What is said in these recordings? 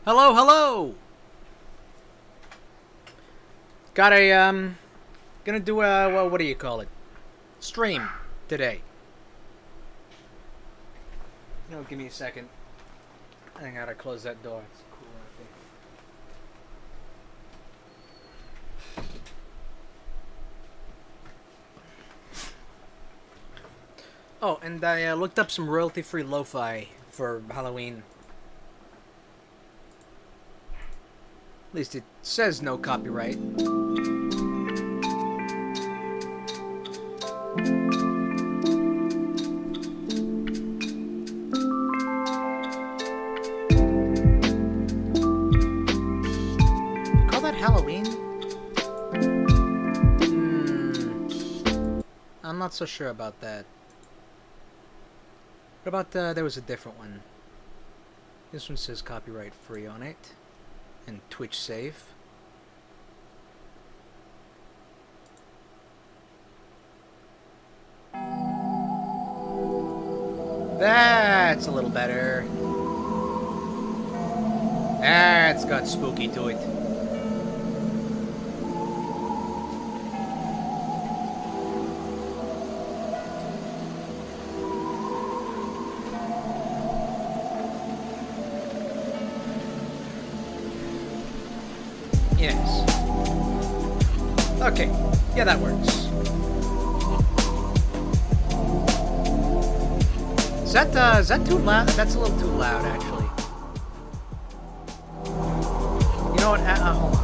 Hello, hello! Got a, gonna do a, well, what do you call it? Stream today. No, give me a second. I gotta close that door. It's cool, I think. Oh, and I looked up some royalty-free lo-fi for Halloween. At least it says no copyright. Call that Halloween? I'm not so sure about that. What about, there was a different one. This one says copyright free on it. And Twitch safe. That's a little better. That's got spooky to it. Yes. Okay. Yeah, that works. Is that too loud? That's a little too loud, actually. You know what? Hold on.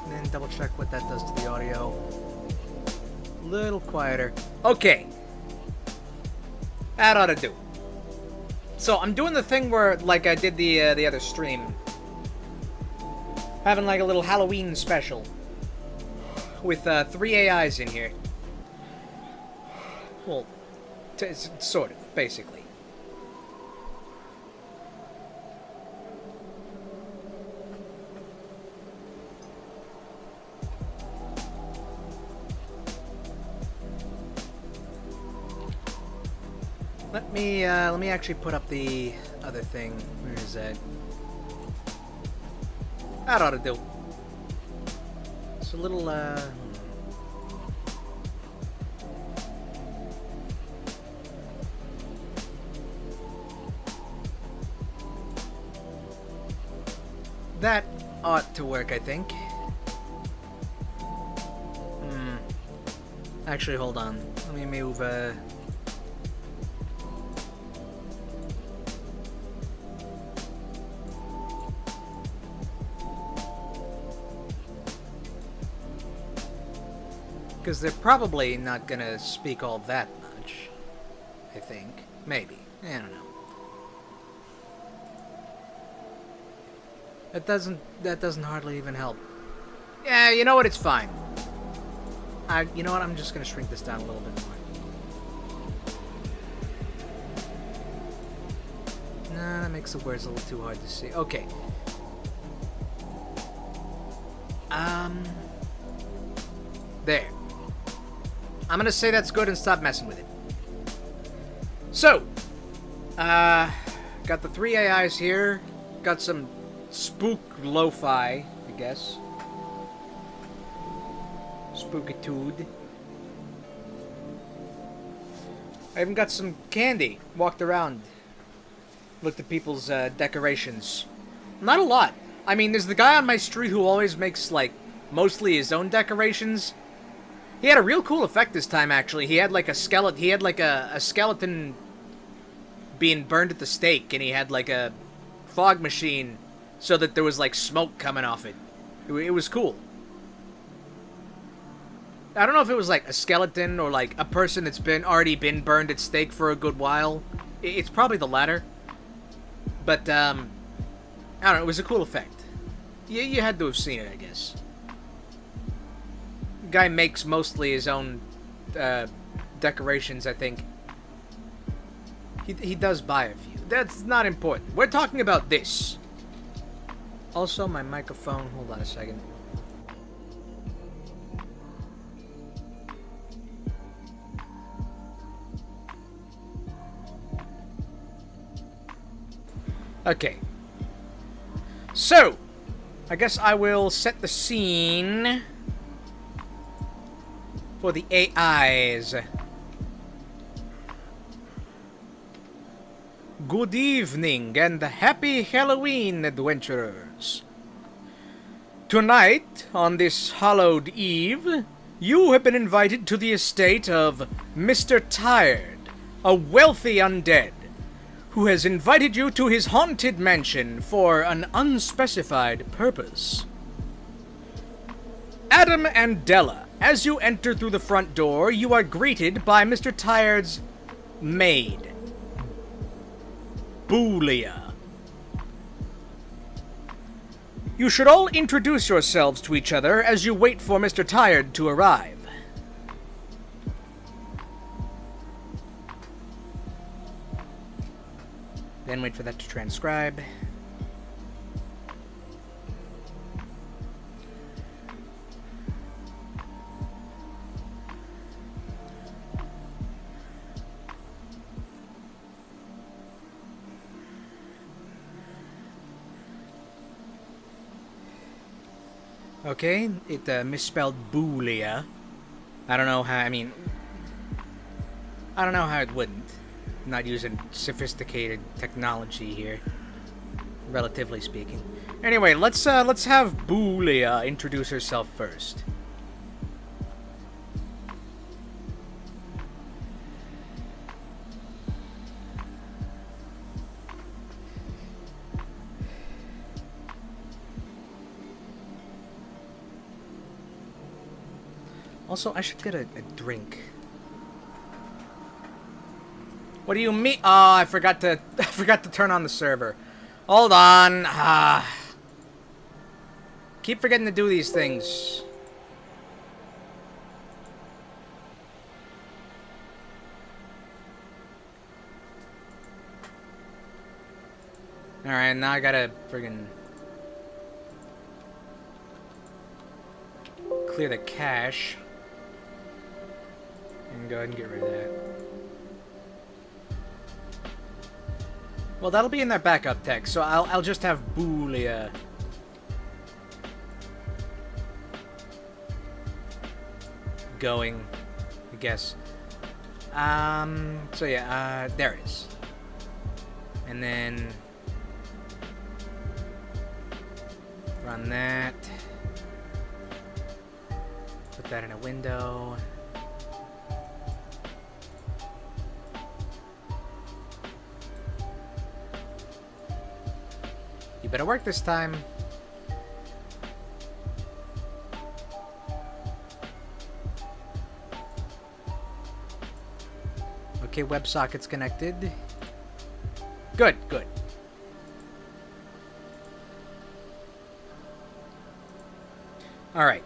Then double check what that does to the audio. Little quieter. Okay. That ought to do. So I'm doing the thing where, like I did the other stream, having like a little Halloween special with 3 AIs in here. Well, sort of, basically. Let me actually put up the other thing. Where is that? That ought to do. It's a little, that ought to work, I think. Actually, hold on. Let me move, because they're probably not gonna speak all that much. I think. Maybe. I don't know. That doesn't hardly even help. Yeah, you know what? It's fine. You know what? I'm just gonna shrink this down a little bit more. Nah, that makes the words a little too hard to see. Okay. There. I'm gonna say that's good and stop messing with it. So, got the 3 AIs here. Got some spook lo-fi, I guess. Spookitude. I even got some candy. Walked around. Looked at people's decorations. Not a lot. I mean, there's the guy on my street who always makes, like, mostly his own decorations. He had a real cool effect this time, actually. He had like a skeleton. He had like a skeleton being burned at the stake, and he had like a fog machine so that there was like smoke coming off it. It was cool. I don't know if it was like a skeleton or like a person that's already been burned at stake for a good while. It's probably the latter. But I don't know. It was a cool effect. You had to have seen it, I guess. Guy makes mostly his own decorations, I think. He does buy a few. That's not important. We're talking about this. Also, my microphone. Hold on a second. Okay. So, I guess I will set the scene for the AIs. Good evening and happy Halloween, adventurers. Tonight, on this hallowed eve, you have been invited to the estate of Mr. Tired, a wealthy undead, who has invited you to his haunted mansion for an unspecified purpose. Adam and Della, as you enter through the front door, you are greeted by Mr. Tired's maid, Boolia. You should all introduce yourselves to each other as you wait for Mr. Tired to arrive. Then wait for that to transcribe. Okay, it misspelled Boolia. I don't know how, I don't know how it wouldn't. Not using sophisticated technology here, relatively speaking. Anyway, let's have Boolia introduce herself first. Also, I should get a drink. What do you mean? Oh, I forgot to turn on the server. Hold on. Keep forgetting to do these things. Alright, now I gotta friggin' clear the cache. And go ahead and get rid of that. Well, that'll be in their backup text, so I'll just have Boolia going, I guess. So yeah, there it is. And then run that. Put that in a window. You better work this time. Okay, WebSocket's connected. Good, good. Alright.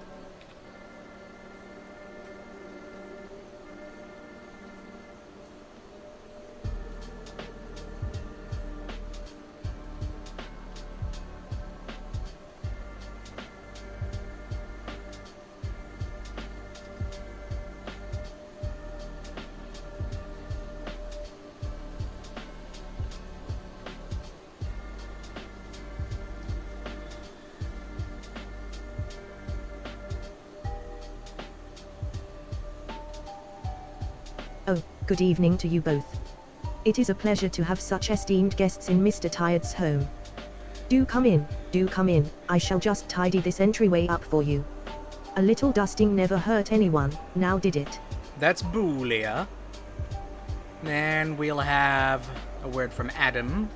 Oh, good evening to you both. It is a pleasure to have such esteemed guests in Mr. Tired's home. Do come in, do come in, I shall just tidy this entryway up for you. A little dusting never hurt anyone, now did it? That's Boolia. Then we'll have a word from Adam.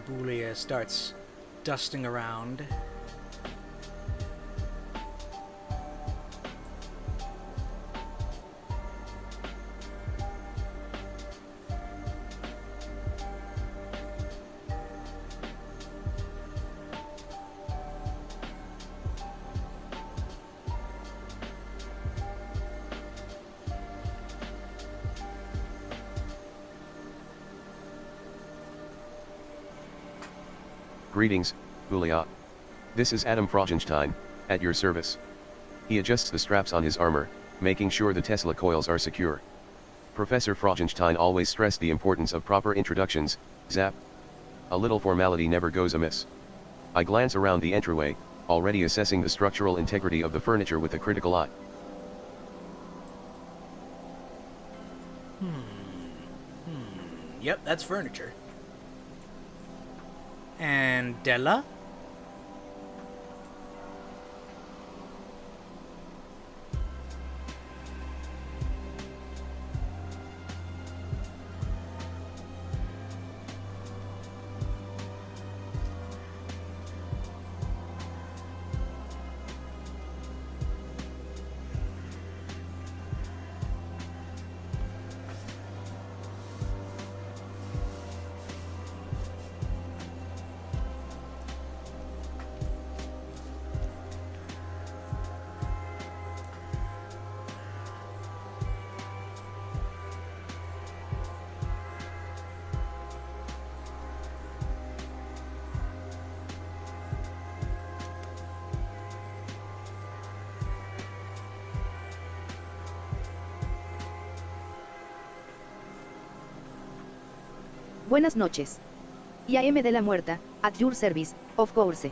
Boolia starts dusting around. Greetings, Boolia. This is Adam Frogenshtein, at your service. He adjusts the straps on his armor, making sure the Tesla coils are secure. Professor Frogenshtein always stressed the importance of proper introductions, zap. A little formality never goes amiss. I glance around the entryway, already assessing the structural integrity of the furniture with a critical eye. Yep, that's furniture. And Della? Buenas noches. I am de la Muerta, at your service, of course.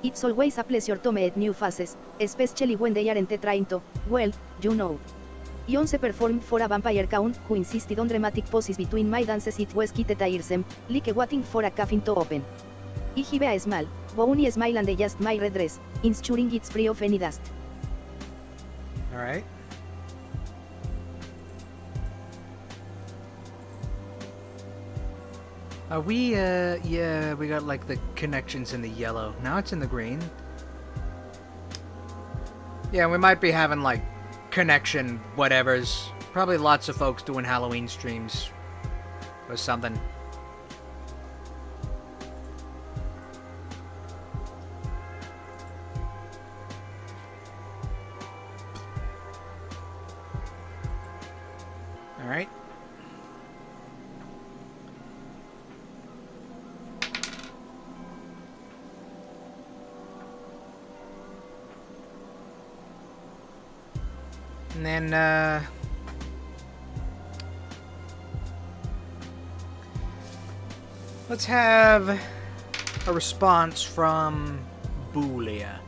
It's always a pleasure to meet new faces, especially when they aren't trying to, well, you know. I once performed for a vampire count who insisted on dramatic pauses between my dances. It was quite tiresome, like waiting for a coffin to open. I have a small, bony smile and adjust my red dress, ensuring it's free of any dust. Alright. Yeah, we got like the connections in the yellow. Now it's in the green. Yeah, we might be having like connection whatevers. Probably lots of folks doing Halloween streams or something. Alright. And then, let's have a response from Boolia.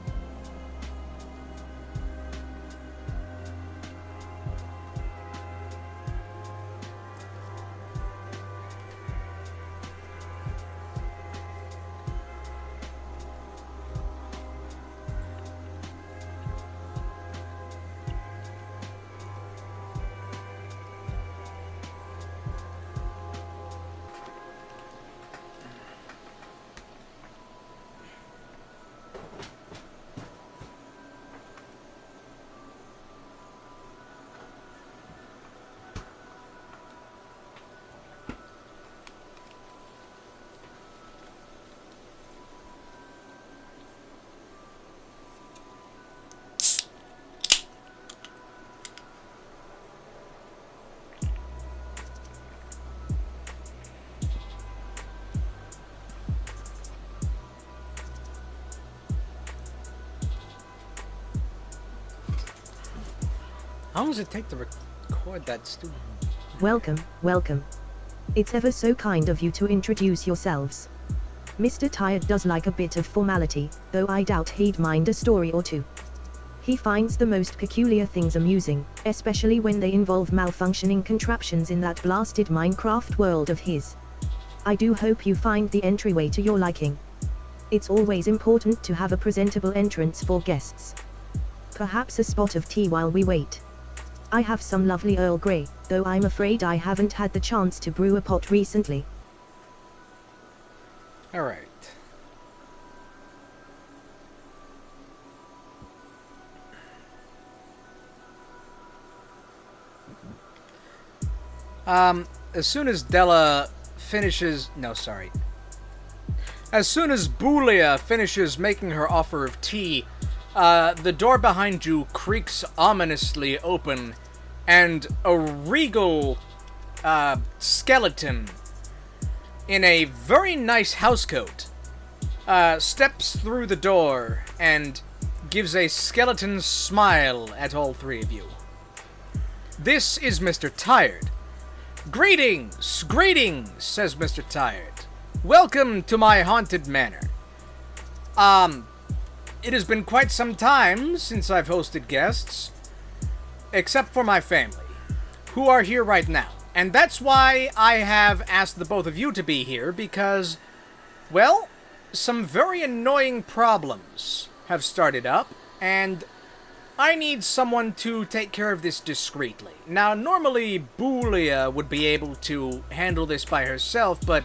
How long does it take to record that stupid? Welcome, welcome. It's ever so kind of you to introduce yourselves. Mr. Tired does like a bit of formality, though I doubt he'd mind a story or two. He finds the most peculiar things amusing, especially when they involve malfunctioning contraptions in that blasted Minecraft world of his. I do hope you find the entryway to your liking. It's always important to have a presentable entrance for guests. Perhaps a spot of tea while we wait. I have some lovely Earl Grey, though I'm afraid I haven't had the chance to brew a pot recently. Alright. As soon as Della finishes... No, sorry. As soon as Boolia finishes making her offer of tea, the door behind you creaks ominously open, and a regal skeleton in a very nice housecoat steps through the door and gives a skeleton smile at all three of you. This is Mr. Tired. Greetings, greetings, says Mr. Tired. Welcome to my haunted manor. It has been quite some time since I've hosted guests, except for my family, who are here right now. And that's why I have asked the both of you to be here, because, well, some very annoying problems have started up, and I need someone to take care of this discreetly. Now, normally, Boolia would be able to handle this by herself, but,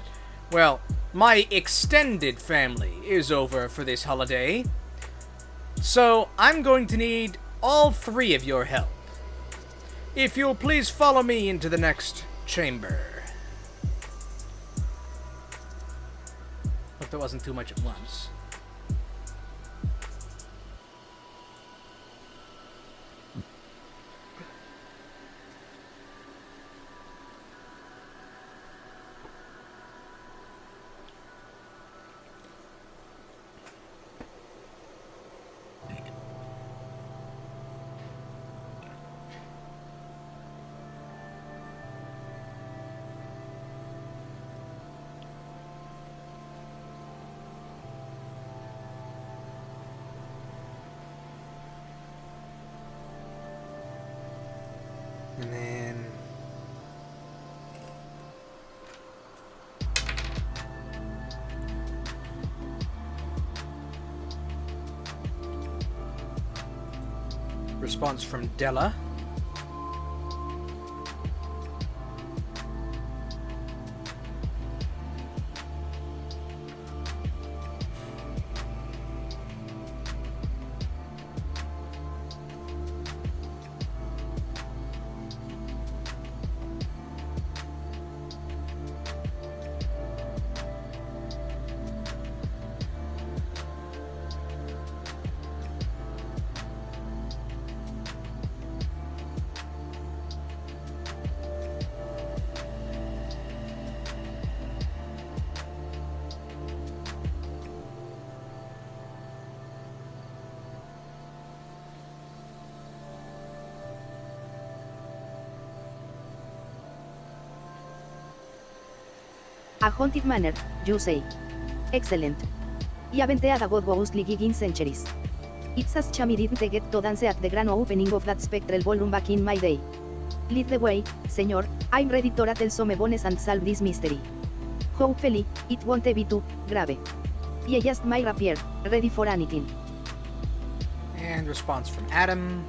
well, my extended family is over for this holiday. So, I'm going to need all three of your help. If you'll please follow me into the next chamber. Hope that wasn't too much at once. And then... response from Della. A haunted manor, you say. Excellent. I haven't had a good ghostly gig in centuries. It's as chummy didn't get to dance at the grand opening of that spectral ballroom back in my day. Lead the way, senor, I'm ready to rattle some bones and solve this mystery. Hopefully, it won't be too grave. I just my rapier, ready for anything. And response from Adam.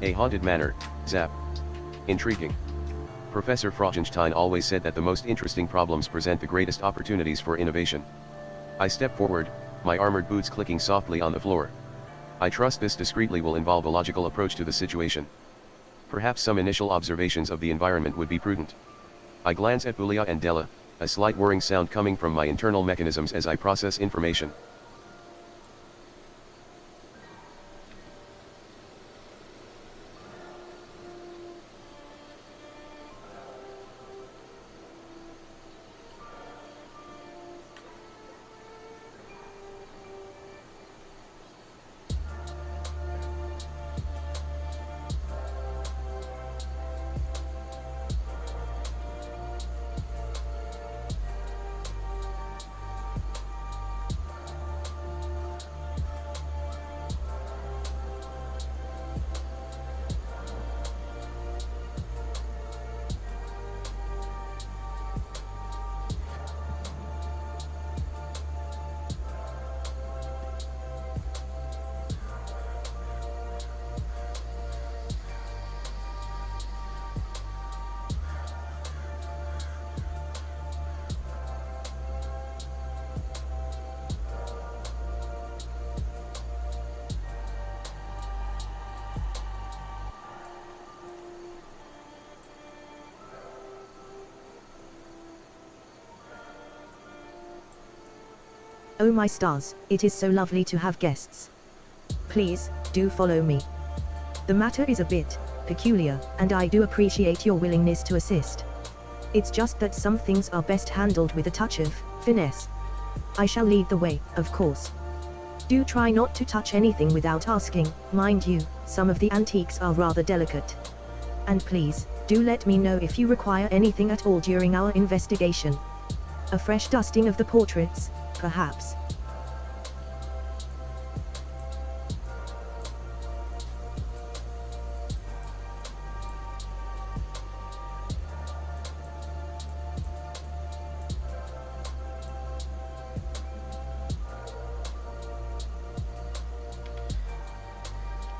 A haunted manor, Zap. Intriguing. Professor Frogenshtein always said that the most interesting problems present the greatest opportunities for innovation. I step forward, my armored boots clicking softly on the floor. I trust this discreetly will involve a logical approach to the situation. Perhaps some initial observations of the environment would be prudent. I glance at Bulia and Della, a slight whirring sound coming from my internal mechanisms as I process information. Oh my stars, it is so lovely to have guests. Please, do follow me. The matter is a bit peculiar, and I do appreciate your willingness to assist. It's just that some things are best handled with a touch of finesse. I shall lead the way, of course. Do try not to touch anything without asking, mind you, some of the antiques are rather delicate. And please, do let me know if you require anything at all during our investigation. A fresh dusting of the portraits, perhaps.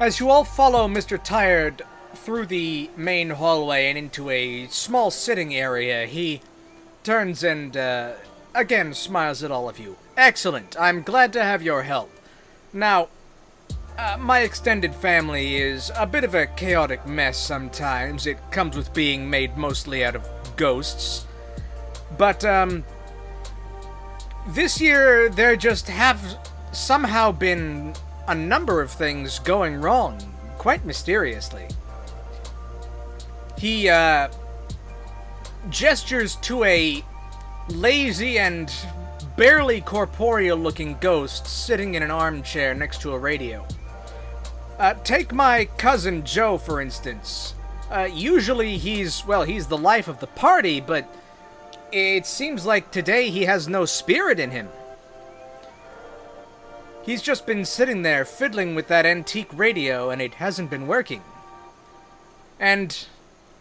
As you all follow Mr. Tired through the main hallway and into a small sitting area, he turns and, again smiles at all of you. Excellent. I'm glad to have your help. Now, my extended family is a bit of a chaotic mess sometimes. It comes with being made mostly out of ghosts. But, this year there just have somehow been a number of things going wrong, quite mysteriously. He, gestures to a lazy and barely corporeal-looking ghost sitting in an armchair next to a radio. Take my cousin Joe, for instance. Usually he's the life of the party, but it seems like today he has no spirit in him. He's just been sitting there fiddling with that antique radio, and it hasn't been working. And,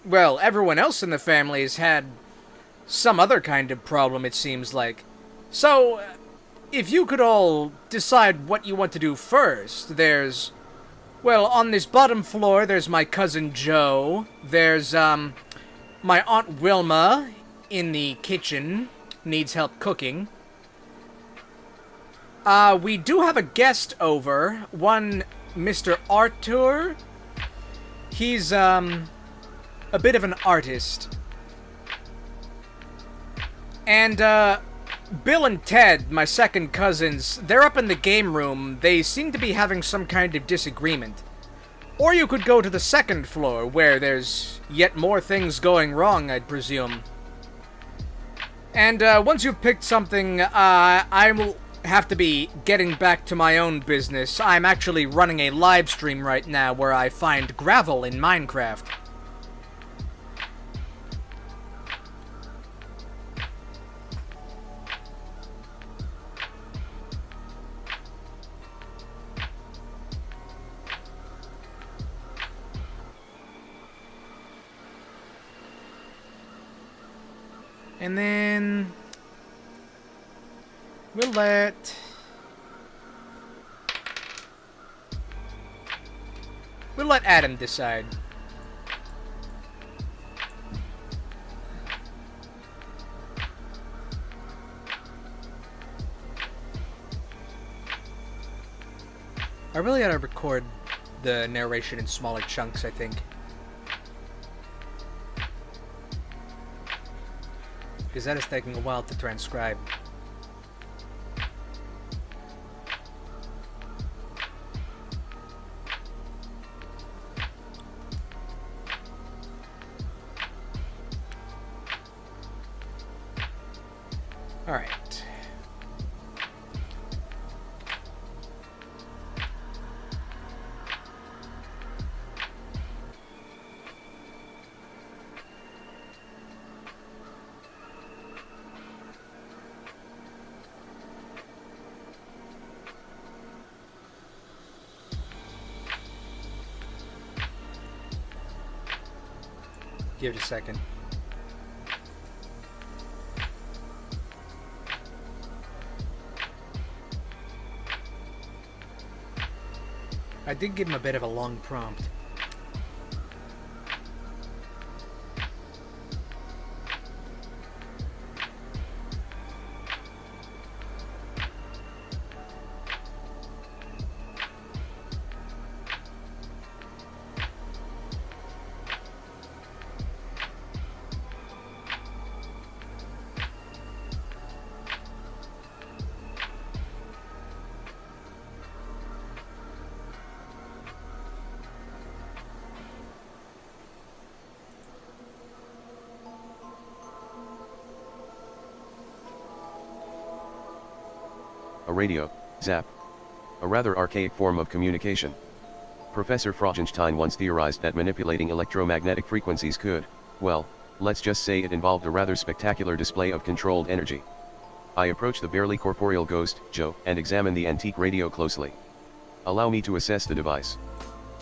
well, everyone else in the family has had some other kind of problem, it seems like. So, if you could all decide what you want to do first, there's... Well, on this bottom floor, there's my cousin Joe. There's, my Aunt Wilma in the kitchen. Needs help cooking. We do have a guest over. One Mr. Arthur. He's, a bit of an artist. And, Bill and Ted, my second cousins, they're up in the game room. They seem to be having some kind of disagreement. Or you could go to the second floor, where there's yet more things going wrong, I'd presume. And, once you've picked something, I will have to be getting back to my own business. I'm actually running a live stream right now where I find gravel in Minecraft. And then we'll let Adam decide. I really ought to record the narration in smaller chunks, I think. Because that is taking a while to transcribe. Alright. Give it a second. I did give him a bit of a long prompt. a radio, zap. A rather archaic form of communication. Professor Frogenshtein once theorized that manipulating electromagnetic frequencies could, well, let's just say it involved a rather spectacular display of controlled energy. I approach the barely corporeal ghost, Joe, and examine the antique radio closely. Allow me to assess the device.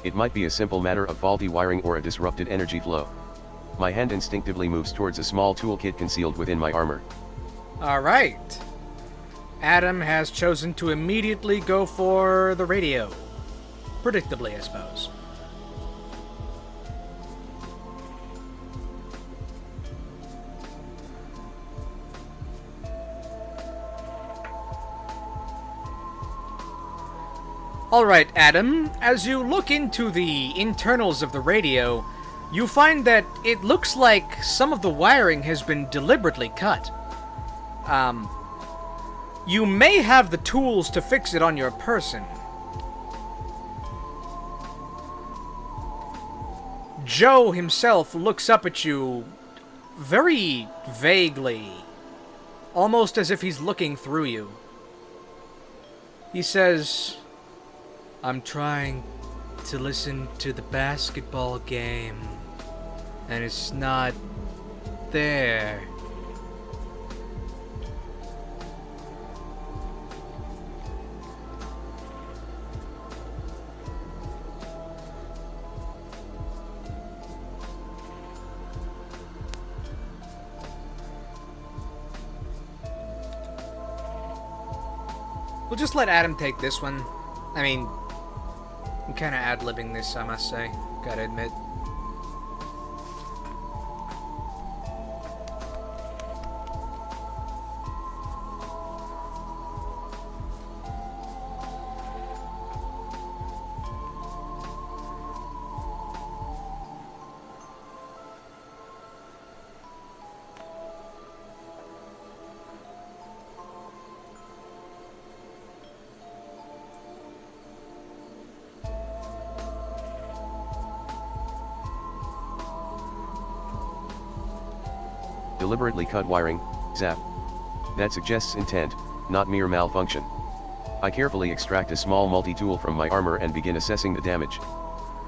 It might be a simple matter of faulty wiring or a disrupted energy flow. My hand instinctively moves towards a small toolkit concealed within my armor. Alright. Adam has chosen to immediately go for the radio. Predictably, I suppose. Alright, Adam, as you look into the internals of the radio, you find that it looks like some of the wiring has been deliberately cut. You may have the tools to fix it on your person. Joe himself looks up at you very vaguely, almost as if he's looking through you. He says, "I'm trying to listen to the basketball game, and it's not there." We'll just let Adam take this one. I mean, I'm kind of ad-libbing this, I must say. Gotta admit. Deliberately cut wiring, zap. That suggests intent, not mere malfunction. I carefully extract a small multi-tool from my armor and begin assessing the damage.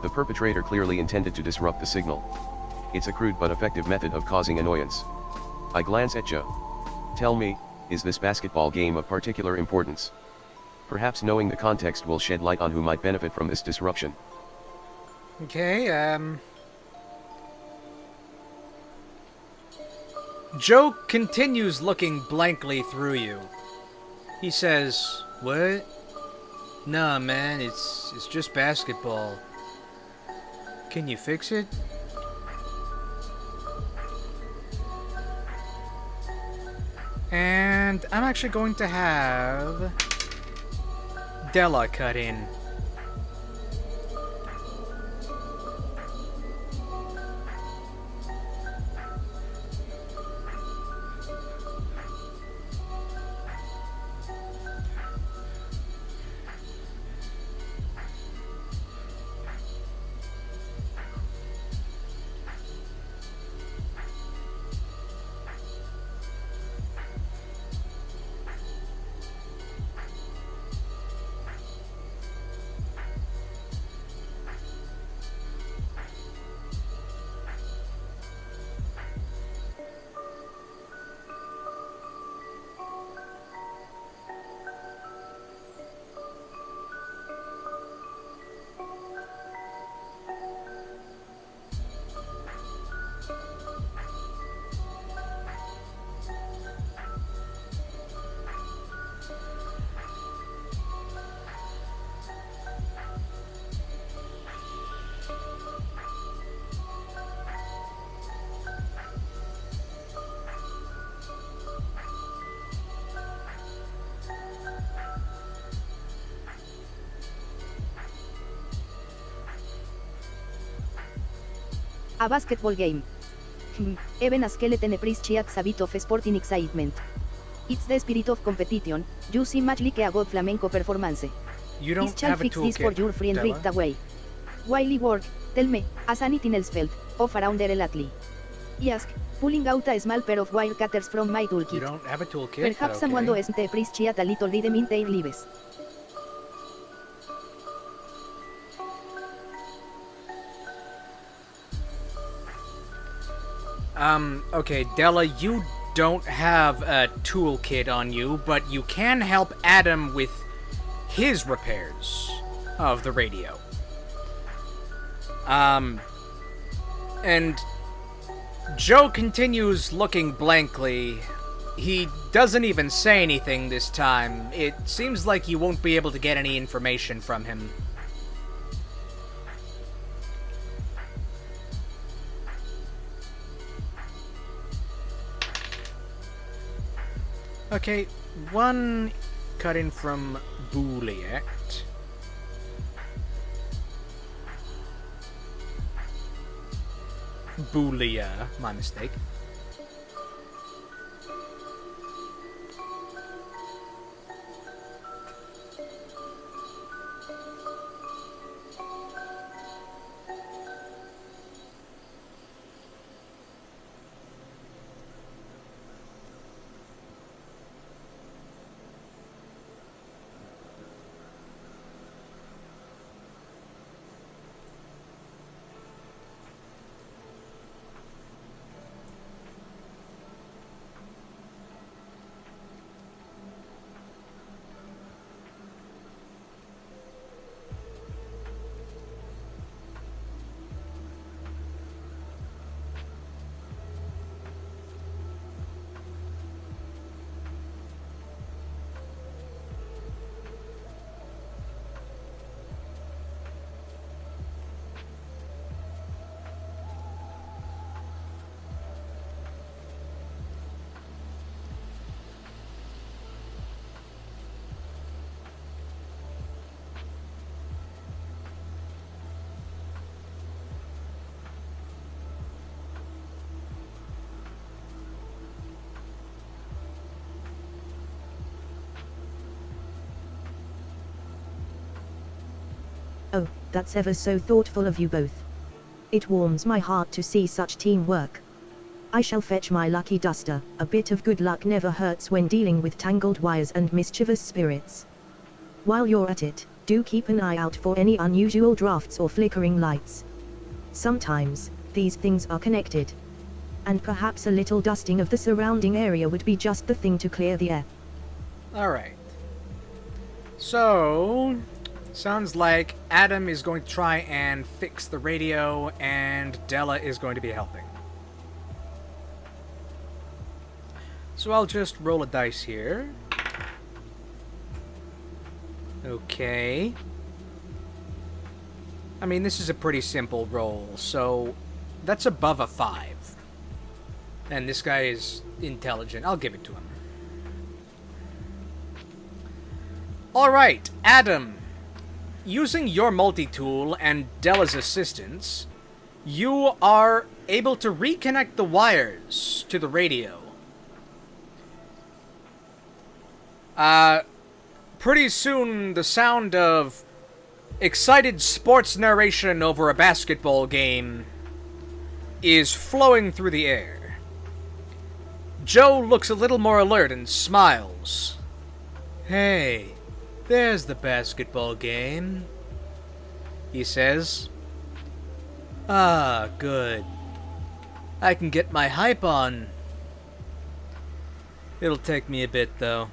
The perpetrator clearly intended to disrupt the signal. It's a crude but effective method of causing annoyance. I glance at Joe. Tell me, is this basketball game of particular importance? Perhaps knowing the context will shed light on who might benefit from this disruption. Okay, Joe continues looking blankly through you. He says, "What? Nah, man, it's just basketball. Can you fix it?" And I'm actually going to have Della cut in. A basketball game. Even a skeleton appreciates a bit of sporting excitement. It's the spirit of competition. You seem much like a good flamenco performance. You This don't shall have a fix this for toolkit, your friend Della. right away. While you work, tell me, has anything else felt, of around there lately? Yask, pulling out a small pair of wire cutters from my You toolkit. don't have a toolkit? Perhaps Okay. someone doesn't appreciate a little rhythm in their lives. Okay, Della, you don't have a toolkit on you, but you can help Adam with his repairs of the radio. And Joe continues looking blankly. He doesn't even say anything this time. It seems like you won't be able to get any information from him. Okay, one cut in from Bouliet. Boulia, my mistake. Oh, that's ever so thoughtful of you both. It warms my heart to see such teamwork. I shall fetch my lucky duster. A bit of good luck never hurts when dealing with tangled wires and mischievous spirits. While you're at it, do keep an eye out for any unusual drafts or flickering lights. Sometimes, these things are connected. And perhaps a little dusting of the surrounding area would be just the thing to clear the air. Alright. So, sounds like Adam is going to try and fix the radio, and Della is going to be helping. So I'll just roll a dice here. Okay. I mean, this is a pretty simple roll, so that's above a 5. And this guy is intelligent. I'll give it to him. Alright, Adam. Using your multi-tool and Della's assistance, you are able to reconnect the wires to the radio. Pretty soon the sound of excited sports narration over a basketball game is flowing through the air. Joe looks a little more alert and smiles. Hey, there's the basketball game, he says. Ah, good. I can get my hype on. It'll take me a bit, though.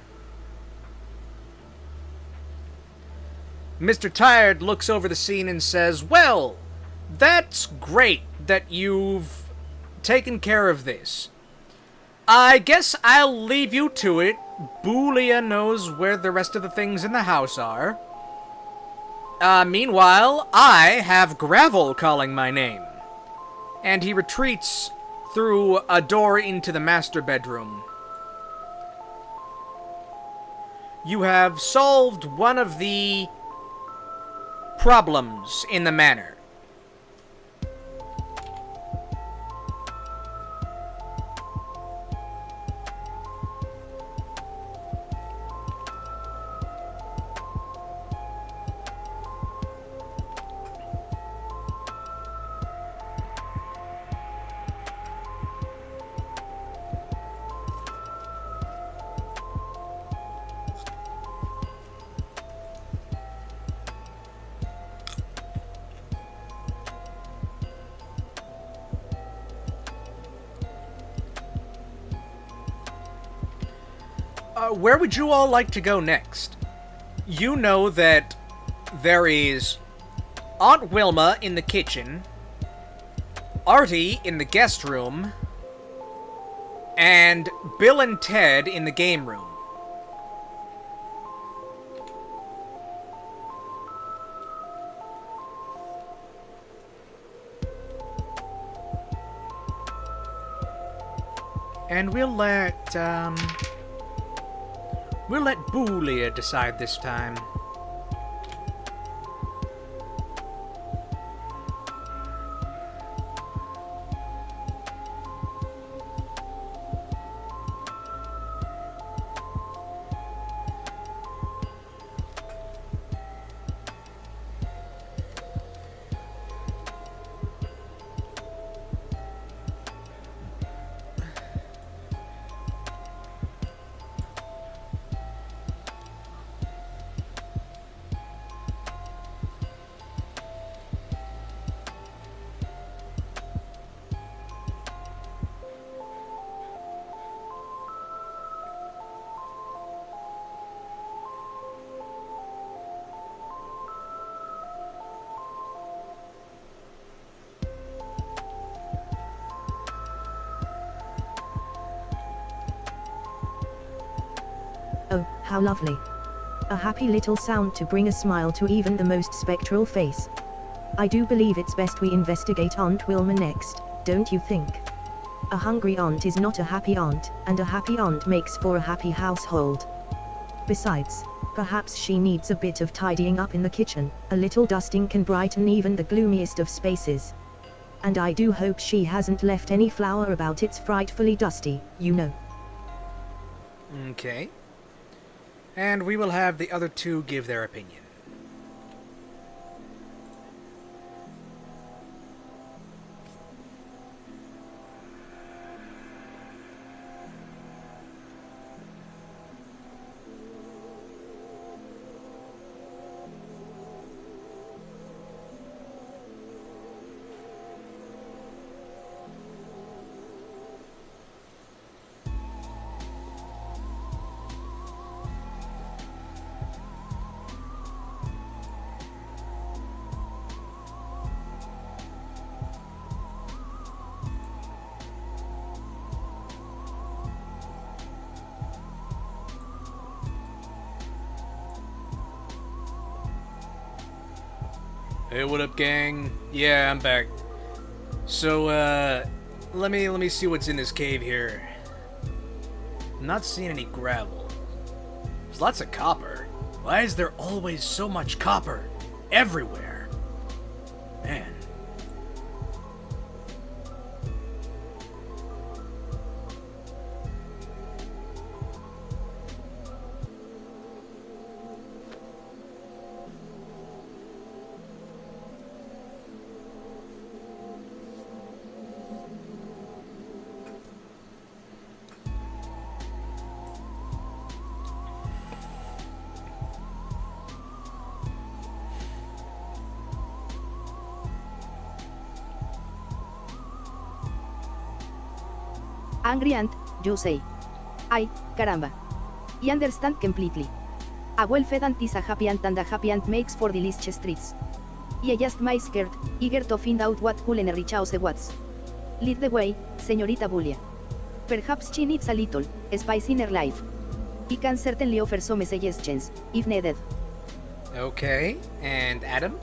Mr. Tired looks over the scene and says, well, that's great that you've taken care of this. I guess I'll leave you to it. Boolia knows where the rest of the things in the house are. Meanwhile, I have Gravel calling my name. And he retreats through a door into the master bedroom. You have solved one of the problems in the manor. where would you all like to go next? You know that there is Aunt Wilma in the kitchen, Artie in the guest room, and Bill and Ted in the game room. And we'll let Boolia decide this time. Oh, how lovely. A happy little sound to bring a smile to even the most spectral face. I do believe it's best we investigate Aunt Wilma next, don't you think? A hungry aunt is not a happy aunt, and a happy aunt makes for a happy household. Besides, perhaps she needs a bit of tidying up in the kitchen. A little dusting can brighten even the gloomiest of spaces. And I do hope she hasn't left any flour about. It's frightfully dusty, you know. Okay. And we will have the other two give their opinion. Hey, what up, gang? Yeah, I'm back. So, let me see what's in this cave here. I'm not seeing any gravel. There's lots of copper. Why is there always so much copper? Everywhere. Man. Angry ant, you say. Ay, caramba. I understand completely. A well-fed ant is a happy ant, and a happy ant makes for delicious treats. I just my scared, eager to find out what culinary chaos was. Lead the way, señorita Bulia. Perhaps she needs a little spice in her life. I can certainly offer some suggestions, if needed. Okay, and Adam?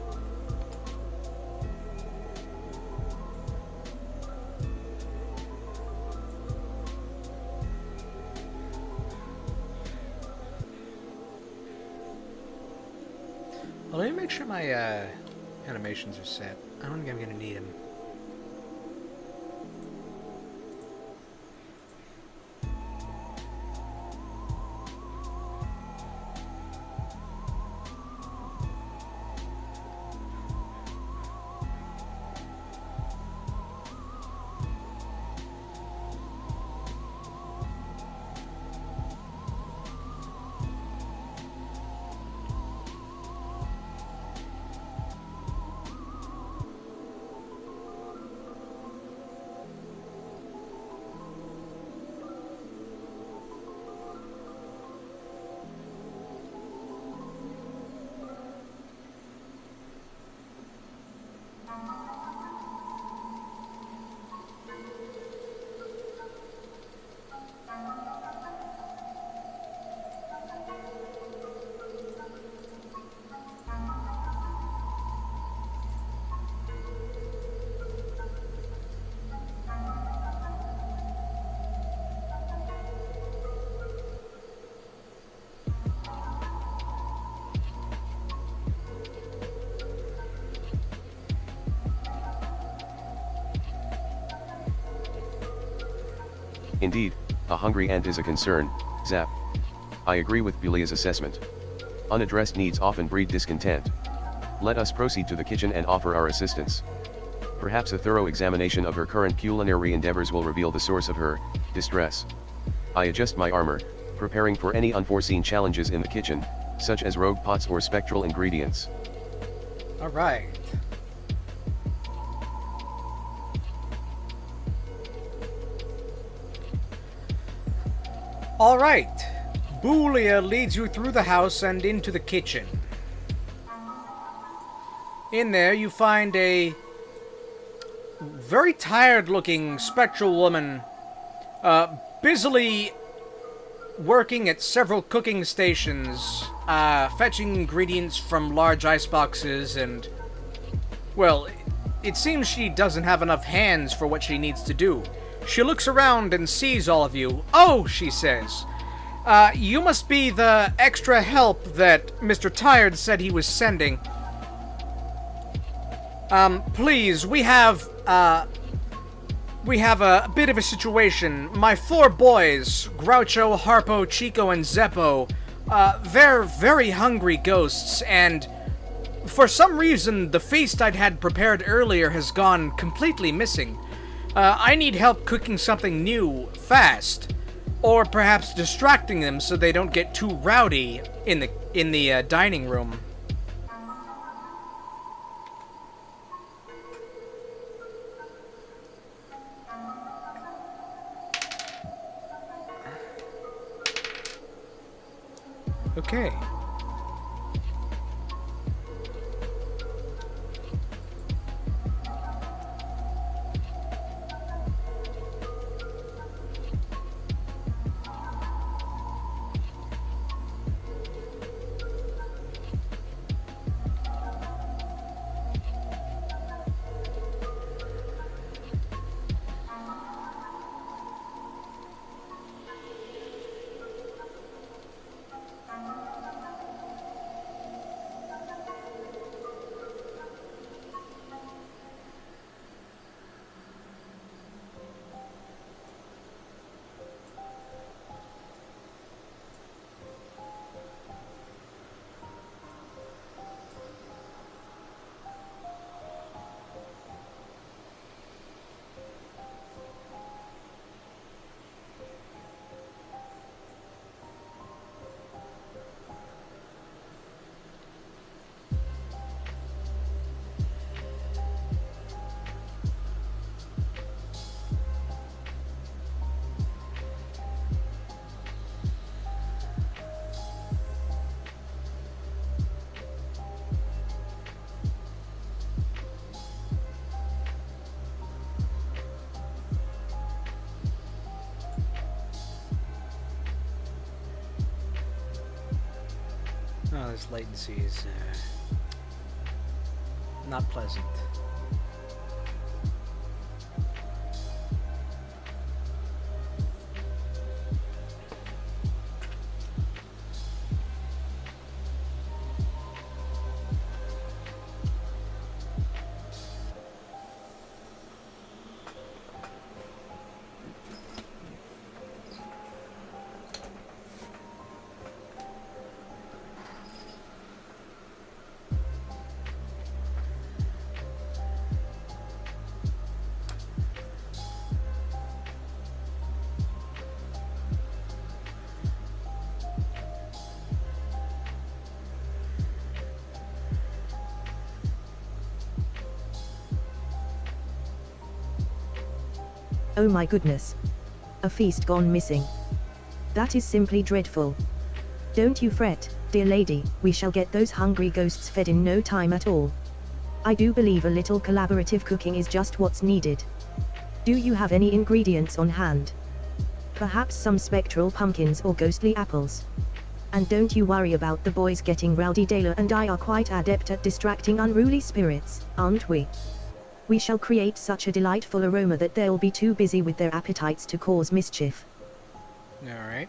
Well, let me make sure my animations are set. I don't think I'm gonna need them. Indeed, a hungry ant is a concern, Zap. I agree with Bulia's assessment. Unaddressed needs often breed discontent. Let us proceed to the kitchen and offer our assistance. Perhaps a thorough examination of her current culinary endeavors will reveal the source of her distress. I adjust my armor, preparing for any unforeseen challenges in the kitchen, such as rogue pots or spectral ingredients. Alright. Alright. Bulia leads you through the house and into the kitchen. In there you find a very tired-looking spectral woman busily working at several cooking stations, fetching ingredients from large ice boxes, and, well, it seems she doesn't have enough hands for what she needs to do. She looks around and sees all of you. "Oh," she says, "you must be the extra help that Mr. Tired said he was sending. Please, we have a bit of a situation. My 4 boys, Groucho, Harpo, Chico, and Zeppo, they're very hungry ghosts, and for some reason, the feast I'd had prepared earlier has gone completely missing. I need help cooking something new, fast, or perhaps distracting them so they don't get too rowdy in the dining room." Okay. Oh, this latency is not pleasant. Oh my goodness. A feast gone missing. That is simply dreadful. Don't you fret, dear lady, we shall get those hungry ghosts fed in no time at all. I do believe a little collaborative cooking is just what's needed. Do you have any ingredients on hand? Perhaps some spectral pumpkins or ghostly apples. And don't you worry about the boys getting rowdy. Dayla and I are quite adept at distracting unruly spirits, aren't we? We shall create such a delightful aroma that they'll be too busy with their appetites to cause mischief. Alright.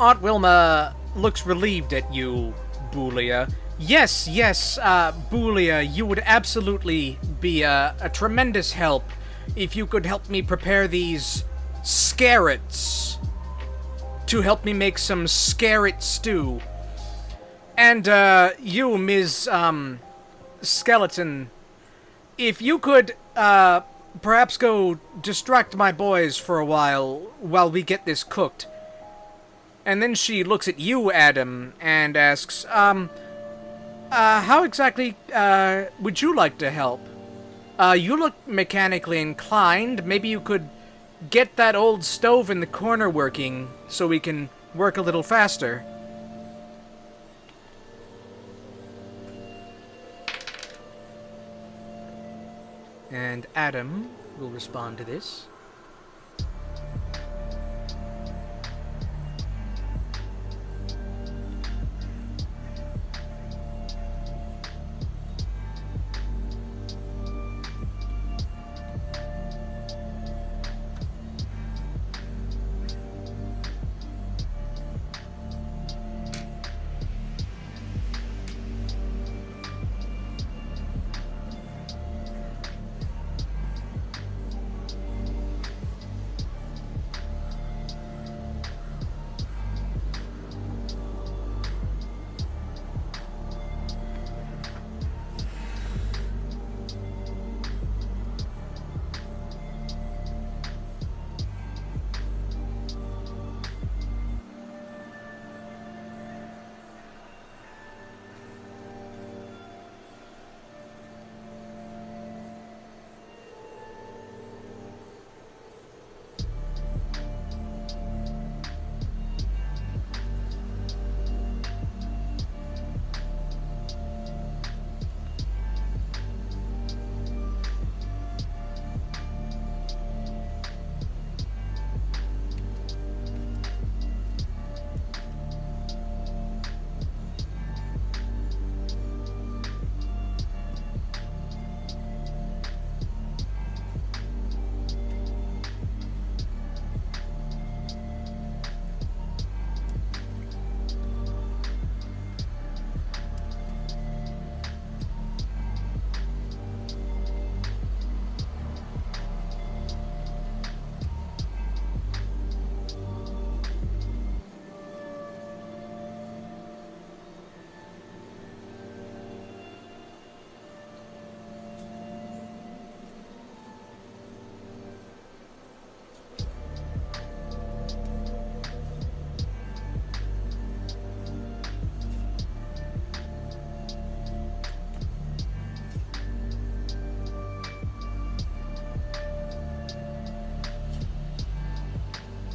Aunt Wilma looks relieved at you, Boolia. Yes, Boolia, you would absolutely be a tremendous help if you could help me prepare these scarrots to help me make some scarrot stew. And, you, Ms. Skeleton, if you could, perhaps go distract my boys for a while we get this cooked. And then she looks at you, Adam, and asks, how exactly, would you like to help? You look mechanically inclined. Maybe you could get that old stove in the corner working so we can work a little faster. And Adam will respond to this.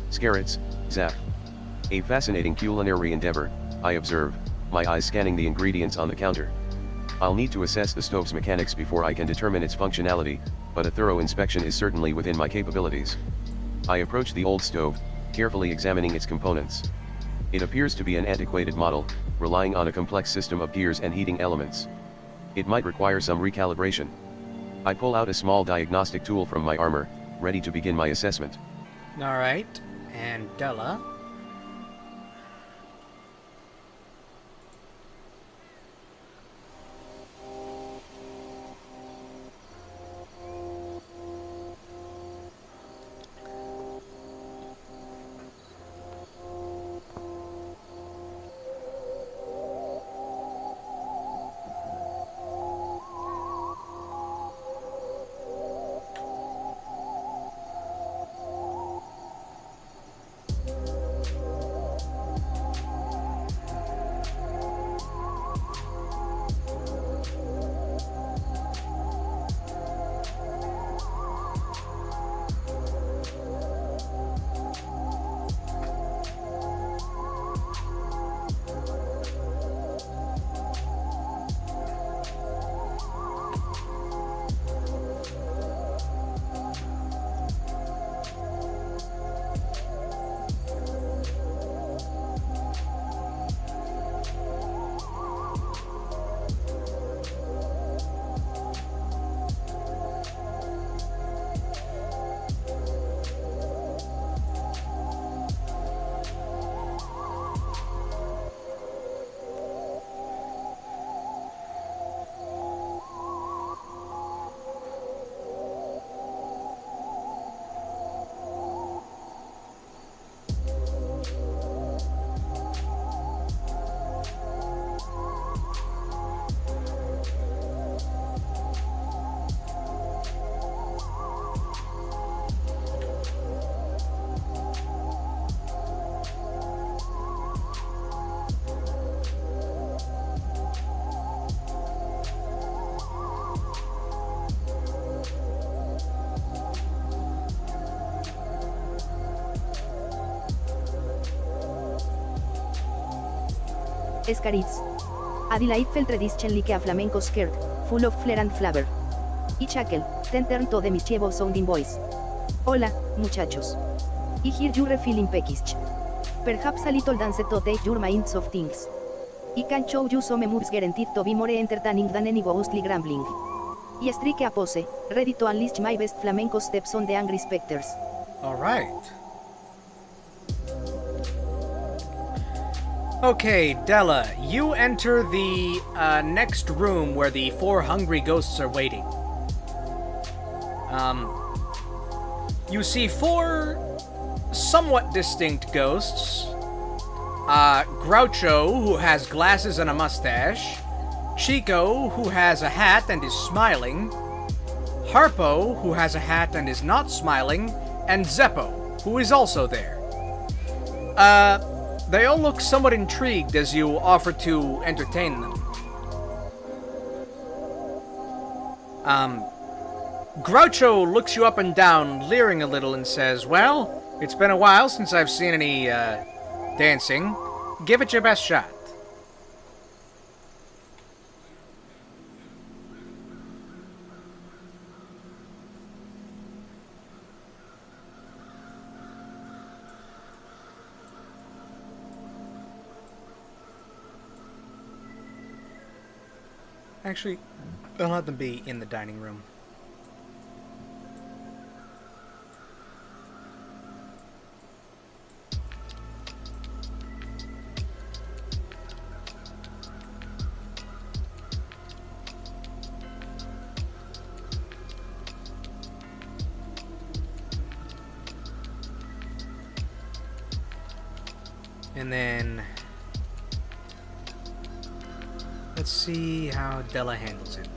Scarrots, zap. A fascinating culinary endeavor, I observe, my eyes scanning the ingredients on the counter. I'll need to assess the stove's mechanics before I can determine its functionality, but a thorough inspection is certainly within my capabilities. I approach the old stove, carefully examining its components. It appears to be an antiquated model, relying on a complex system of gears and heating elements. It might require some recalibration. I pull out a small diagnostic tool from my armor, ready to begin my assessment. Alright, and Della. Scaritz. Adelaide Feltredischen like a flamenco skirt, full of flair and flavor. Y chuckle, then turn to the mischievous sounding voice. Hola, muchachos. I hear you feeling peckish. Perhaps a little dance to take your minds off things. I can show you some moves guaranteed to be more entertaining than any ghostly grumbling. I strike a pose, ready to unleash my best flamenco steps on the angry specters. Alright. Okay, Della, you enter the next room where the 4 hungry ghosts are waiting. You see 4 somewhat distinct ghosts. Groucho, who has glasses and a mustache. Chico, who has a hat and is smiling. Harpo, who has a hat and is not smiling. And Zeppo, who is also there. They all look somewhat intrigued as you offer to entertain them. Groucho looks you up and down, leering a little, and says, "Well, it's been a while since I've seen any, dancing. Give it your best shot." Actually, I'll let them be in the dining room. And then let's see how Della handles it.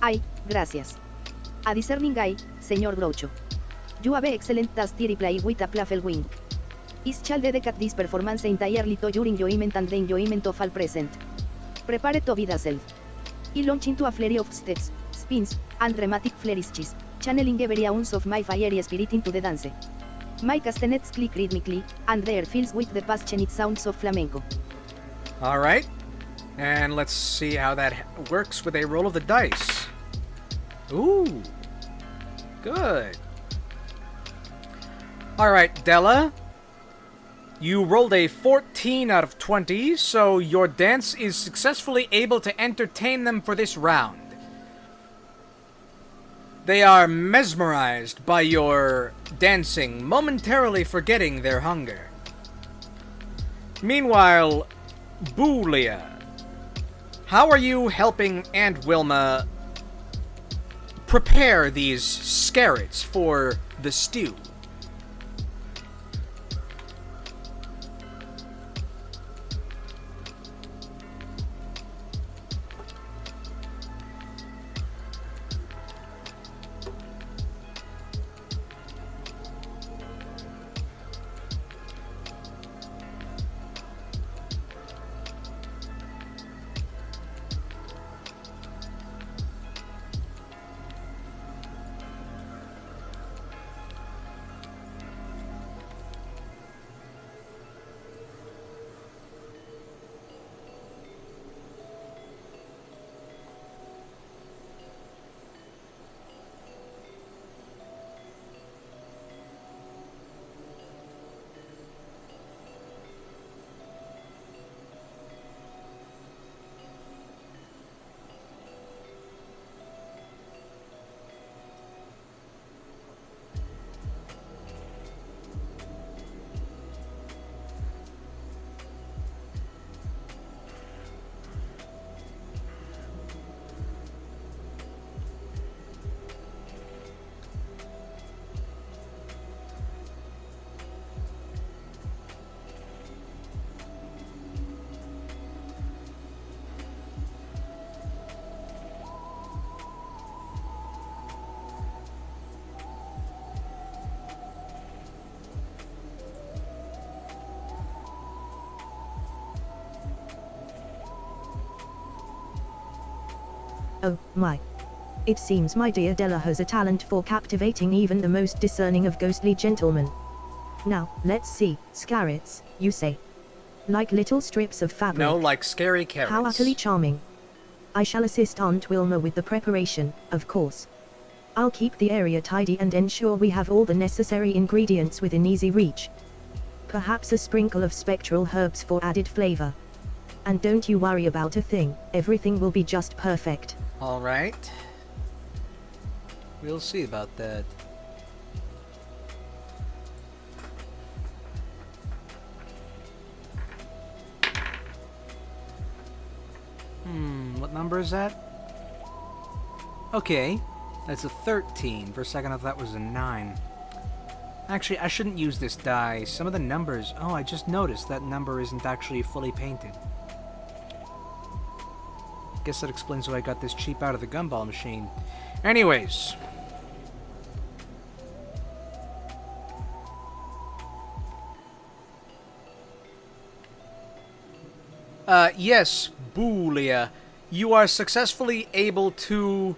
Ay, gracias. A discerning eye, señor Groucho. You have excellent taste reply with a playful wink. Is shall dedicate this performance entirely to your enjoyment and the enjoyment of all present. Prepare to be dazzled. I launch into a flurry of steps, spins, and dramatic flourishes, channeling every ounce of my fiery spirit into the dance. My castanets click rhythmically, and the air fills with the passionate sounds of flamenco. Alright. And let's see how that works with a roll of the dice. Ooh. Good. Alright, Della. You rolled a 14 out of 20, so your dance is successfully able to entertain them for this round. They are mesmerized by your dancing, momentarily forgetting their hunger. Meanwhile, Boolia, how are you helping Aunt Wilma prepare these scarrots for the stew? Oh, my. It seems my dear Della has a talent for captivating even the most discerning of ghostly gentlemen. Now, let's see, scarrets, you say? Like little strips of fabric. No, like scary carrots. How utterly charming. I shall assist Aunt Wilma with the preparation, of course. I'll keep the area tidy and ensure we have all the necessary ingredients within easy reach. Perhaps a sprinkle of spectral herbs for added flavor. And don't you worry about a thing, everything will be just perfect. Alright. We'll see about that. What number is that? Okay, that's a 13. For a second I thought that was a 9. Actually, I shouldn't use this die. Some of the numbers... Oh, I just noticed that number isn't actually fully painted. Guess that explains why I got this cheap out of the gumball machine. Anyways. Yes, Boolia. You are successfully able to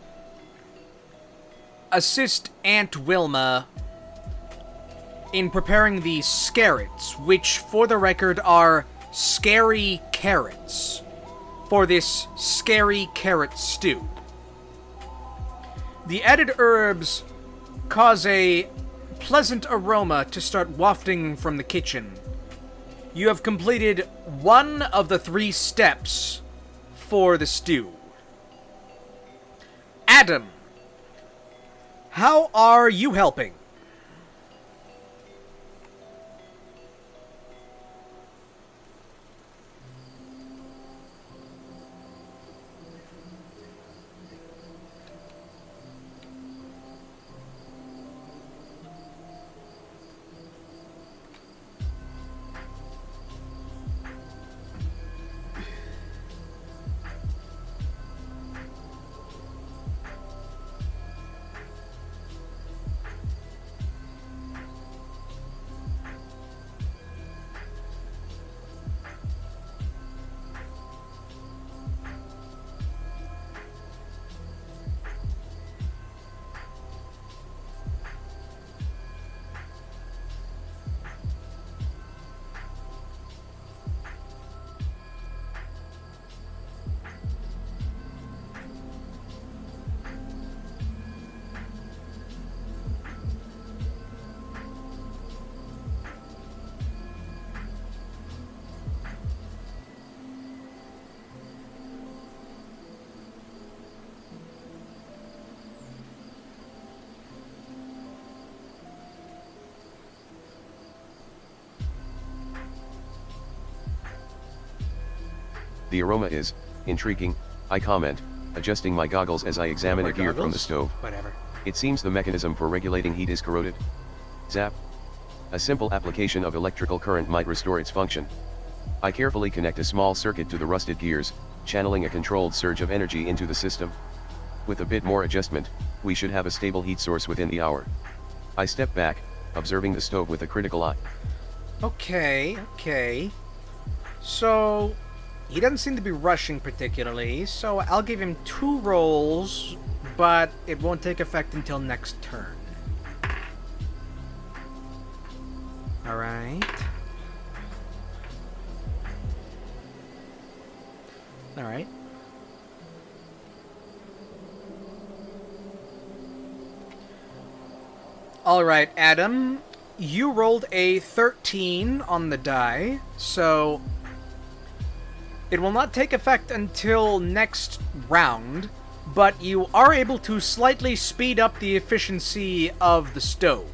assist Aunt Wilma in preparing the scarrets, which, for the record, are scary carrots, for this scary carrot stew. The added herbs cause a pleasant aroma to start wafting from the kitchen. You have completed one of the 3 steps for the stew. Adam, how are you helping? The aroma is intriguing, I comment, adjusting my goggles as I examine a gear from the stove. Whatever. It seems the mechanism for regulating heat is corroded. Zap. A simple application of electrical current might restore its function. I carefully connect a small circuit to the rusted gears, channeling a controlled surge of energy into the system. With a bit more adjustment, we should have a stable heat source within the hour. I step back, observing the stove with a critical eye. Okay. So, he doesn't seem to be rushing particularly, so I'll give him 2 rolls, but it won't take effect until next turn. Alright. Alright. Alright, Adam. You rolled a 13 on the die, so it will not take effect until next round, but you are able to slightly speed up the efficiency of the stove.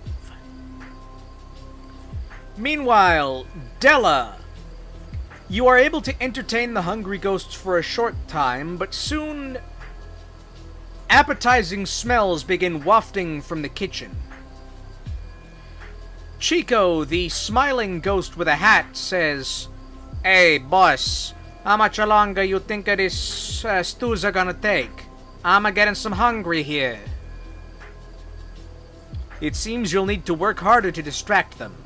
Meanwhile, Della, you are able to entertain the hungry ghosts for a short time, but soon appetizing smells begin wafting from the kitchen. Chico, the smiling ghost with a hat, says, "Hey, boss, how much longer you think this stews are gonna take? I'm getting some hungry here." It seems you'll need to work harder to distract them.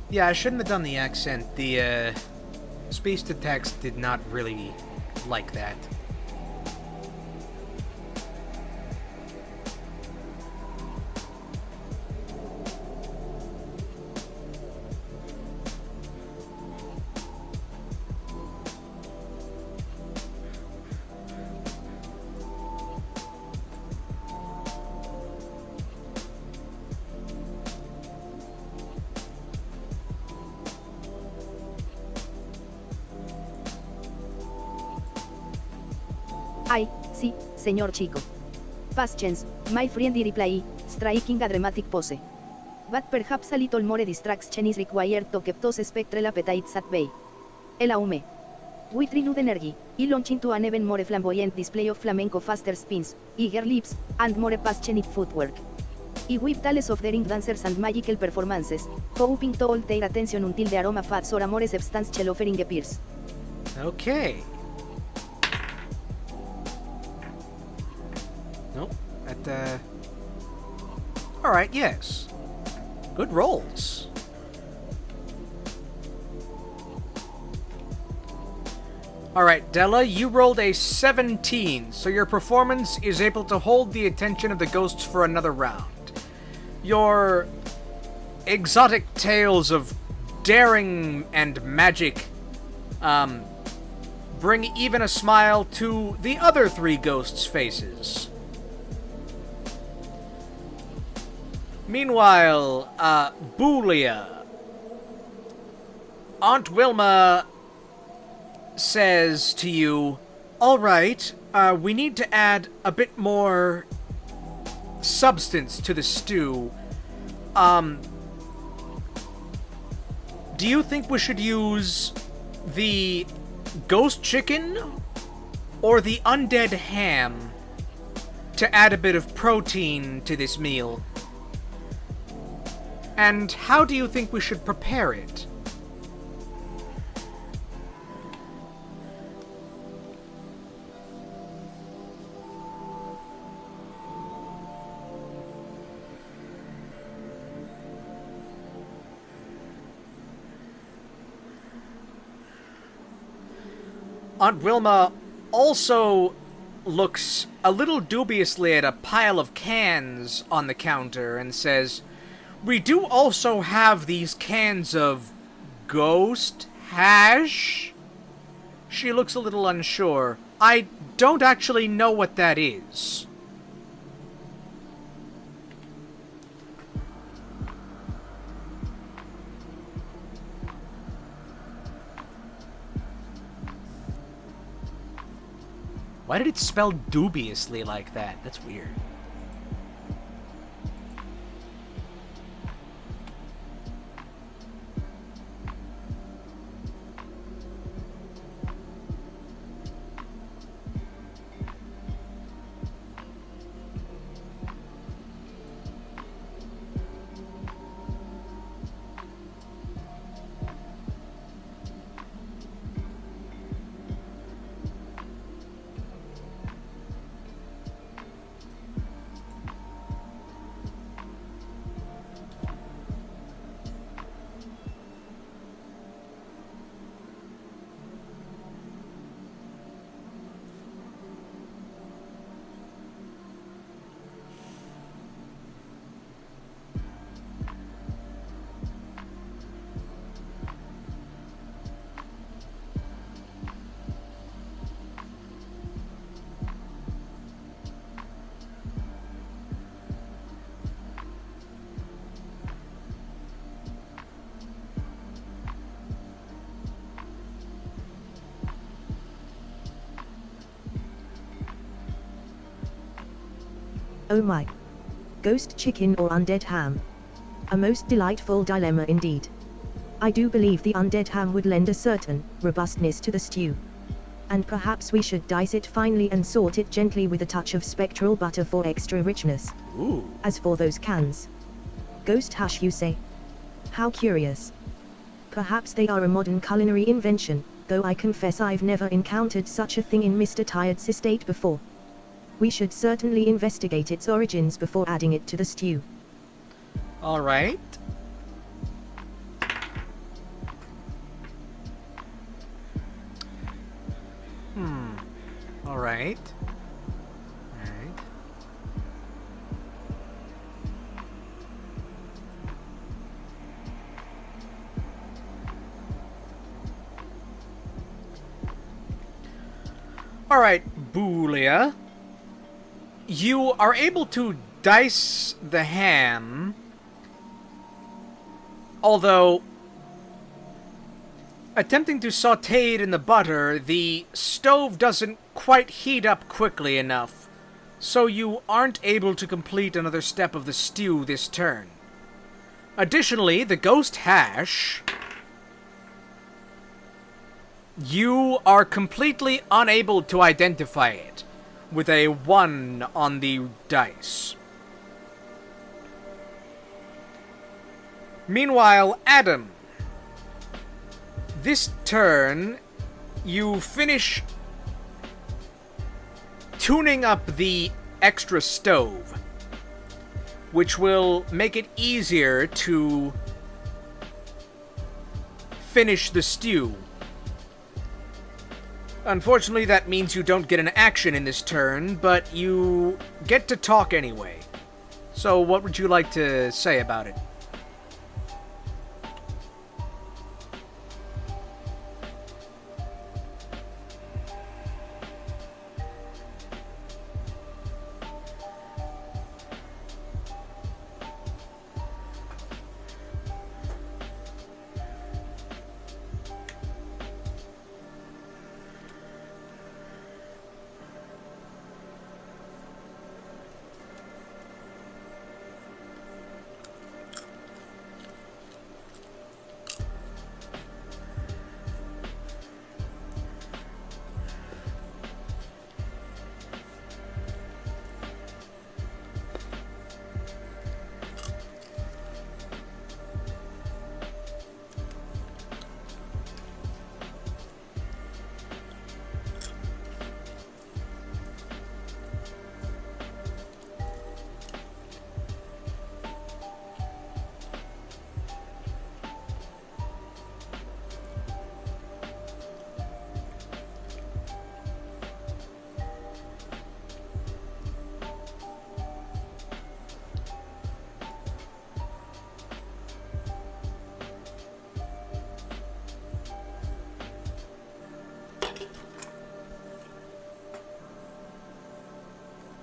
Yeah, I shouldn't have done the accent. The speech to text did not really like that. Ay, sí, señor chico. Patience, my friend reply, striking a dramatic pose. But perhaps a little more distraction is required to keep those spectral appetites at bay. Elaume. With renewed energy, he launched into an even more flamboyant display of flamenco faster spins, eager lips, and more passionate footwork. He with tales of daring dancers and magical performances, hoping to hold their attention until the aroma fats or amore substantial offering appears. Okay. Nope. That, Alright, yes. Good rolls. Alright, Della, you rolled a 17, so your performance is able to hold the attention of the ghosts for another round. Your exotic tales of daring and magic bring even a smile to the other three ghosts' faces. Meanwhile, Boolia, Aunt Wilma says to you, "Alright, we need to add a bit more substance to the stew. Do you think we should use the ghost chicken or the undead ham to add a bit of protein to this meal? And how do you think we should prepare it?" Aunt Wilma also looks a little dubiously at a pile of cans on the counter and says, "We do also have these cans of ghost hash?" She looks a little unsure. "I don't actually know what that is." Why did it spell dubiously like that? That's weird. Oh my. Ghost chicken or undead ham? A most delightful dilemma indeed. I do believe the undead ham would lend a certain robustness to the stew. And perhaps we should dice it finely and salt it gently with a touch of spectral butter for extra richness. Ooh. As for those cans. Ghost hash, you say? How curious. Perhaps they are a modern culinary invention, though I confess I've never encountered such a thing in Mr. Tired's estate before. We should certainly investigate its origins before adding it to the stew. Alright. Alright. Alright. Alright, Boolia. You are able to dice the ham, although attempting to saute it in the butter, the stove doesn't quite heat up quickly enough, so you aren't able to complete another step of the stew this turn. Additionally, the ghost hash, you are completely unable to identify it with a 1 on the dice. Meanwhile, Adam, this turn, you finish tuning up the extra stove, which will make it easier to finish the stew. Unfortunately, that means you don't get an action in this turn, but you get to talk anyway. So what would you like to say about it?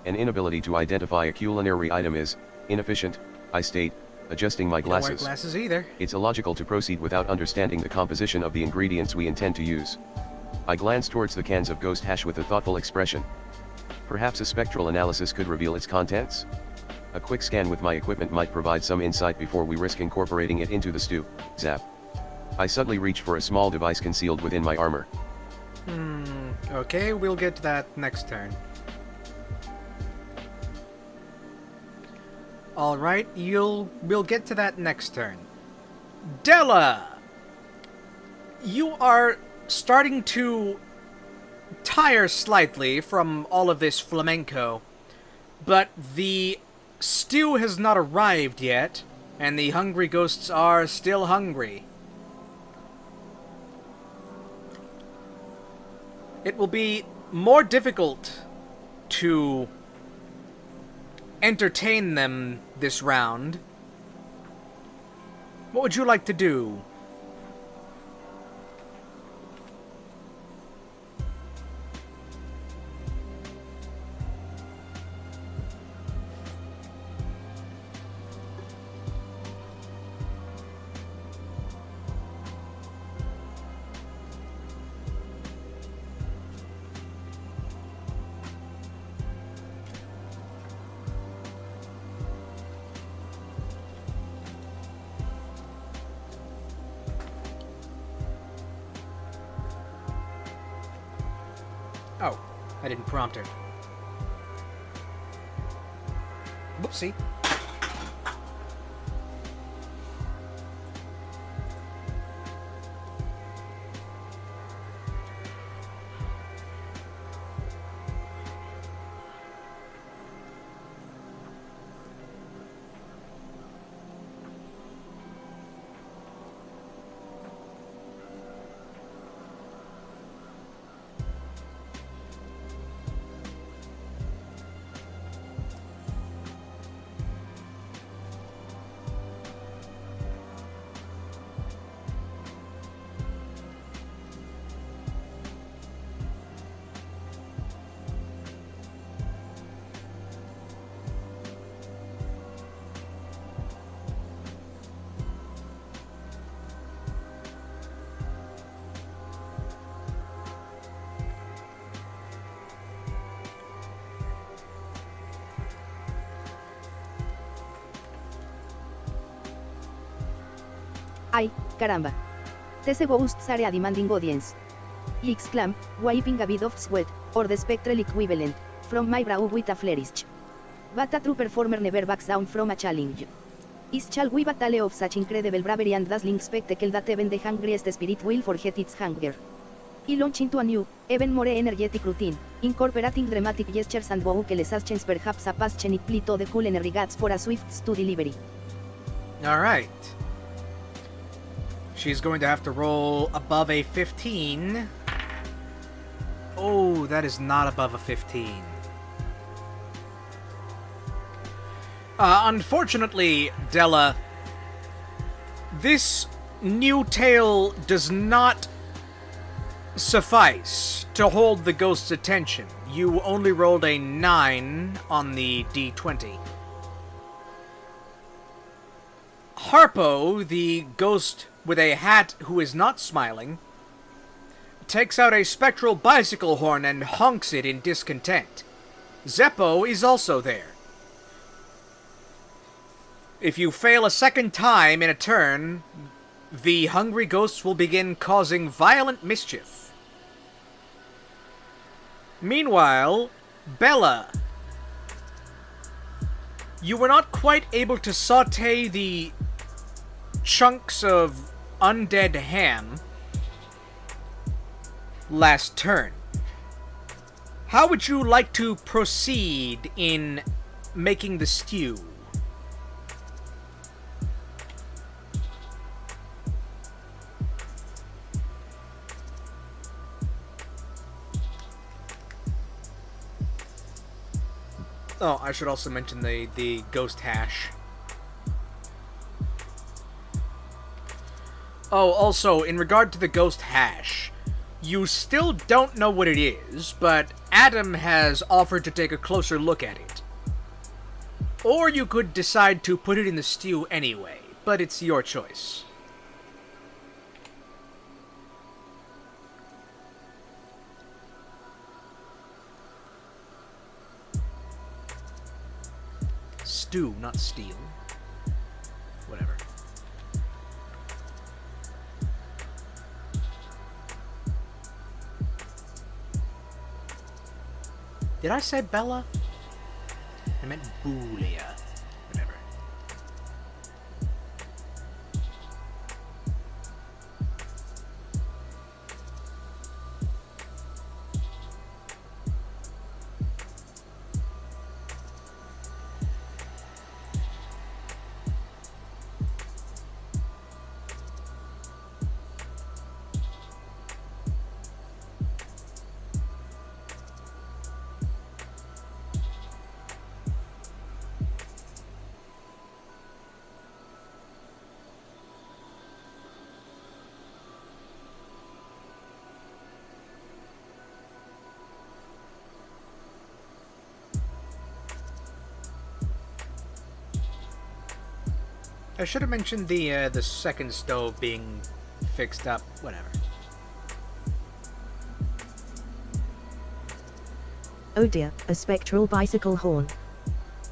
An inability to identify a culinary item is inefficient, I state, adjusting my Don't wear glasses. glasses either. It's illogical to proceed without understanding the composition of the ingredients we intend to use. I glance towards the cans of ghost hash with a thoughtful expression. Perhaps a spectral analysis could reveal its contents? A quick scan with my equipment might provide some insight before we risk incorporating it into the stew. Zap. I suddenly reach for a small device concealed within my armor. Okay, we'll get to that next turn. Alright, we'll get to that next turn. Della! You are starting to tire slightly from all of this flamenco, but the stew has not arrived yet, and the hungry ghosts are still hungry. It will be more difficult to entertain them this round. What would you like to do? Oh, I didn't prompt her. Whoopsie. Ay, caramba. These ghosts are a demanding audience. I exclaim, wiping a bit of sweat, or the spectral equivalent, from my brow with a flourish. But a true performer never backs down from a challenge. Is shall we battle of such incredible bravery and dazzling spectacle that even the hungriest spirit will forget its hunger. I launch into a new, even more energetic routine, incorporating dramatic gestures and vocal actions, perhaps a passionate plea to the cool regards for a swift to delivery. Alright. She's going to have to roll above a 15. Oh, that is not above a 15. Unfortunately, Della, this new tale does not suffice to hold the ghost's attention. You only rolled a 9 on the D20. Harpo, the ghost with a hat who is not smiling, takes out a spectral bicycle horn and honks it in discontent. Zeppo is also there. If you fail a second time in a turn, the hungry ghosts will begin causing violent mischief. Meanwhile, Bella, you were not quite able to saute the chunks of undead ham last turn. How would you like to proceed in making the stew? Oh, I should also mention the ghost hash. Oh, also, in regard to the ghost hash, you still don't know what it is, but Adam has offered to take a closer look at it. Or you could decide to put it in the stew anyway, but it's your choice. Stew, not steal. Whatever. Did I say Bella? I meant Boolia. Whatever. I should have mentioned the second stove being fixed up. Whatever. Oh dear, a spectral bicycle horn.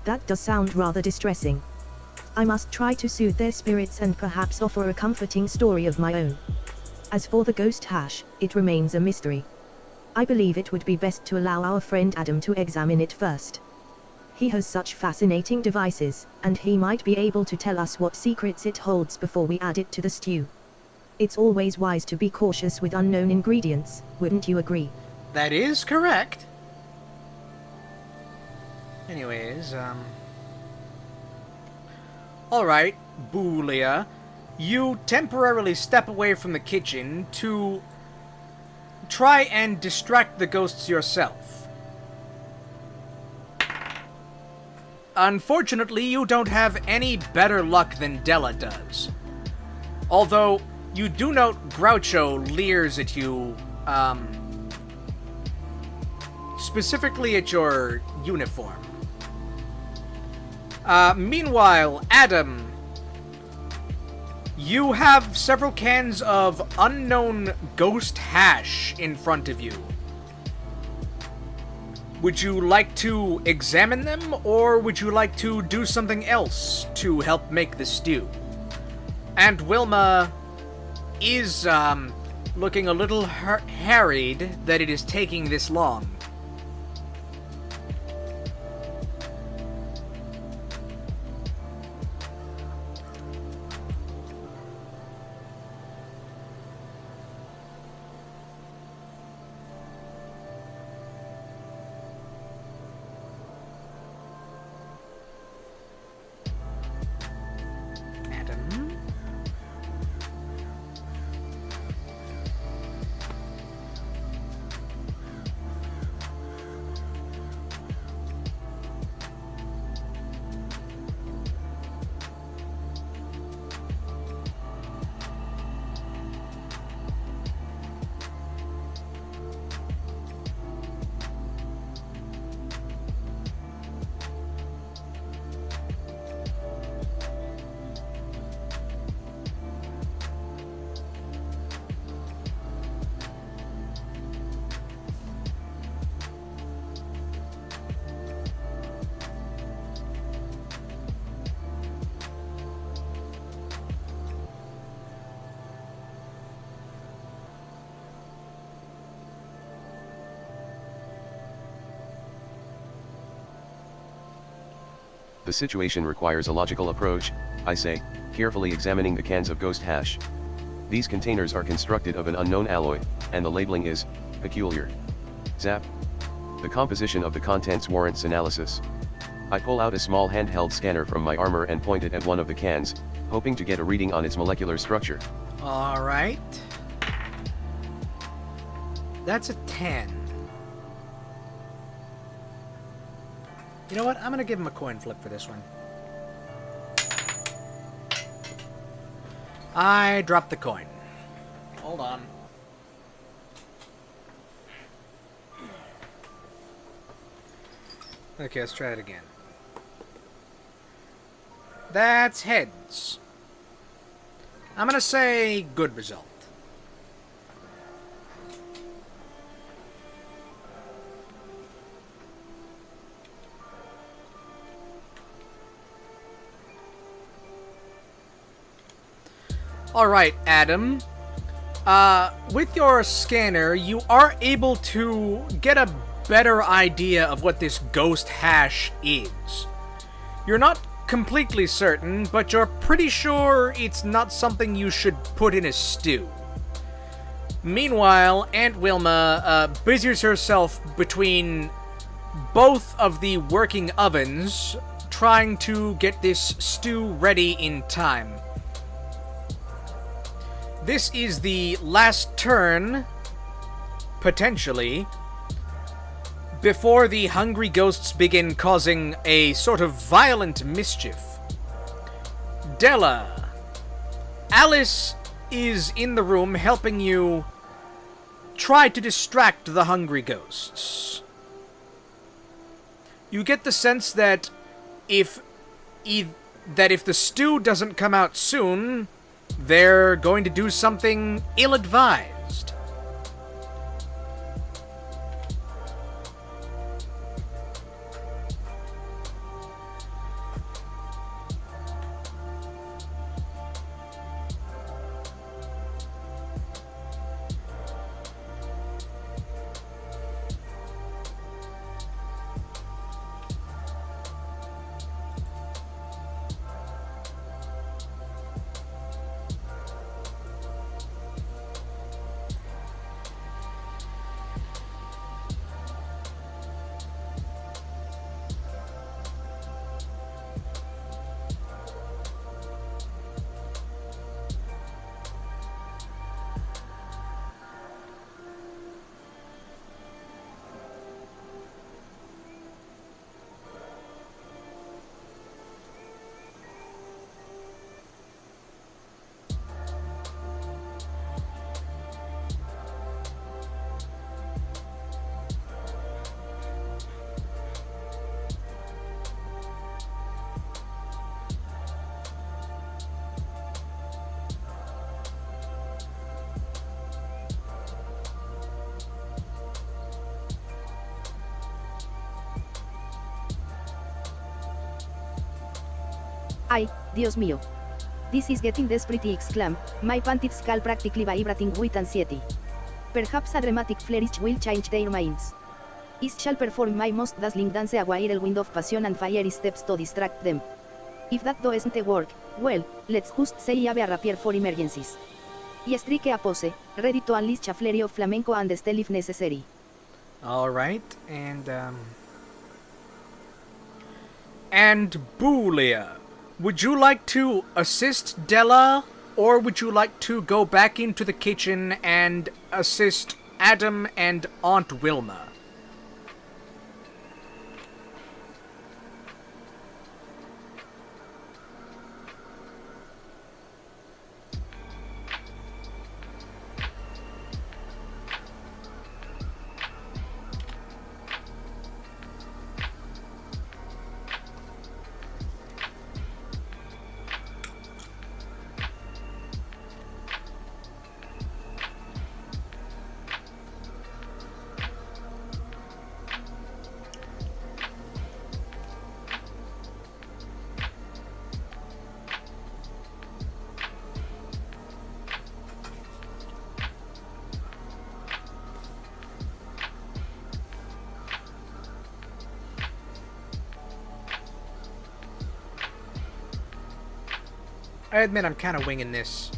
That does sound rather distressing. I must try to soothe their spirits and perhaps offer a comforting story of my own. As for the ghost hash, it remains a mystery. I believe it would be best to allow our friend Adam to examine it first. He has such fascinating devices, and he might be able to tell us what secrets it holds before we add it to the stew. It's always wise to be cautious with unknown ingredients, wouldn't you agree? That is correct. Anyways, Alright, Boolia. You temporarily step away from the kitchen to try and distract the ghosts yourself. Unfortunately, you don't have any better luck than Della does. Although, you do note Groucho leers at you, specifically at your uniform. Meanwhile, Adam, you have several cans of unknown ghost hash in front of you. Would you like to examine them, or would you like to do something else to help make the stew? Aunt Wilma is, looking a little harried that it is taking this long. The situation requires a logical approach, I say, carefully examining the cans of ghost hash. These containers are constructed of an unknown alloy, and the labeling is peculiar. Zap. The composition of the contents warrants analysis. I pull out a small handheld scanner from my armor and point it at one of the cans, hoping to get a reading on its molecular structure. Alright. That's a 10. You know what? I'm gonna give him a coin flip for this one. I dropped the coin. Hold on. Okay, let's try it again. That's heads. I'm gonna say good result. Alright, Adam. With your scanner, you are able to get a better idea of what this ghost hash is. You're not completely certain, but you're pretty sure it's not something you should put in a stew. Meanwhile, Aunt Wilma busies herself between both of the working ovens, trying to get this stew ready in time. This is the last turn, potentially, before the hungry ghosts begin causing a sort of violent mischief. Della, Alice is in the room helping you try to distract the hungry ghosts. You get the sense that if the stew doesn't come out soon, they're going to do something ill-advised. Ay, Dios mío. This is getting desperate, exclaim. My panties scale practically vibrating with anxiety. Perhaps a dramatic flourish will change their minds. I shall perform my most dazzling dance a whirlwind of passion and fiery steps to distract them. If that doesn't work, well, let's just say I have a rapier for emergencies. I strike a pose, ready to unleash a flurry of flamenco and steel if necessary. Alright, and Boolia, would you like to assist Della, or would you like to go back into the kitchen and assist Adam and Aunt Wilma? I admit I'm kind of winging this.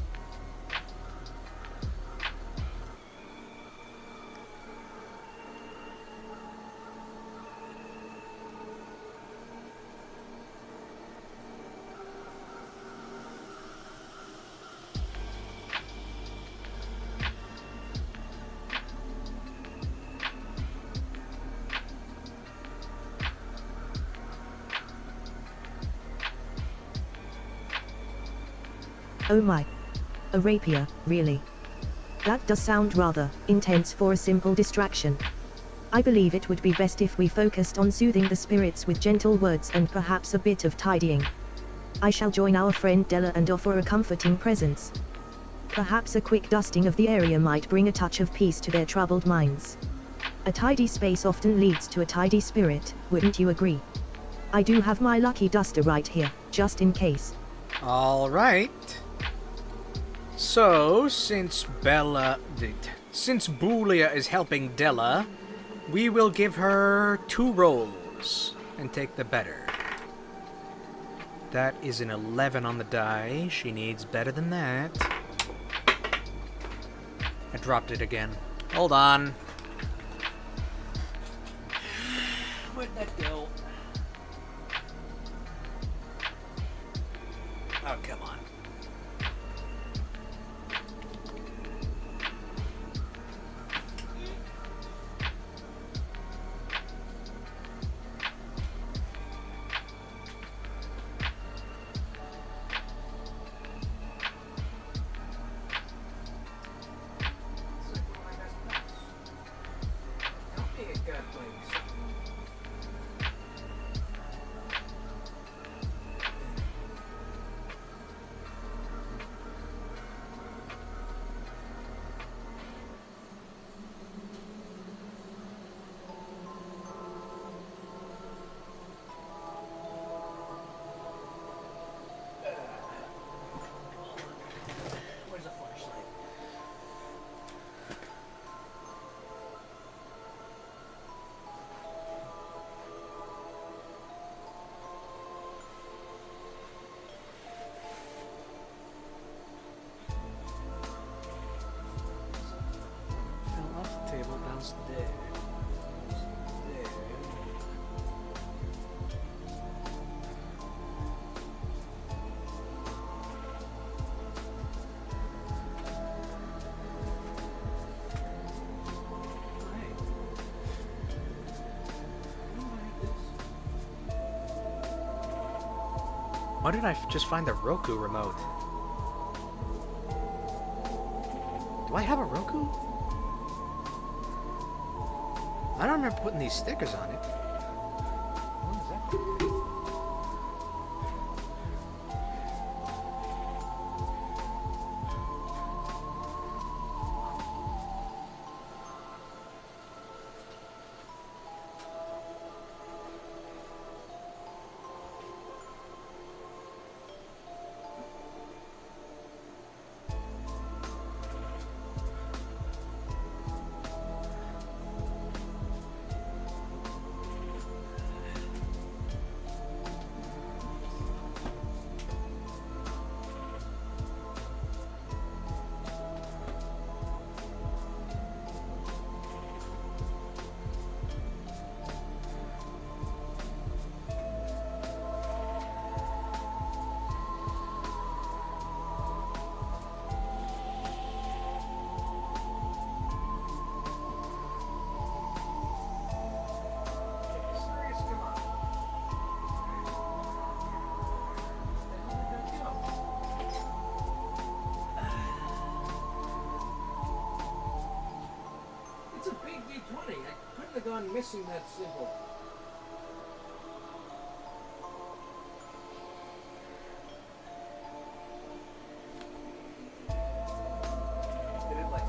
Oh my. A rapier, really? That does sound rather intense for a simple distraction. I believe it would be best if we focused on soothing the spirits with gentle words and perhaps a bit of tidying. I shall join our friend Della and offer a comforting presence. Perhaps a quick dusting of the area might bring a touch of peace to their troubled minds. A tidy space often leads to a tidy spirit, wouldn't you agree? I do have my lucky duster right here, just in case. Alright. So, since Boolia is helping Della, we will give her 2 rolls and take the better. That is an 11 on the die. She needs better than that. I dropped it again. Hold on. Where'd that go? Oh, come on. Why did I just find the Roku remote? Do I have a Roku? I don't remember putting these stickers on it. When is that? gone missing that symbol? Did it like...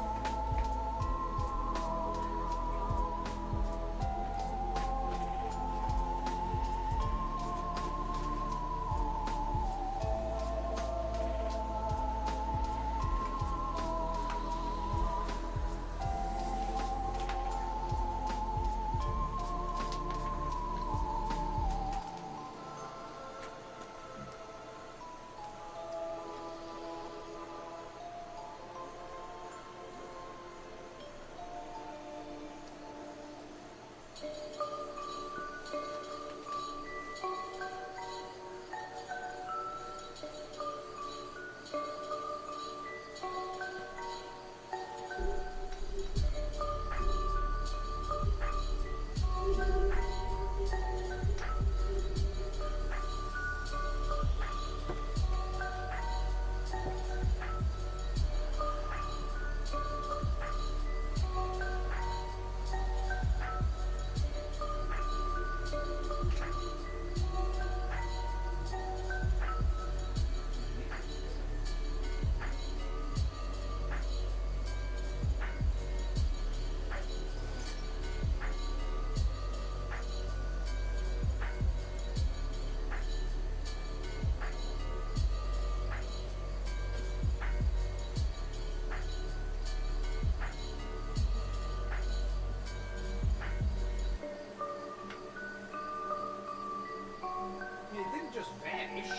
It didn't just vanish.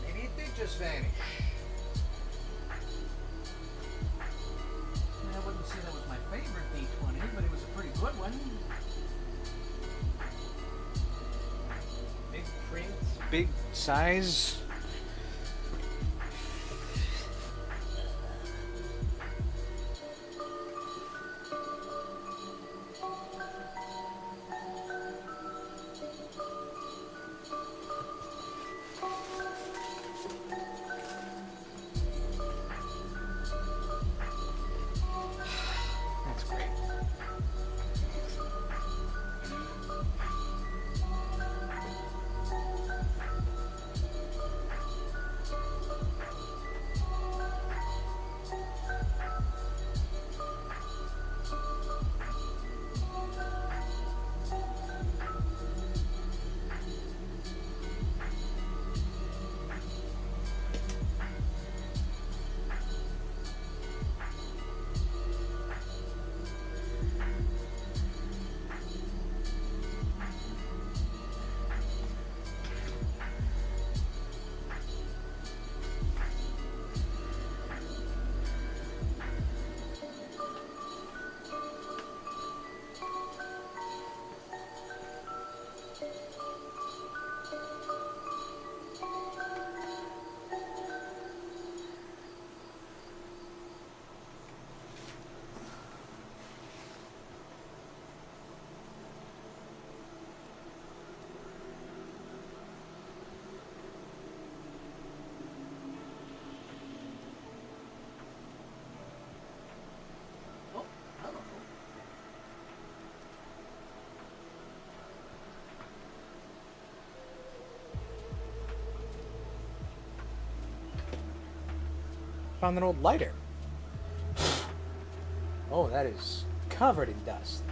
Maybe it did just vanish. I wouldn't say that was my favorite D20, but it was a pretty good one. Big print, big size. That's great. Oh, hello. Found an old lighter. Oh, that is covered in dust.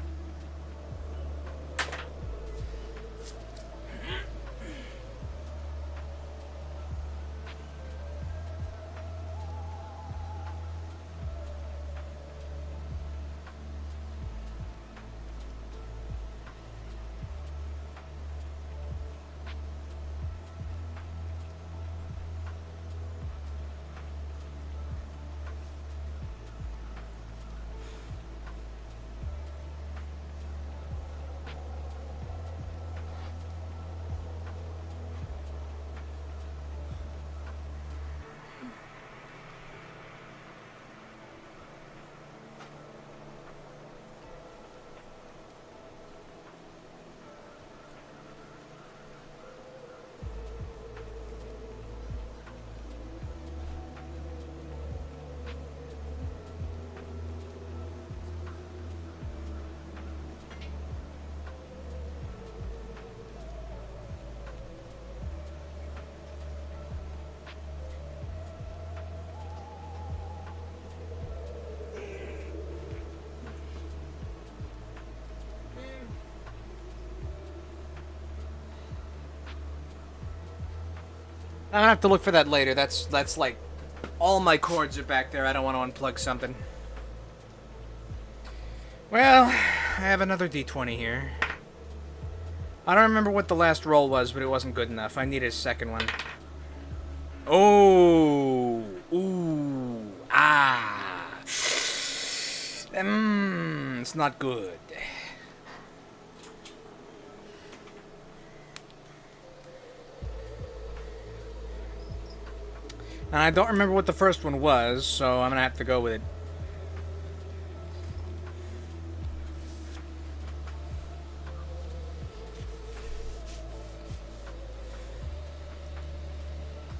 I'm gonna have to look for that later. That's like all my cords are back there. I don't want to unplug something. Well, I have another D20 here. I don't remember what the last roll was, but it wasn't good enough. I need a second one. Oh, ooh, ah. It's not good. And I don't remember what the first one was, so I'm gonna have to go with it.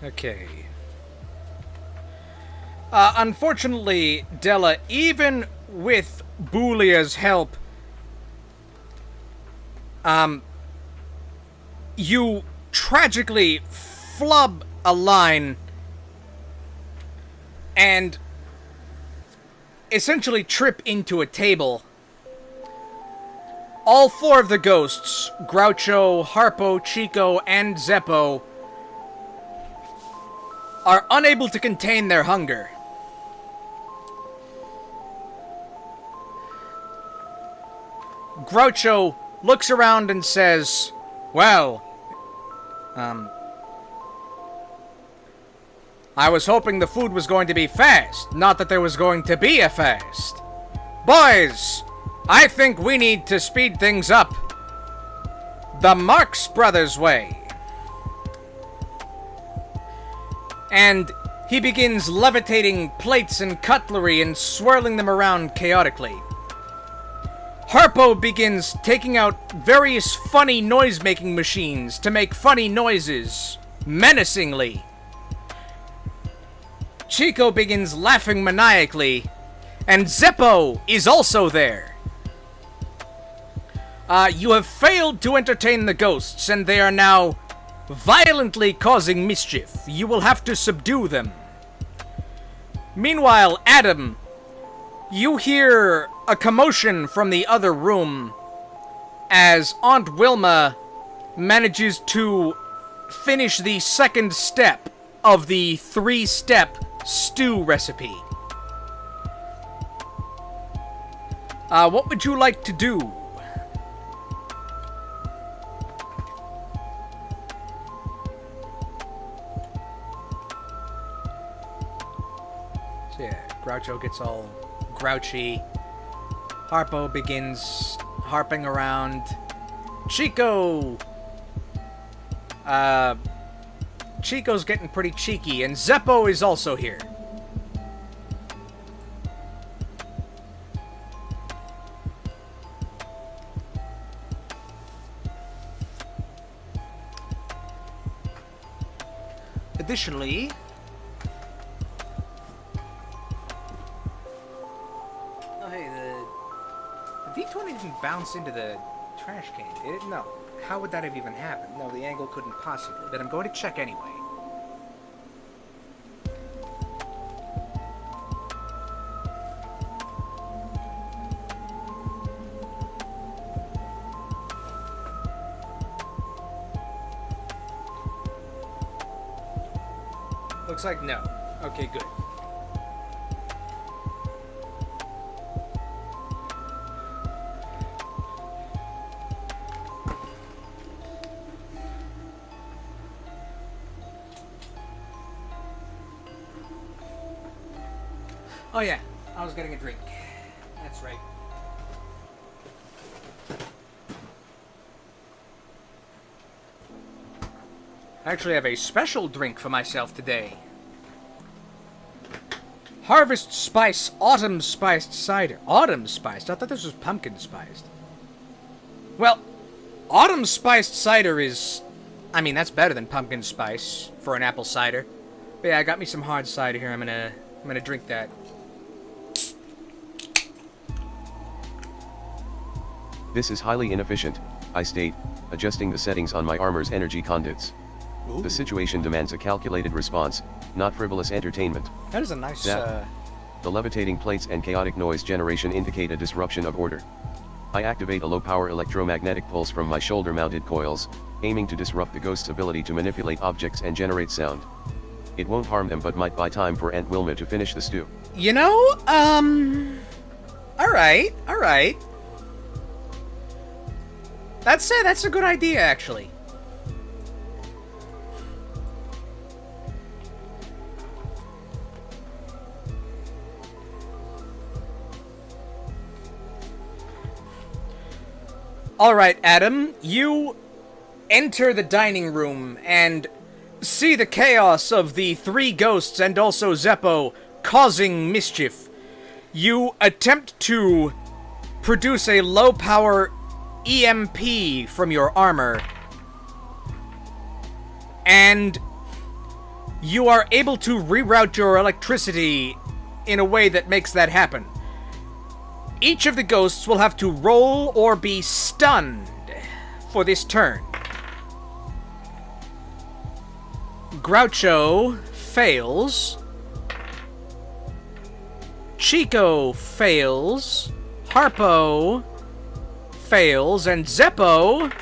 Okay. Unfortunately, Della, even with Boolea's help, you tragically flub a line and essentially trip into a table. All four of the ghosts, Groucho, Harpo, Chico, and Zeppo, are unable to contain their hunger. Groucho looks around and says, well, I was hoping the food was going to be fast, not that there was going to be a fast. Boys, I think we need to speed things up. The Marx Brothers way. And he begins levitating plates and cutlery and swirling them around chaotically. Harpo begins taking out various funny noise-making machines to make funny noises, menacingly. Chico begins laughing maniacally, and Zeppo is also there. You have failed to entertain the ghosts, and they are now violently causing mischief. You will have to subdue them. Meanwhile, Adam, you hear a commotion from the other room as Aunt Wilma manages to finish the second step of the 3-step stew recipe. What would you like to do? So yeah, Groucho gets all grouchy. Harpo begins harping around. Chico's getting pretty cheeky, and Zeppo is also here. Additionally, oh hey, the D20 didn't bounce into the trash can, did it? No. How would that have even happened? No, the angle couldn't possibly, but I'm going to check anyway. Looks like no. Okay, good. Oh yeah, I was getting a drink. That's right. I actually have a special drink for myself today. Harvest Spice Autumn Spiced Cider. Autumn Spiced? I thought this was pumpkin spiced. Well, Autumn Spiced Cider is... I mean, that's better than pumpkin spice for an apple cider. But yeah, I got me some hard cider here. I'm gonna drink that. This is highly inefficient, I state, adjusting the settings on my armor's energy conduits. Ooh. The situation demands a calculated response, not frivolous entertainment. That is a nice, The levitating plates and chaotic noise generation indicate a disruption of order. I activate a low-power electromagnetic pulse from my shoulder-mounted coils, aiming to disrupt the ghost's ability to manipulate objects and generate sound. It won't harm them but might buy time for Aunt Wilma to finish the stew. You know, alright. That's a good idea, actually. Alright, Adam, you enter the dining room and see the chaos of the three ghosts and also Zeppo causing mischief. You attempt to produce a low-power EMP from your armor, and you are able to reroute your electricity in a way that makes that happen. Each of the ghosts will have to roll or be stunned for this turn. Groucho fails. Chico fails. Harpo fails. And Zeppo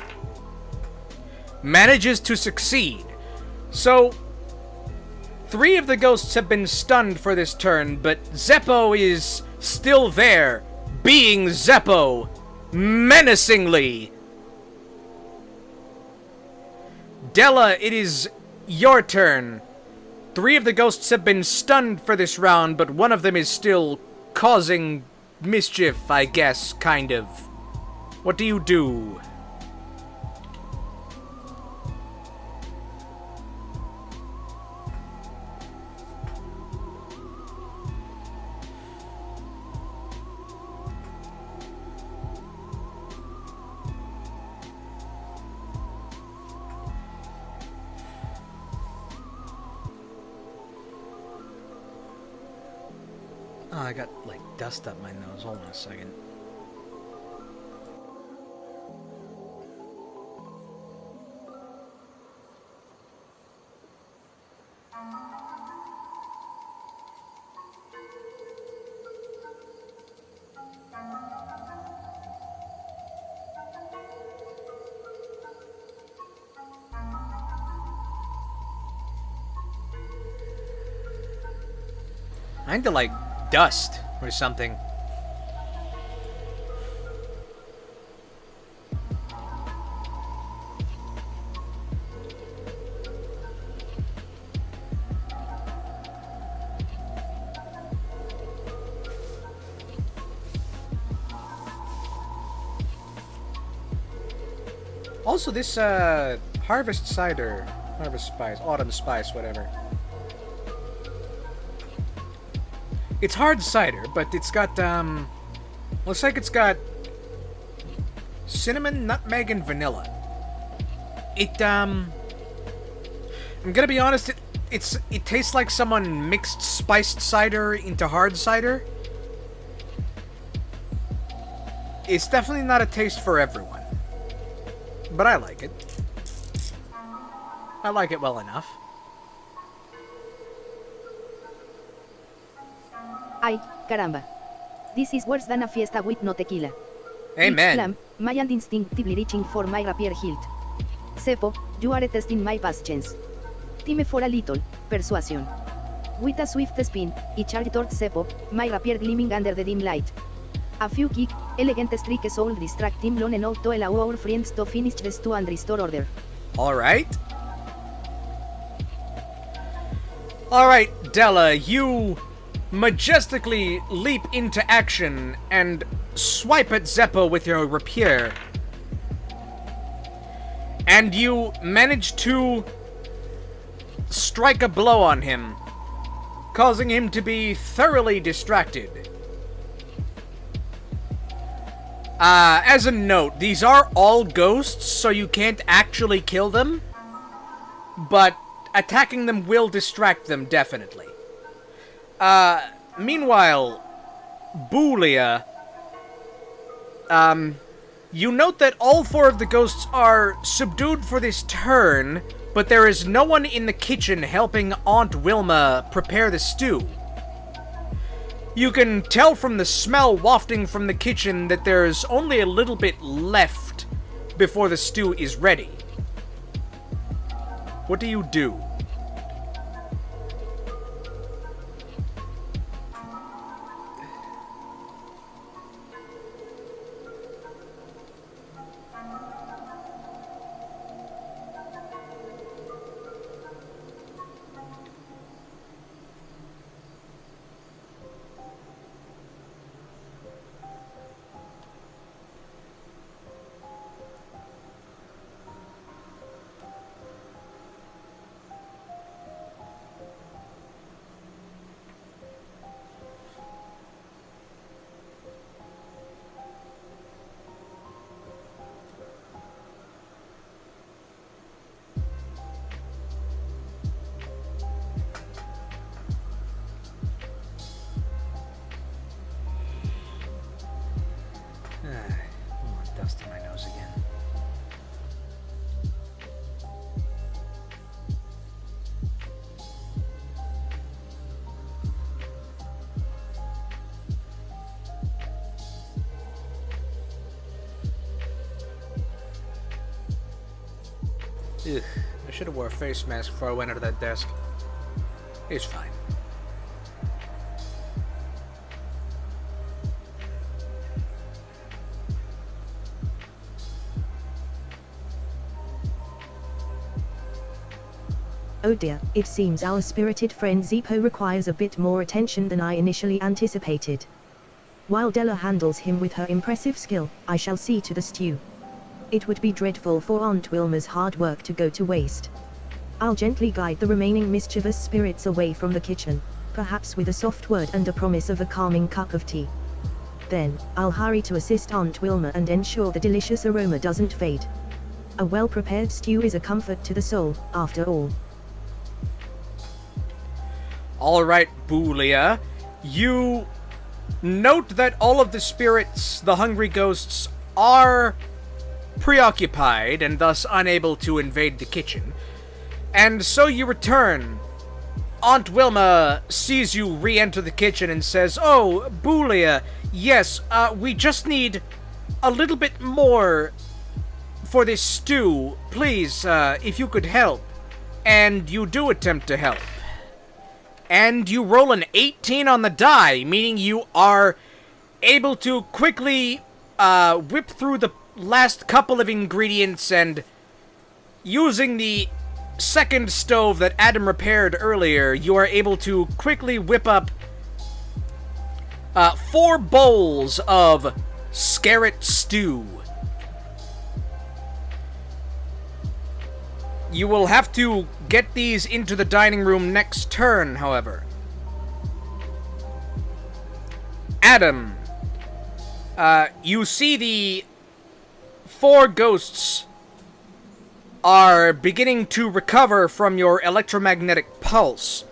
manages to succeed. So, 3 of the ghosts have been stunned for this turn, but Zeppo is still there, being Zeppo, menacingly. Della, it is your turn. 3 of the ghosts have been stunned for this round, but one of them is still causing mischief, I guess, kind of. What do you do? Oh, I got, like, dust up my nose. Hold on a second. I need to, like, dust or something. Also, this harvest cider, harvest spice, autumn spice, whatever. It's hard cider, but it's got, looks like it's got cinnamon, nutmeg, and vanilla. I'm gonna be honest, it tastes like someone mixed spiced cider into hard cider. It's definitely not a taste for everyone. But I like it. I like it well enough. Ay, caramba. This is worse than a fiesta with no tequila. Amen. Clam, my hand instinctively reaching for my rapier hilt. Seppo, you are testing my patience. Time for a little persuasion. With a swift spin, I charge towards Seppo, my rapier gleaming under the dim light. A few quick, elegant strikes will distract him long enough to allow our friends to finish the stew and restore order. Alright. Alright, Della, you majestically leap into action and swipe at Zeppo with your rapier. And you manage to strike a blow on him, causing him to be thoroughly distracted. As a note, these are all ghosts, so you can't actually kill them, but attacking them will distract them, definitely. Meanwhile, Boolia, you note that all 4 of the ghosts are subdued for this turn, but there is no one in the kitchen helping Aunt Wilma prepare the stew. You can tell from the smell wafting from the kitchen that there's only a little bit left before the stew is ready. What do you do? Dust in my nose again. Ugh, I should have wore a face mask before I went under that desk. It's fine. Oh dear, it seems our spirited friend Zippo requires a bit more attention than I initially anticipated. While Della handles him with her impressive skill, I shall see to the stew. It would be dreadful for Aunt Wilma's hard work to go to waste. I'll gently guide the remaining mischievous spirits away from the kitchen, perhaps with a soft word and a promise of a calming cup of tea. Then, I'll hurry to assist Aunt Wilma and ensure the delicious aroma doesn't fade. A well-prepared stew is a comfort to the soul, after all. Alright, Boolia. You note that all of the spirits, the hungry ghosts, are preoccupied and thus unable to invade the kitchen. And so you return. Aunt Wilma sees you re-enter the kitchen and says, "Oh, Boolia, yes, we just need a little bit more for this stew. Please, if you could help." And you do attempt to help. And you roll an 18 on the die, meaning you are able to quickly whip through the last couple of ingredients, and using the second stove that Adam repaired earlier, you are able to quickly whip up 4 bowls of scarlet stew. You will have to get these into the dining room next turn, however. Adam, you see the 4 ghosts are beginning to recover from your electromagnetic pulse,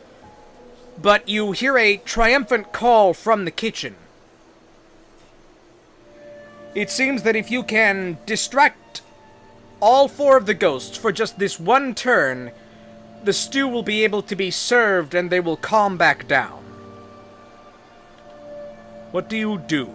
but you hear a triumphant call from the kitchen. It seems that if you can distract all 4 of the ghosts for just this one turn, the stew will be able to be served and they will calm back down. What do you do?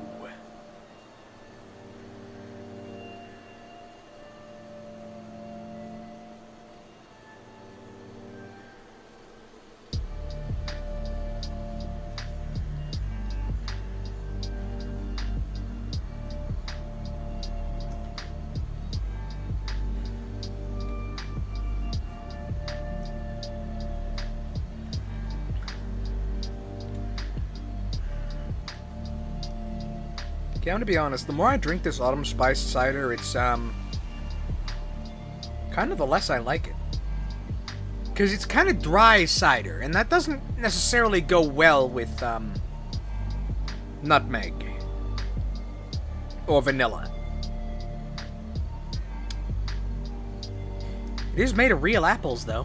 Okay, I'm gonna be honest, the more I drink this autumn spice cider, it's, kind of the less I like it. Because it's kind of dry cider, and that doesn't necessarily go well with, nutmeg. Or vanilla. It is made of real apples, though.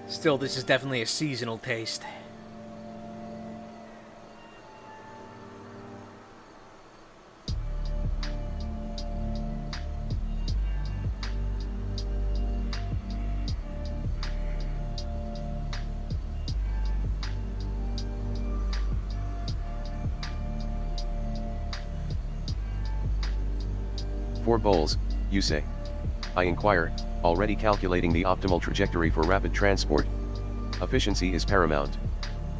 Still, this is definitely a seasonal taste. 4 bowls, you say? I inquire, already calculating the optimal trajectory for rapid transport. Efficiency is paramount.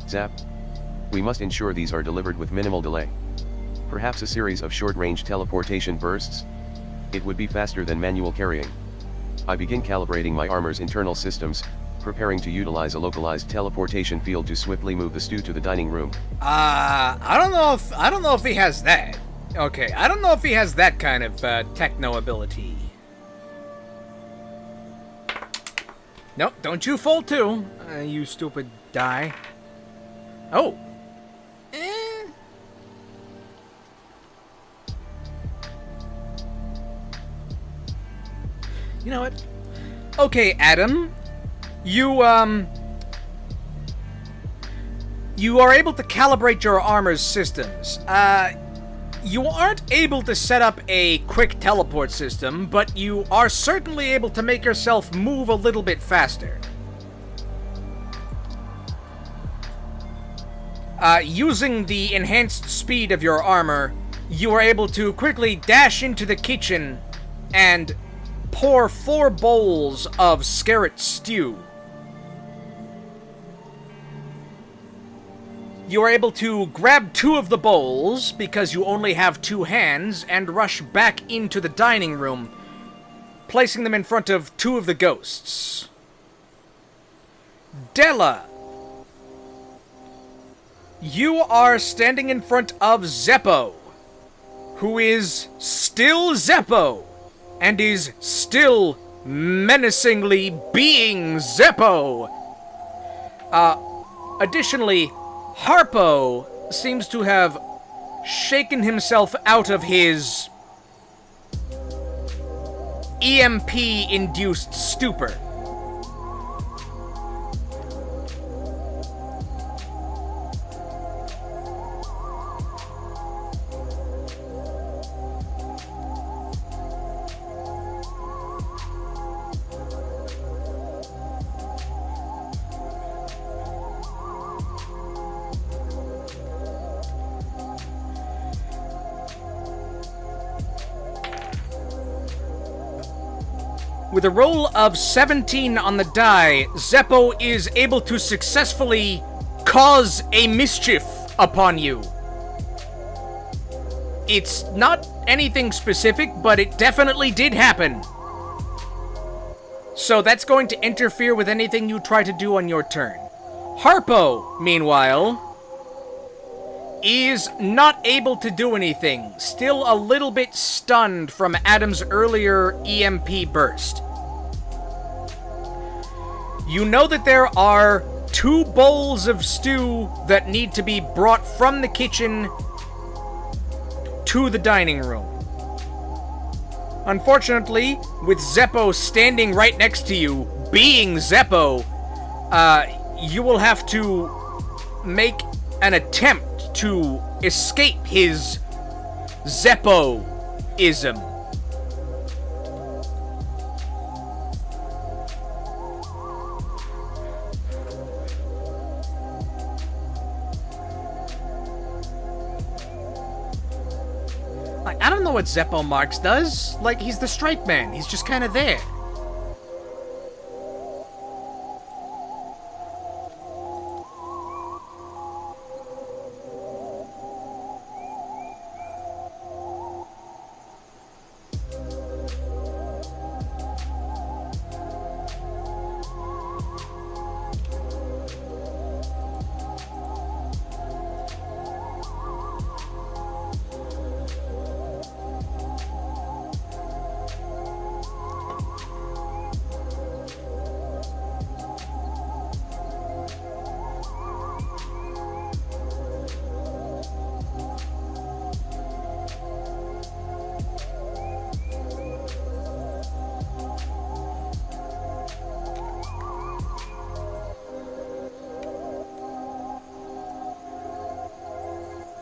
Zap. We must ensure these are delivered with minimal delay. Perhaps a series of short-range teleportation bursts? It would be faster than manual carrying. I begin calibrating my armor's internal systems, preparing to utilize a localized teleportation field to swiftly move the stew to the dining room. I don't know if he has that. Okay, I don't know if he has that kind of techno ability. Nope, don't you fold too, you stupid die. Oh. You know what? Okay, Adam. You are able to calibrate your armor's systems. You aren't able to set up a quick teleport system, but you are certainly able to make yourself move a little bit faster. Using the enhanced speed of your armor, you are able to quickly dash into the kitchen and pour 4 bowls of scarlet stew. You are able to grab 2 of the bowls, because you only have 2 hands, and rush back into the dining room, placing them in front of 2 of the ghosts. Della, you are standing in front of Zeppo, who is still Zeppo, and is still menacingly being Zeppo. Additionally, Harpo seems to have shaken himself out of his EMP-induced stupor. With a roll of 17 on the die, Zeppo is able to successfully cause a mischief upon you. It's not anything specific, but it definitely did happen. So that's going to interfere with anything you try to do on your turn. Harpo, meanwhile, is not able to do anything, still a little bit stunned from Adam's earlier EMP burst. You know that there are 2 bowls of stew that need to be brought from the kitchen to the dining room. Unfortunately, with Zeppo standing right next to you, being Zeppo, you will have to make an attempt to escape his Zeppo-ism. Like, I don't know what Zeppo Marks does. Like, he's the strike man. He's just kind of there.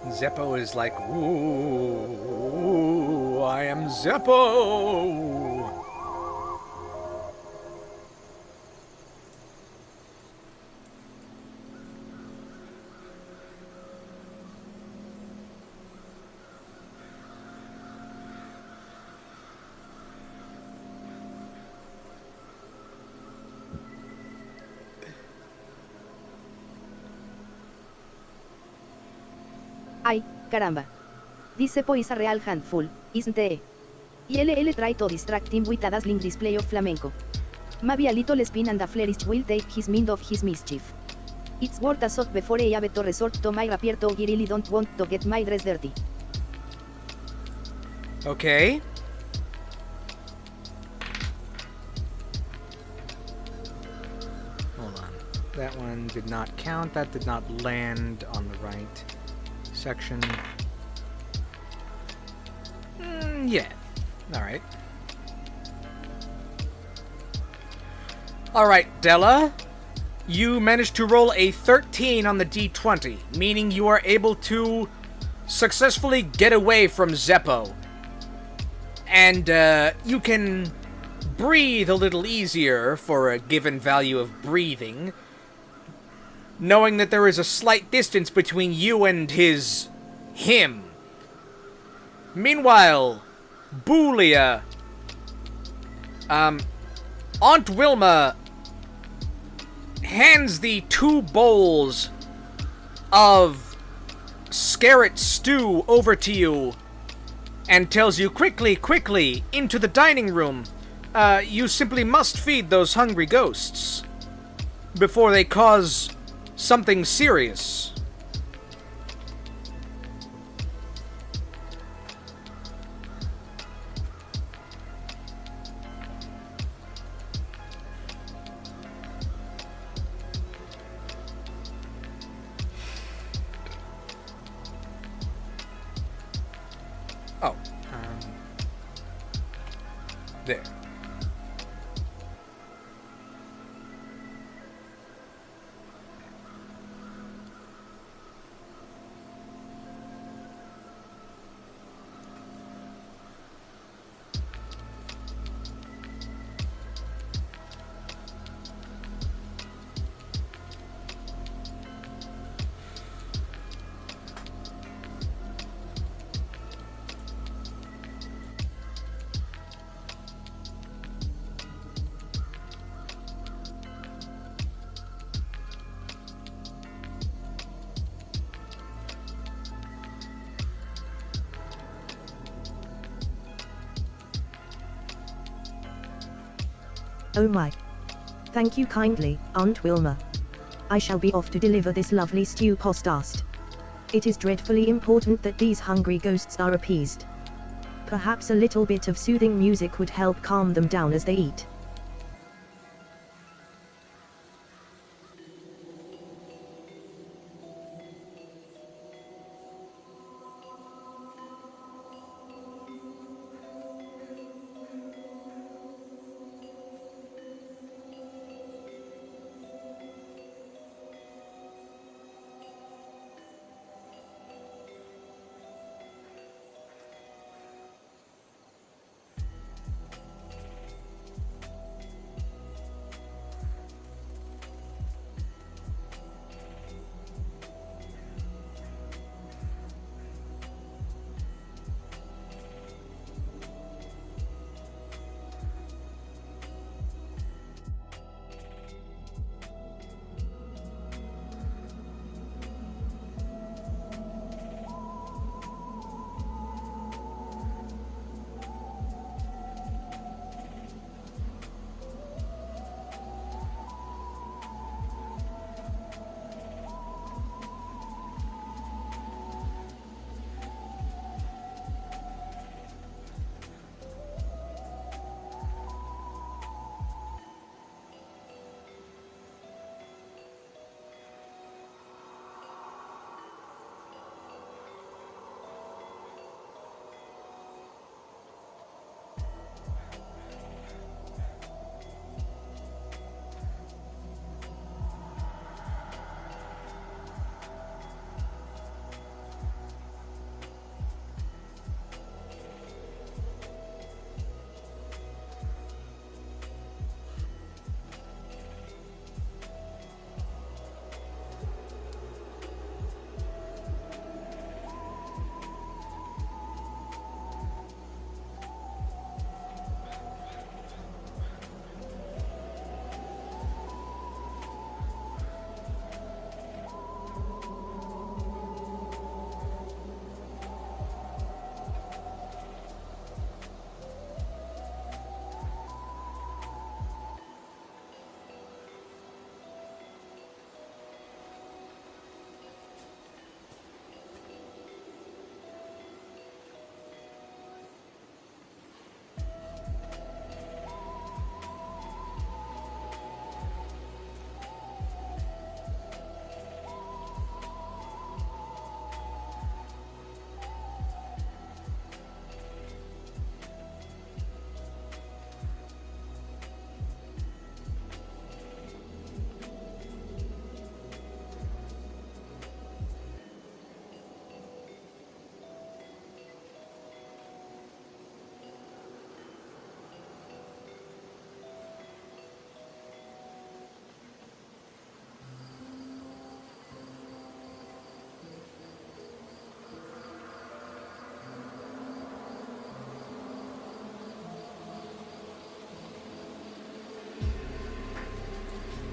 Zeppo is like, ooh, I am Zeppo. Ay, caramba. This Seppo is a real handful, isn't it? ILL try to distract him with a dazzling display of flamenco. Maybe a little spin and a flourish will take his mind off his mischief. It's worth a shot before I have to resort to my rapier to I really don't want to get my dress dirty. Okay. Hold on. That one did not count. That did not land on the right section. Yeah. Alright. Alright, Della. You managed to roll a 13 on the D20, meaning you are able to successfully get away from Zeppo. And you can breathe a little easier for a given value of breathing, knowing that there is a slight distance between you and him. Meanwhile, Boolia, Aunt Wilma hands the 2 bowls of scarret stew over to you and tells you, quickly, into the dining room. You simply must feed those hungry ghosts before they cause something serious. Oh, there. Oh my. Thank you kindly, Aunt Wilma. I shall be off to deliver this lovely stew post-haste. It is dreadfully important that these hungry ghosts are appeased. Perhaps a little bit of soothing music would help calm them down as they eat.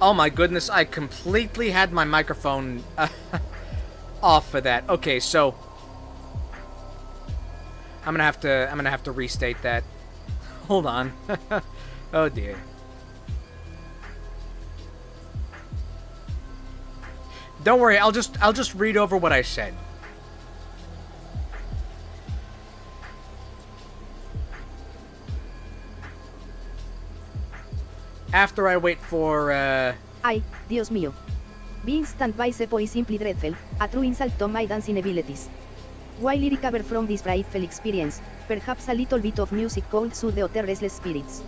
Oh my goodness, I completely had my microphone off for that. Okay, so I'm gonna have to restate that. Hold on. Oh dear. Don't worry, I'll just read over what I said. After I wait for Ay, Dios mío. Being stand by Seppo is simply dreadful, a true insult to my dancing abilities. While I recover from this frightful experience, perhaps a little bit of music could soothe the other restless spirits.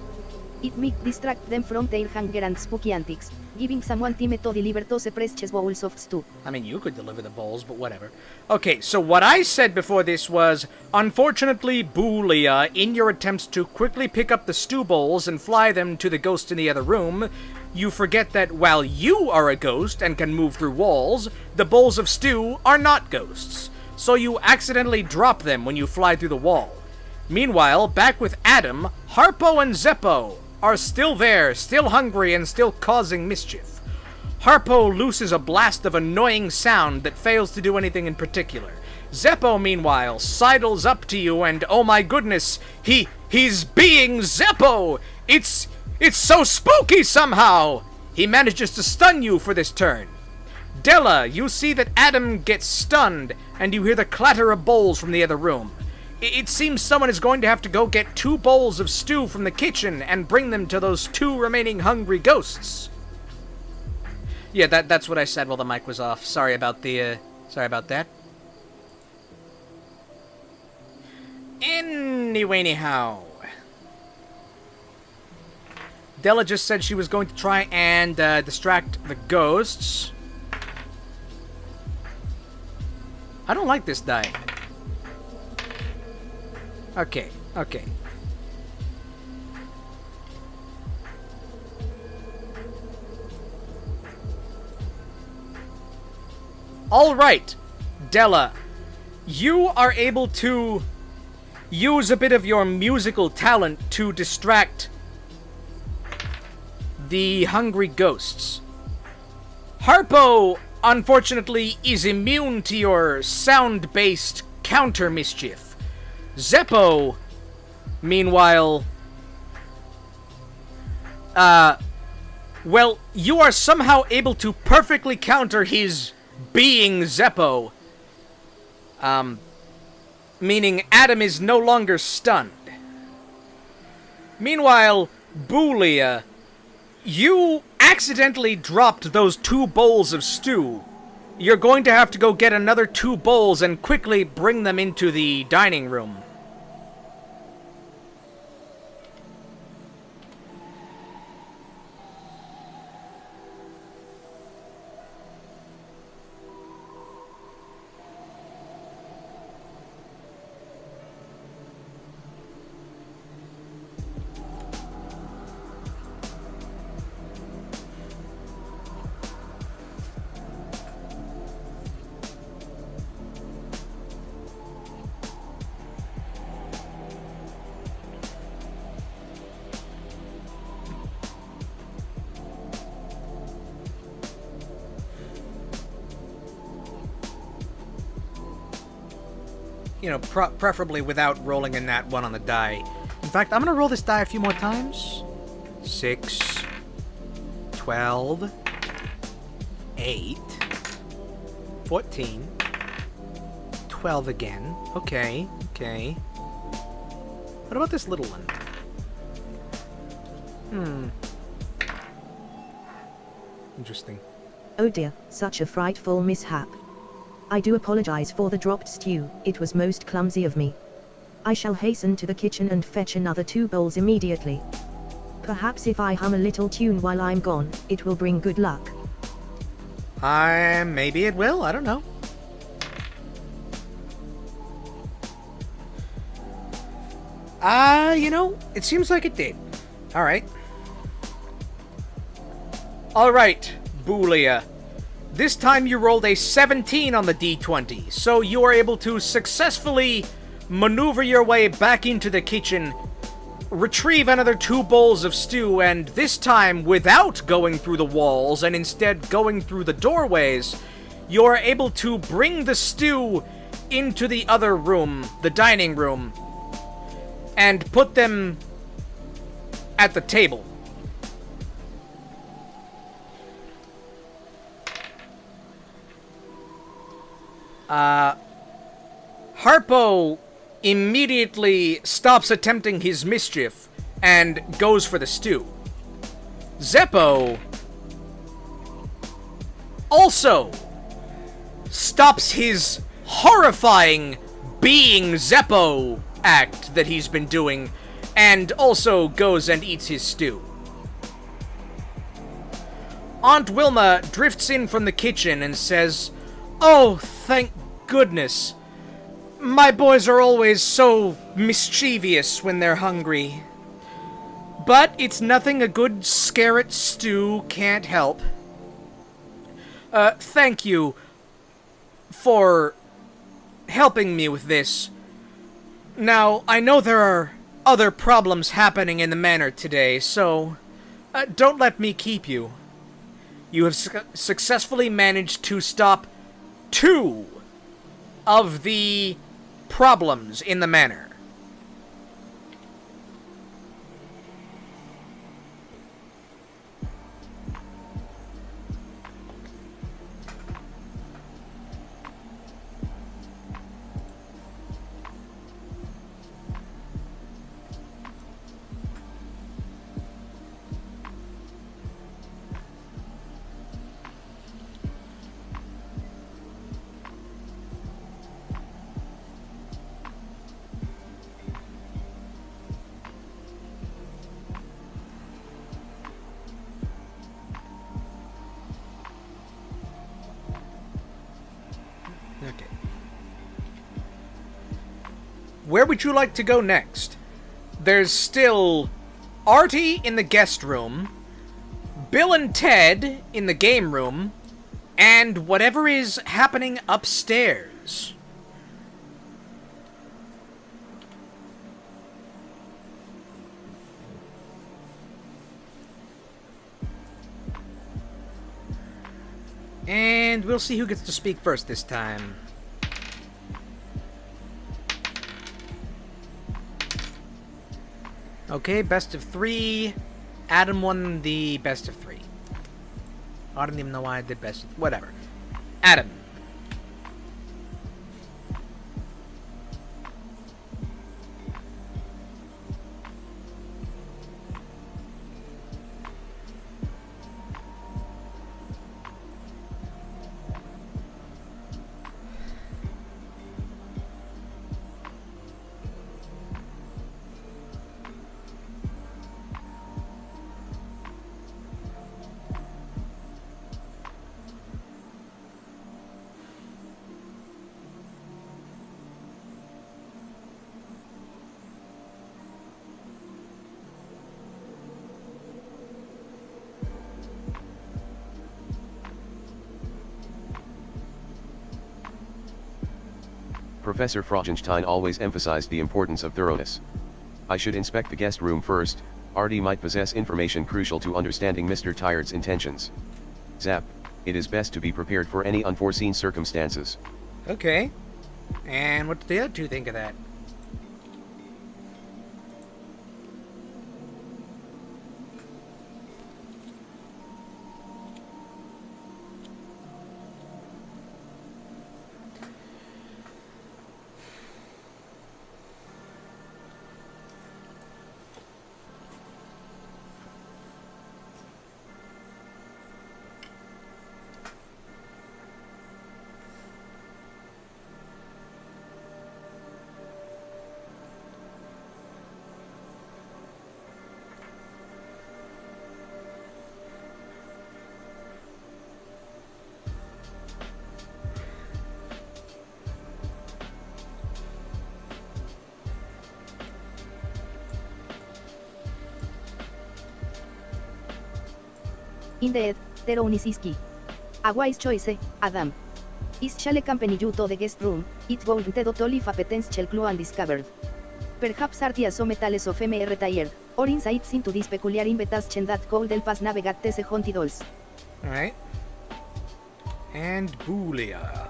It might distract them from their hunger and spooky antics, giving someone time to deliver those precious bowls of stew. I mean, you could deliver the bowls, but whatever. Okay, so what I said before this was, unfortunately, Boolia, in your attempts to quickly pick up the stew bowls and fly them to the ghost in the other room, you forget that while you are a ghost and can move through walls, the bowls of stew are not ghosts. So you accidentally drop them when you fly through the wall. Meanwhile, back with Adam, Harpo and Zeppo are still there, still hungry and still causing mischief. Harpo looses a blast of annoying sound that fails to do anything in particular. Zeppo, meanwhile, sidles up to you and, oh my goodness, he's being Zeppo! It's so spooky somehow! He manages to stun you for this turn. Della, you see that Adam gets stunned, and you hear the clatter of bowls from the other room. It seems someone is going to have to go get 2 bowls of stew from the kitchen and bring them to those 2 remaining hungry ghosts. Yeah, that's what I said while the mic was off. Sorry about that. Anyhow. Della just said she was going to try and distract the ghosts. I don't like this die. Okay. Alright, Della. You are able to use a bit of your musical talent to distract the hungry ghosts. Harpo, unfortunately, is immune to your sound-based counter mischief. Zeppo, meanwhile, well, you are somehow able to perfectly counter his being Zeppo. Meaning Adam is no longer stunned. Meanwhile, Boolia, you accidentally dropped those 2 bowls of stew. You're going to have to go get another 2 bowls and quickly bring them into the dining room. You know, preferably without rolling a nat 1 on the die. In fact, I'm gonna roll this die a few more times. 6, 12, 8, 14, 12 again. Okay. What about this little one? Interesting. Oh dear, such a frightful mishap. I do apologize for the dropped stew, it was most clumsy of me. I shall hasten to the kitchen and fetch another 2 bowls immediately. Perhaps if I hum a little tune while I'm gone, it will bring good luck. Maybe it will, I don't know. You know, it seems like it did. Alright. Alright, Boolia. This time you rolled a 17 on the D20, so you are able to successfully maneuver your way back into the kitchen retrieve another 2 bowls of stew, and this time without going through the walls and instead going through the doorways, you're able to bring the stew into the other room, the dining room, and put them at the table. Harpo immediately stops attempting his mischief and goes for the stew. Zeppo also stops his horrifying being Zeppo act that he's been doing and also goes and eats his stew. Aunt Wilma drifts in from the kitchen and says, "Oh, thank goodness. My boys are always so mischievous when they're hungry. But it's nothing a good scarlet stew can't help. Thank you for helping me with this. Now, I know there are other problems happening in the manor today, so don't let me keep you. You have successfully managed to stop 2 of the problems in the manor." Okay. Where would you like to go next? There's still Artie in the guest room, Bill and Ted in the game room, and whatever is happening upstairs. And we'll see who gets to speak first this time. Okay, best of 3. Adam won the best of 3. I don't even know why I did best of... Whatever. Adam. Professor Frogenshtein always emphasized the importance of thoroughness. I should inspect the guest room first. Artie might possess information crucial to understanding Mr. Tired's intentions. Zap, it is best to be prepared for any unforeseen circumstances. Okay. And what do the other 2 think of that? Indeed, there is key. A wise choice, Adam. Is shall accompany you to the guest room, it won't totally a potential clue undiscovered. Perhaps artias o metals of MR retired, or insights into this peculiar invitation that could help us navigate these haunted halls. Alright. And Boolia.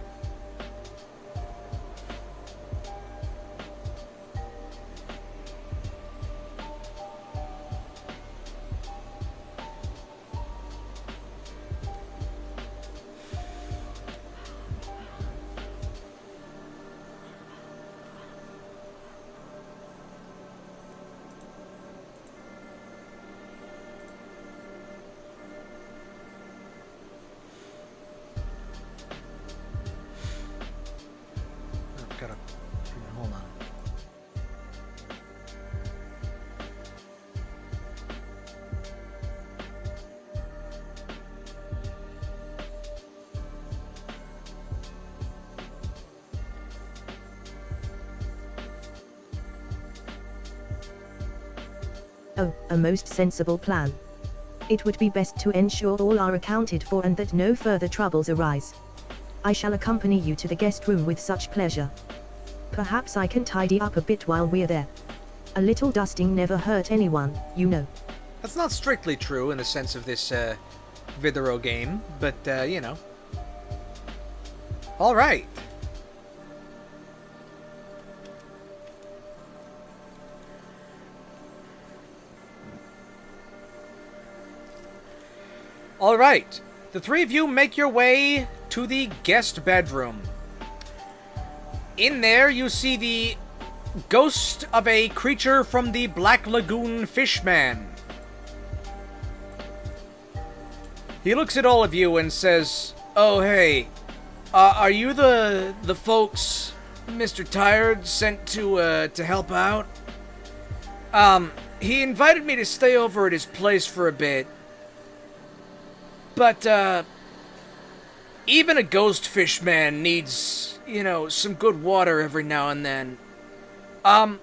Hold on. Oh, a most sensible plan. It would be best to ensure all are accounted for and that no further troubles arise. I shall accompany you to the guest room with such pleasure. Perhaps I can tidy up a bit while we're there. A little dusting never hurt anyone, you know. That's not strictly true in the sense of this Videro game, but you know. Alright. Alright. The three of you make your way to the guest bedroom. In there, you see the ghost of a creature from the Black Lagoon Fishman. He looks at all of you and says, "Oh, hey, are you the folks Mr. Tired sent to help out? He invited me to stay over at his place for a bit, but even a ghost fishman needs, you know, some good water every now and then. I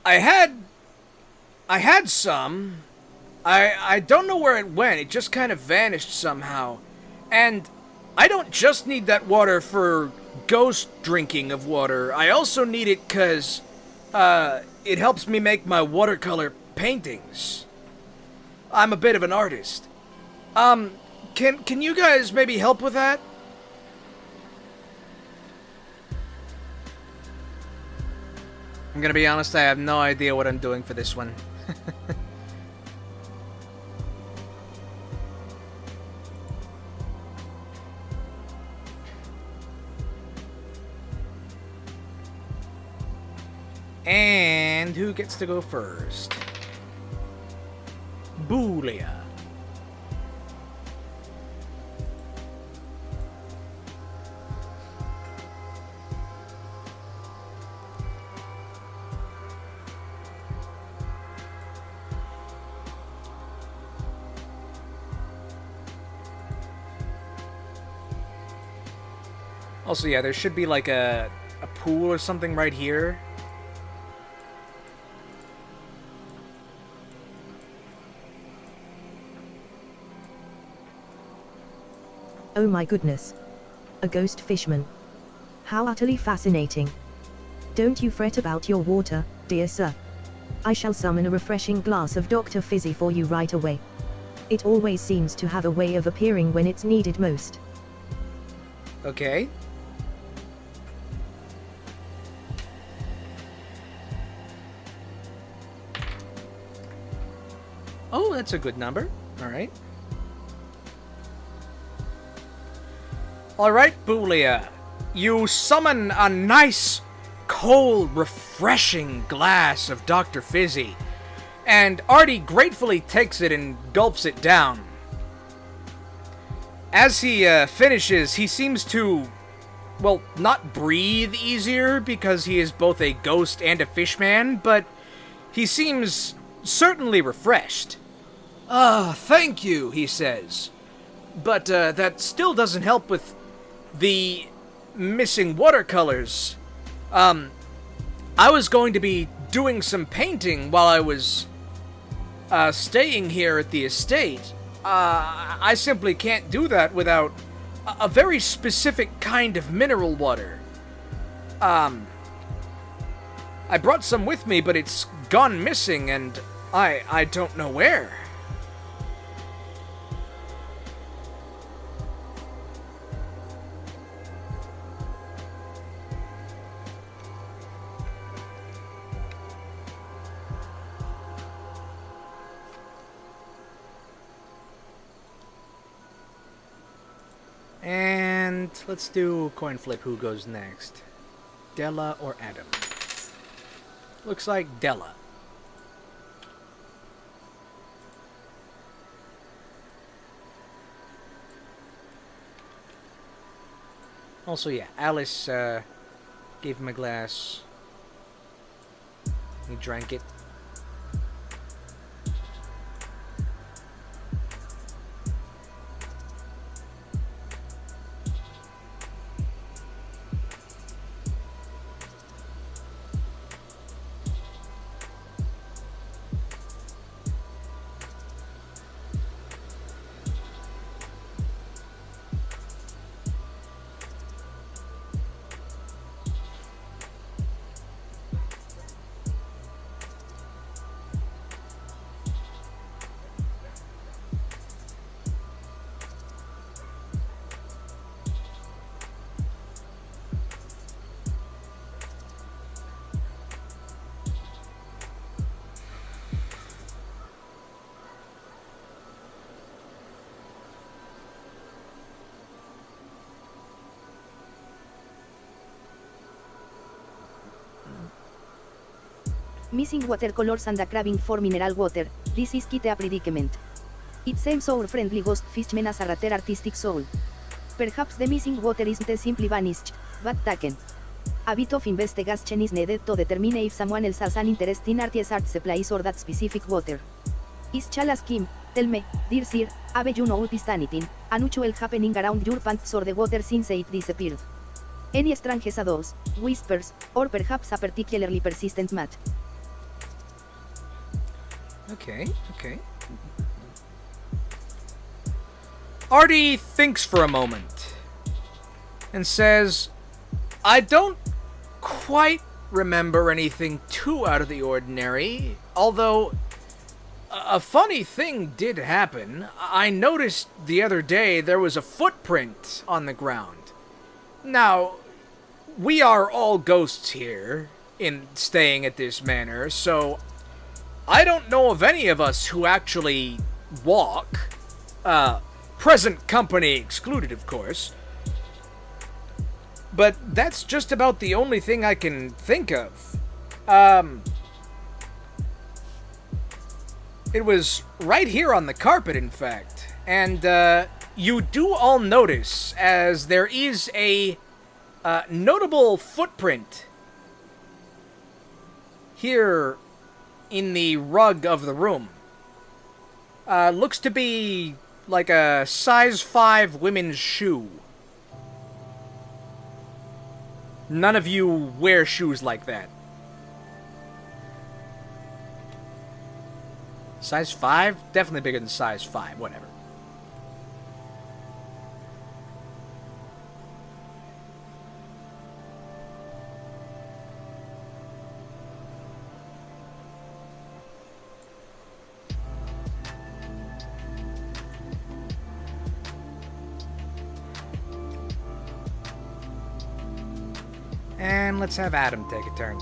had some. I don't know where it went. It just kind of vanished somehow. And I don't just need that water for ghost drinking of water. I also need it because it helps me make my watercolor paintings. I'm a bit of an artist. Can you guys maybe help with that?" I'm gonna be honest, I have no idea what I'm doing for this one. And who gets to go first? Boolia. Also, yeah, there should be like a pool or something right here. Oh my goodness. A ghost fishman. How utterly fascinating. Don't you fret about your water, dear sir. I shall summon a refreshing glass of Dr. Fizzy for you right away. It always seems to have a way of appearing when it's needed most. Okay. Oh, that's a good number. Alright. Alright, Boolia. You summon a nice, cold, refreshing glass of Dr. Fizzy. And Artie gratefully takes it and gulps it down. As he finishes, he seems to, well, not breathe easier because he is both a ghost and a fishman, but he seems certainly refreshed. Thank you, he says. But that still doesn't help with the missing watercolors. I was going to be doing some painting while I was staying here at the estate. I simply can't do that without a very specific kind of mineral water. I brought some with me, but it's gone missing, and I don't know where. And let's do coin flip. Who goes next? Della or Adam? Looks like Della. Also, yeah, Alice gave him a glass. He drank it. Missing watercolors and a craving for mineral water, this is quite a predicament. It seems our friendly ghost fishman has a rather artistic soul. Perhaps the missing water isn't simply vanished, but taken. A bit of investigation is needed to determine if someone else has an interest in artist art supplies or that specific water. Is shall ask him, tell me, dear sir, have you noticed anything unusual happening around your pants or the water since it disappeared? Any strange shadows, whispers, or perhaps a particularly persistent mat? Okay. Artie thinks for a moment and says, I don't quite remember anything too out of the ordinary, although a funny thing did happen. I noticed the other day there was a footprint on the ground. Now, we are all ghosts here in staying at this manor, so I don't know of any of us who actually walk. Present company excluded, of course. But that's just about the only thing I can think of. It was right here on the carpet, in fact. And you do all notice, as there is a notable footprint here in the rug of the room. Looks to be like a size 5 women's shoe. None of you wear shoes like that. Size 5? Definitely bigger than size 5, whatever. And let's have Adam take a turn.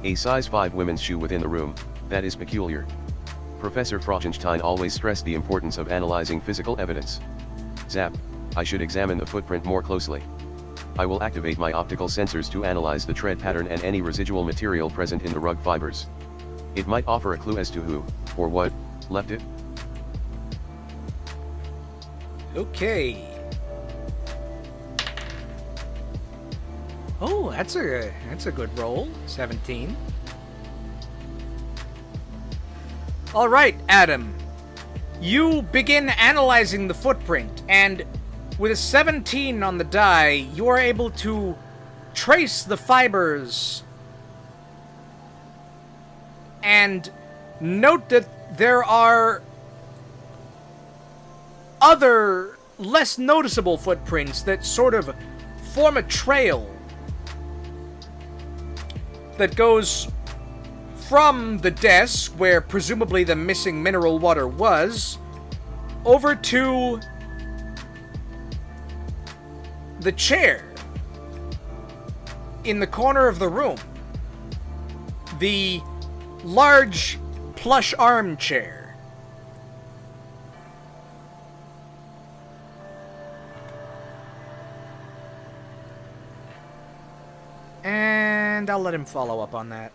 A size 5 women's shoe within the room, that is peculiar. Professor Frogenshtein always stressed the importance of analyzing physical evidence. Zap, I should examine the footprint more closely. I will activate my optical sensors to analyze the tread pattern and any residual material present in the rug fibers. It might offer a clue as to who, or what, left it. Okay. Oh, that's a good roll. 17. All right, Adam. You begin analyzing the footprint, and with a 17 on the die, you are able to trace the fibers and note that there are other, less noticeable footprints that sort of form a trail that goes from the desk, where presumably the missing mineral water was, over to the chair in the corner of the room. The large plush armchair. And I'll let him follow up on that.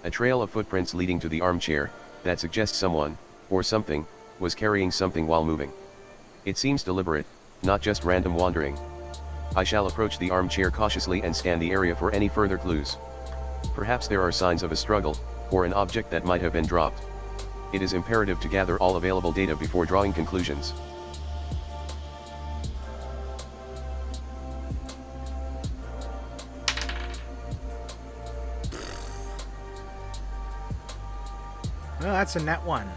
A trail of footprints leading to the armchair, that suggests someone, or something, was carrying something while moving. It seems deliberate, not just random wandering. I shall approach the armchair cautiously and scan the area for any further clues. Perhaps there are signs of a struggle, or an object that might have been dropped. It is imperative to gather all available data before drawing conclusions. Well, that's a net one.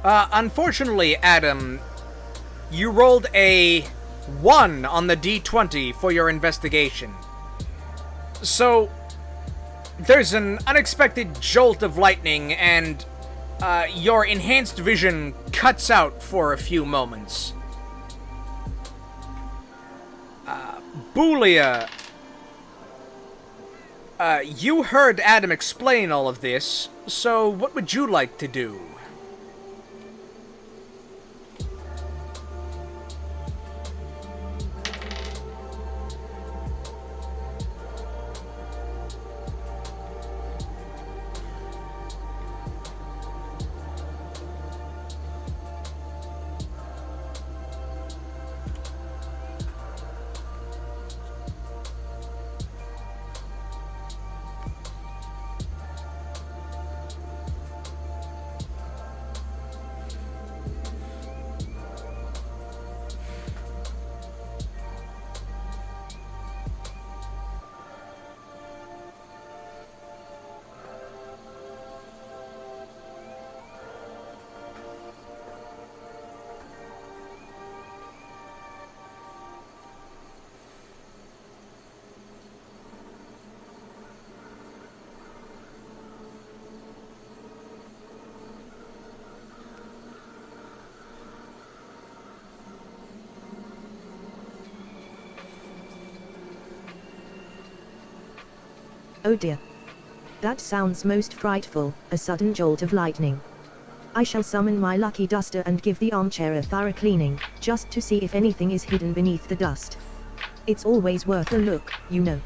Unfortunately, Adam, you rolled a 1 on the D20 for your investigation. So, there's an unexpected jolt of lightning, and your enhanced vision cuts out for a few moments. Boolia, you heard Adam explain all of this, so what would you like to do? Oh dear. That sounds most frightful, a sudden jolt of lightning. I shall summon my lucky duster and give the armchair a thorough cleaning, just to see if anything is hidden beneath the dust. It's always worth a look, you know.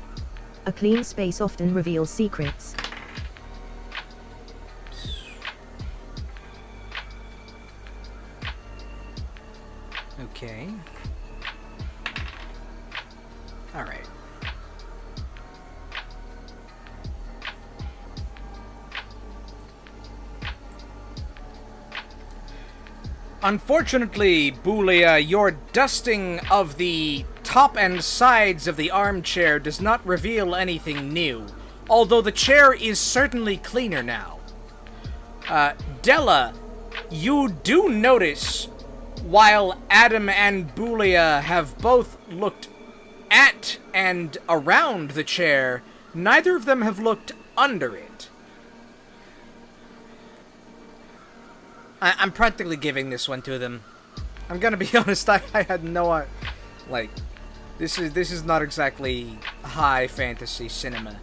A clean space often reveals secrets. Okay. Alright. Unfortunately, Boolia, your dusting of the top and sides of the armchair does not reveal anything new, although the chair is certainly cleaner now. Della, you do notice, while Adam and Boolia have both looked at and around the chair, neither of them have looked under it. I'm practically giving this one to them. I'm gonna be honest, I had no... like, this is not exactly high fantasy cinema.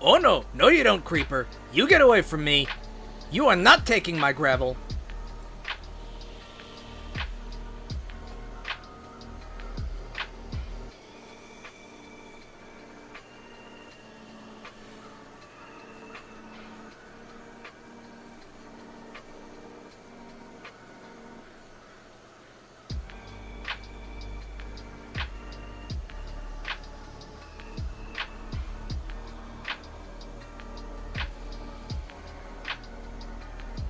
Oh no! No you don't, Creeper! You get away from me! You are not taking my gravel!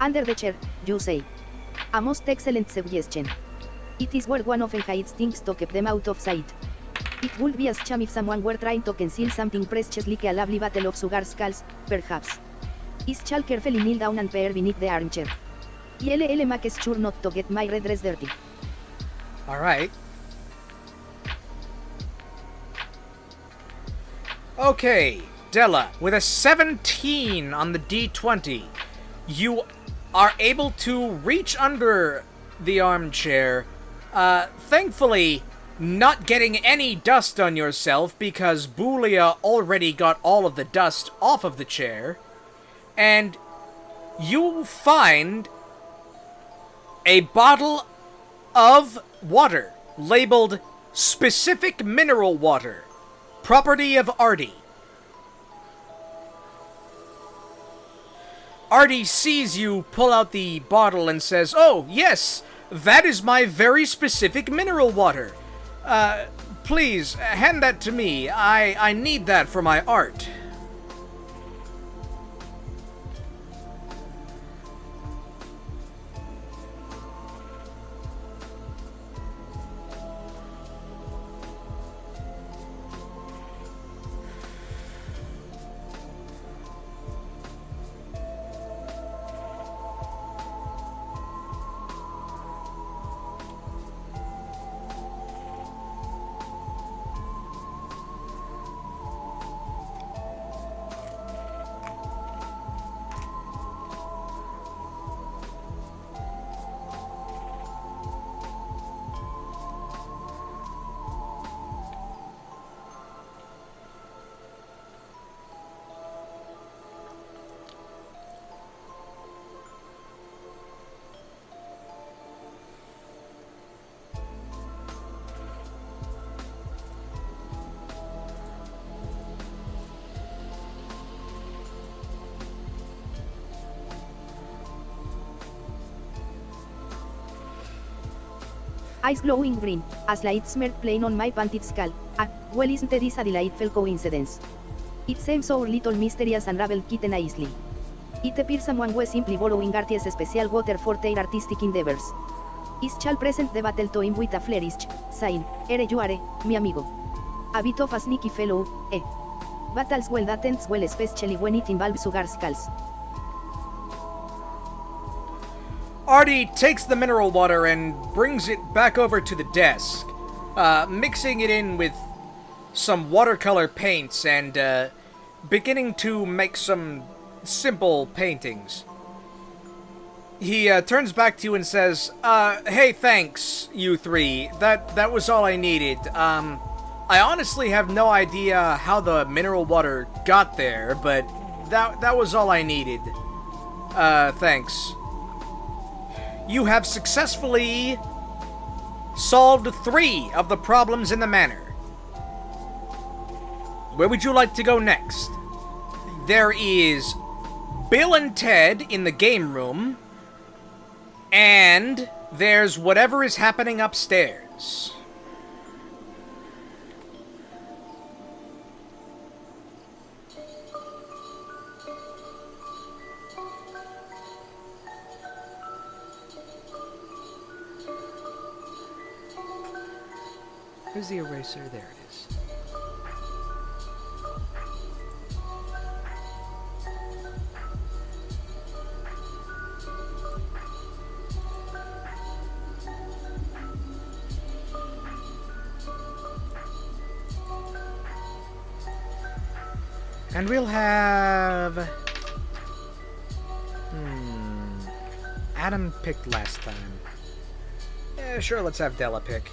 Under the chair, you say. A most excellent suggestion. It is where one often hides things to keep them out of sight. It would be a shame if someone were trying to conceal something precious like a lovely bottle of sugar skulls, perhaps. Is shall carefully kneel down and peer beneath the armchair. ILL makes sure not to get my red dress dirty. Alright. Okay, Della, with a 17 on the D20, you are able to reach under the armchair, thankfully not getting any dust on yourself because Boolia already got all of the dust off of the chair, and you find a bottle of water labeled specific mineral water, property of Artie. Artie sees you pull out the bottle and says, "Oh, yes, that is my very specific mineral water. Please, hand that to me. I need that for my art." Eyes glowing green, as light smeared plain on my painted skull. Ah, well isn't this a delightful coincidence? It seems our little mysterious unraveled kitten easily. It appears someone was simply borrowing Artie's special water for their artistic endeavors. Is shall present the battle to him with a flourish, saying, "Ere you are, mi amigo. A bit of a sneaky fellow, eh?" Battles well that ends well especially when it involves sugar skulls. Artie takes the mineral water and brings it back over to the desk, mixing it in with some watercolor paints and beginning to make some simple paintings. He turns back to you and says, hey, thanks, you three. That was all I needed. I honestly have no idea how the mineral water got there, but that was all I needed. Thanks. You have successfully solved 3 of the problems in the manor. Where would you like to go next? There is Bill and Ted in the game room, and there's whatever is happening upstairs. Where's the eraser? There it is. And we'll have... Adam picked last time. Yeah, sure, let's have Della pick.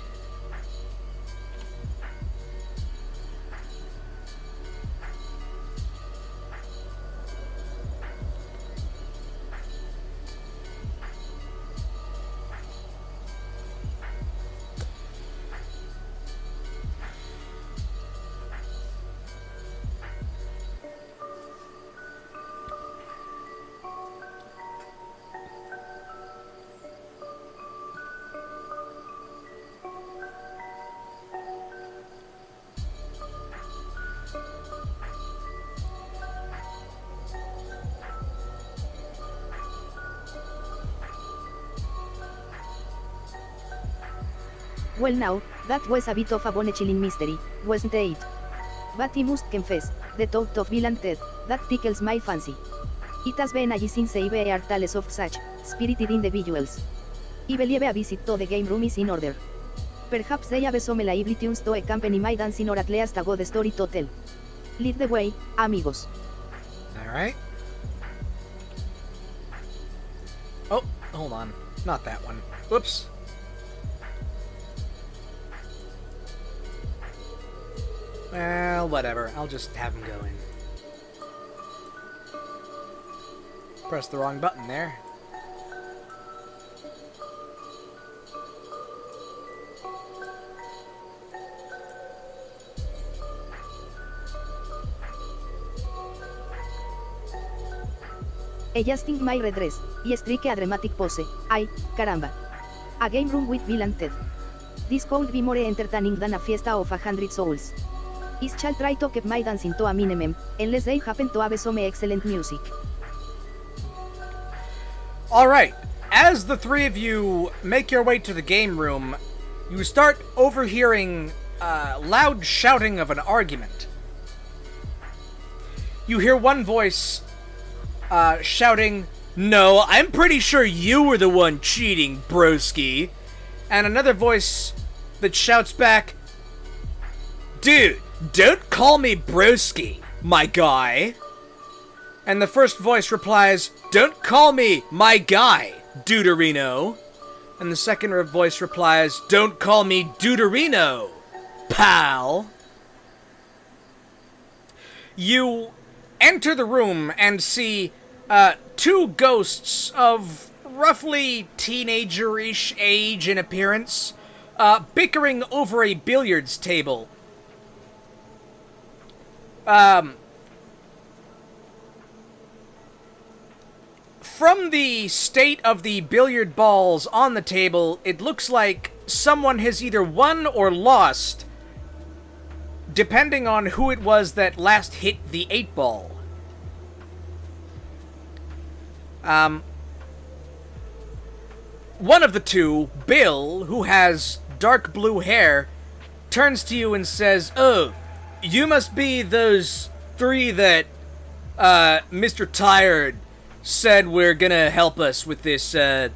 Well now, that was a bit of a bone-chilling mystery, wasn't it? But I must confess, the thought of Bill and Ted, that tickles my fancy. It has been ages since I heard tales of such spirited individuals. I believe a visit to the game room is in order. Perhaps they have some lively tunes to accompany my dancing or at least a good story to tell. Lead the way, amigos. Alright. Oh, hold on. Not that one. Whoops. Well, whatever. I'll just have him go in. Pressed the wrong button there. Adjusting my redress, y strike a dramatic pose. Ay, caramba. A game room with Bill and Ted. This could be more entertaining than a fiesta of 100 souls. I shall try to keep my dancing to a minimum, unless they happen to have some excellent music. Alright, as the three of you make your way to the game room, you start overhearing loud shouting of an argument. You hear one voice shouting, "No, I'm pretty sure you were the one cheating, broski." And another voice that shouts back, "Dude, don't call me broski, my guy." And the first voice replies, "Don't call me my guy, Deuterino." And the second voice replies, "Don't call me Deuterino, pal." You enter the room and see two ghosts of roughly teenager-ish age and appearance bickering over a billiards table. From the state of the billiard balls on the table, it looks like someone has either won or lost, depending on who it was that last hit the 8-ball. One of the two, Bill, who has dark blue hair, turns to you and says, "Oh, you must be those 3 that Mr. Tired said we're gonna help us with this, I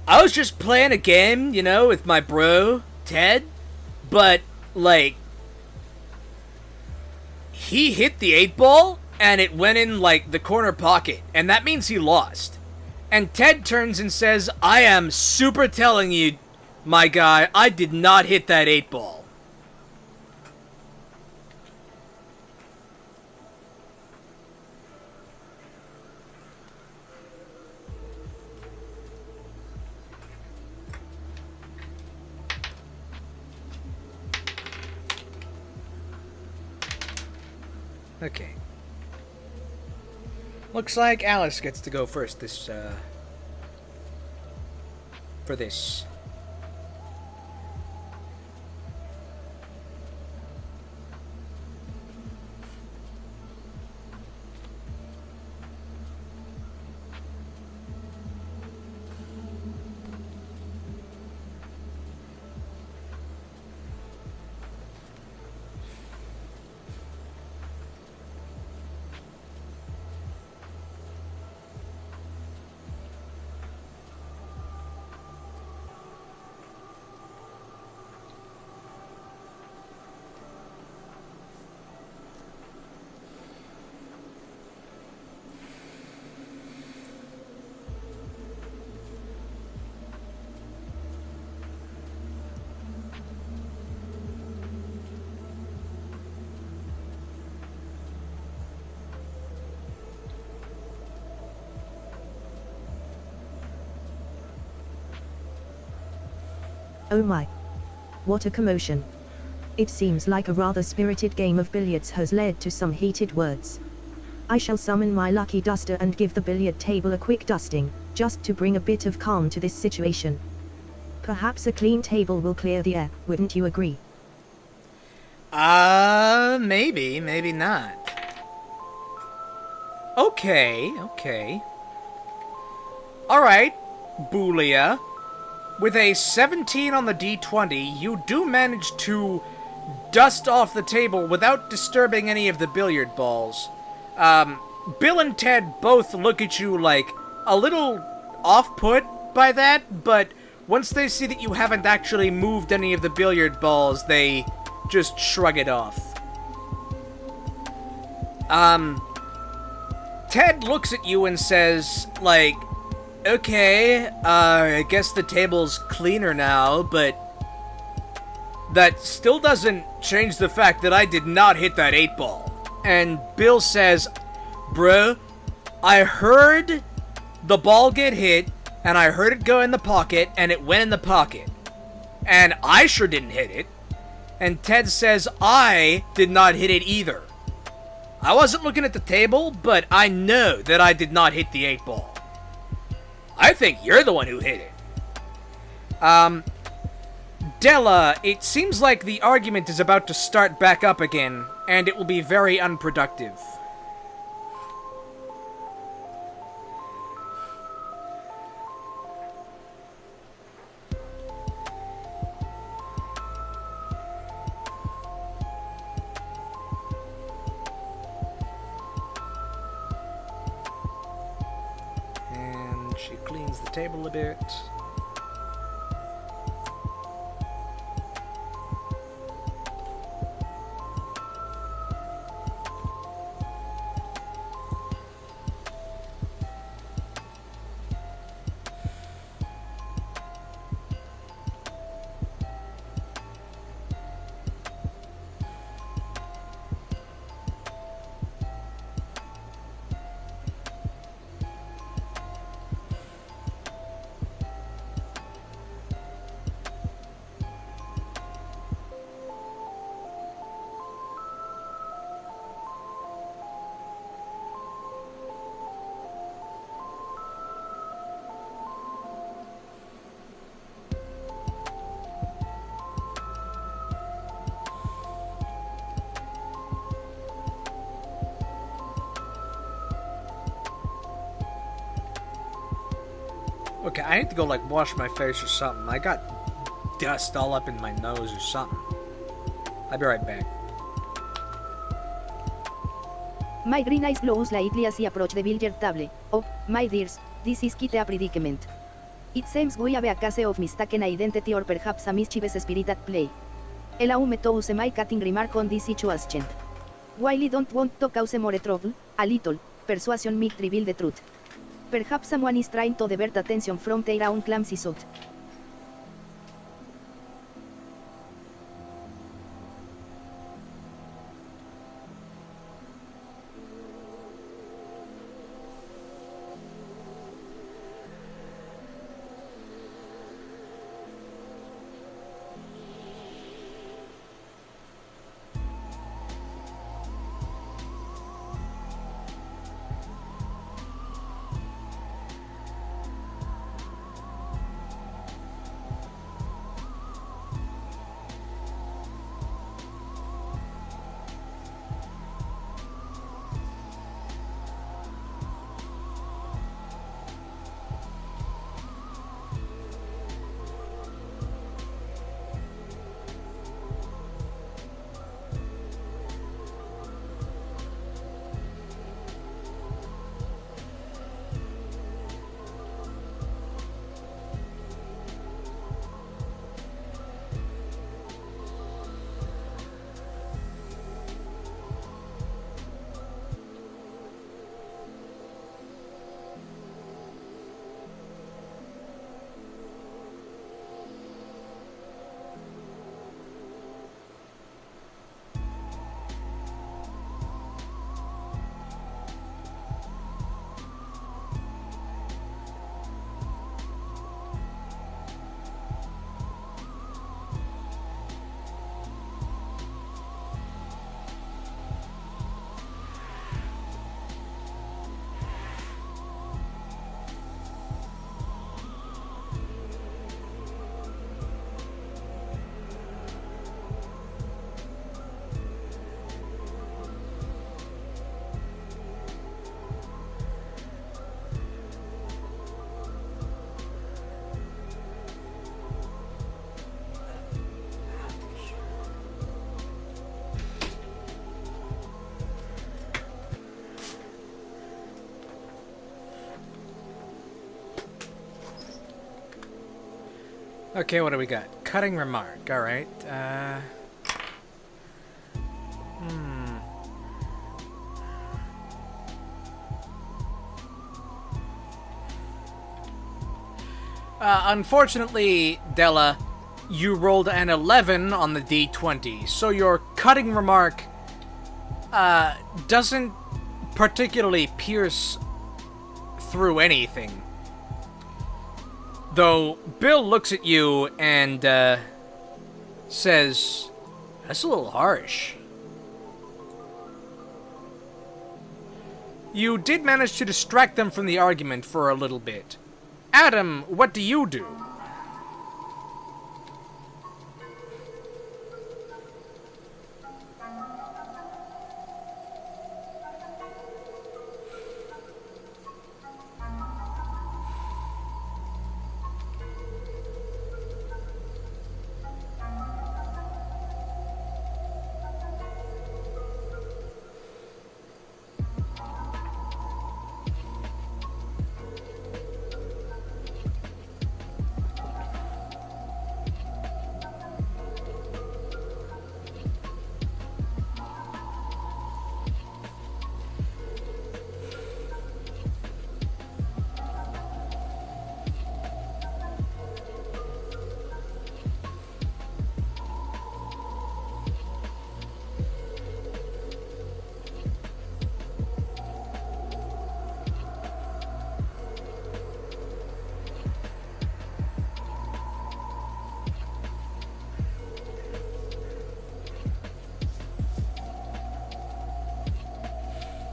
was just playing a game, you know, with my bro, Ted, but, like, he hit the 8-ball, and it went in, like, the corner pocket, and that means he lost. And Ted turns and says, I am super telling you, my guy, I did not hit that 8-ball. Okay. Looks like Alice gets to go first for this. Oh my. What a commotion. It seems like a rather spirited game of billiards has led to some heated words. I shall summon my lucky duster and give the billiard table a quick dusting, just to bring a bit of calm to this situation. Perhaps a clean table will clear the air, wouldn't you agree? Maybe, maybe not. Okay. Alright, Boolia. With a 17 on the D20, you do manage to dust off the table without disturbing any of the billiard balls. Bill and Ted both look at you like a little off-put by that, but once they see that you haven't actually moved any of the billiard balls, they just shrug it off. Ted looks at you and says, like, okay, I guess the table's cleaner now, but that still doesn't change the fact that I did not hit that 8-ball. And Bill says, bro, I heard the ball get hit, and I heard it go in the pocket, and it went in the pocket. And I sure didn't hit it. And Ted says, I did not hit it either. I wasn't looking at the table, but I know that I did not hit the 8-ball. I think you're the one who hit it. Della, it seems like the argument is about to start back up again, and it will be very unproductive. She cleans the table a bit. Okay, I need to go, like, wash my face or something. I got dust all up in my nose or something. I'll be right back. My green eyes glow slightly as he approach the billiard table. Oh, my dears, this is quite a predicament. It seems we have a case of mistaken identity or perhaps a mischievous spirit at play. Allow me to use my cutting remark on this situation. While I don't want to cause more trouble, a little persuasion might reveal the truth. Perhaps someone is trying to divert attention from their own clumsy suit. Okay, what do we got? Cutting remark. All right. Unfortunately, Della, you rolled an 11 on the D20, so your cutting remark doesn't particularly pierce through anything. Though Bill looks at you and says, "That's a little harsh." You did manage to distract them from the argument for a little bit. Adam, what do you do?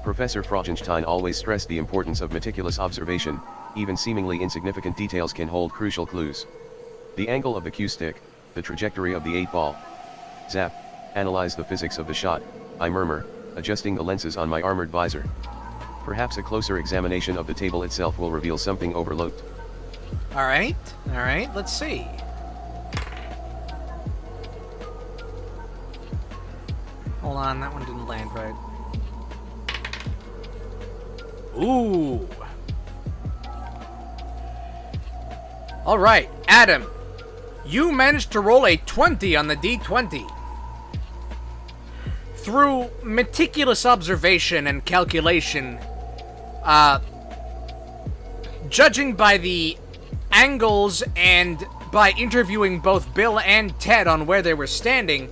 Professor Frogenshtein always stressed the importance of meticulous observation. Even seemingly insignificant details can hold crucial clues. The angle of the cue stick, the trajectory of the 8-ball. Zap, analyze the physics of the shot, I murmur, adjusting the lenses on my armored visor. Perhaps a closer examination of the table itself will reveal something overlooked. Alright, let's see. Hold on, that one didn't land right. Ooh. Alright, Adam. You managed to roll a 20 on the D20. Through meticulous observation and calculation, judging by the angles and by interviewing both Bill and Ted on where they were standing,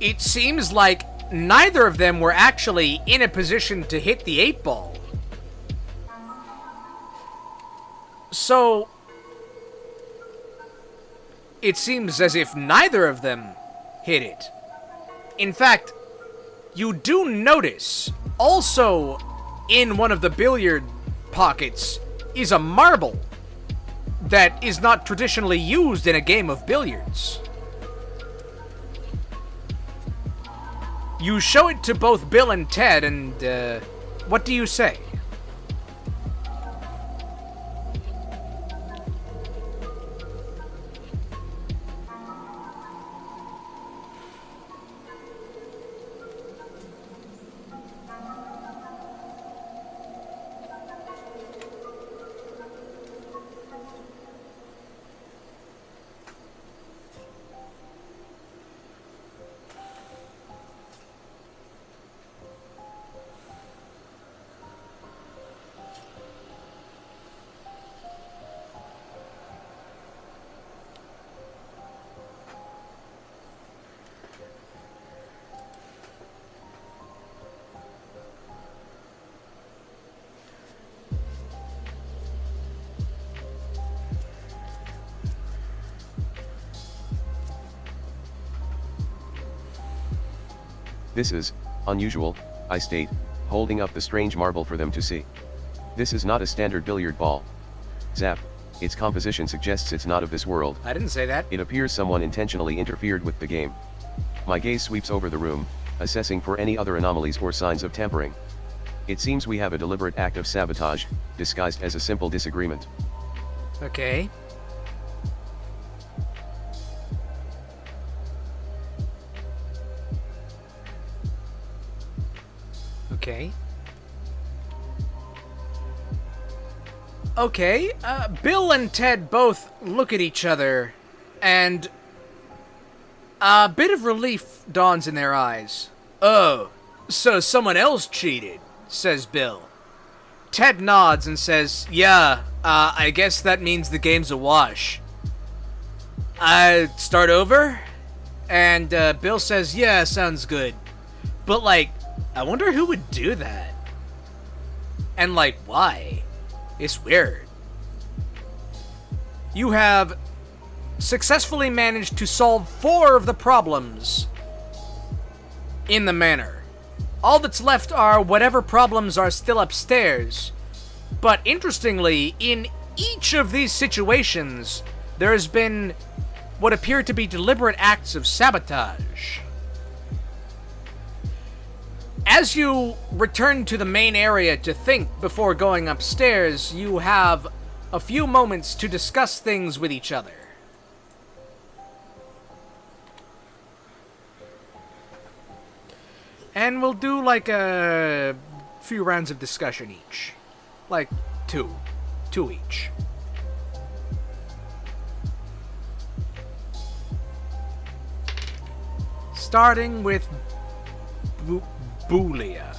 it seems like neither of them were actually in a position to hit the 8-ball. So, it seems as if neither of them hit it. In fact, you do notice, also in one of the billiard pockets, is a marble that is not traditionally used in a game of billiards. You show it to both Bill and Ted, and, what do you say? This is unusual, I state, holding up the strange marble for them to see. This is not a standard billiard ball. Zap, its composition suggests it's not of this world. I didn't say that. It appears someone intentionally interfered with the game. My gaze sweeps over the room, assessing for any other anomalies or signs of tampering. It seems we have a deliberate act of sabotage, disguised as a simple disagreement. Okay. Okay. Okay, Bill and Ted both look at each other, and a bit of relief dawns in their eyes. Oh, so someone else cheated, says Bill. Ted nods and says, yeah, I guess that means the game's a wash. Start over? And Bill says, yeah, sounds good. But, like, I wonder who would do that. And, like, why? It's weird. You have successfully managed to solve 4 of the problems in the manor. All that's left are whatever problems are still upstairs. But interestingly, in each of these situations, there has been what appear to be deliberate acts of sabotage. As you return to the main area to think before going upstairs, you have a few moments to discuss things with each other. And we'll do like a few rounds of discussion each. Like 2 each. Starting with Boolia.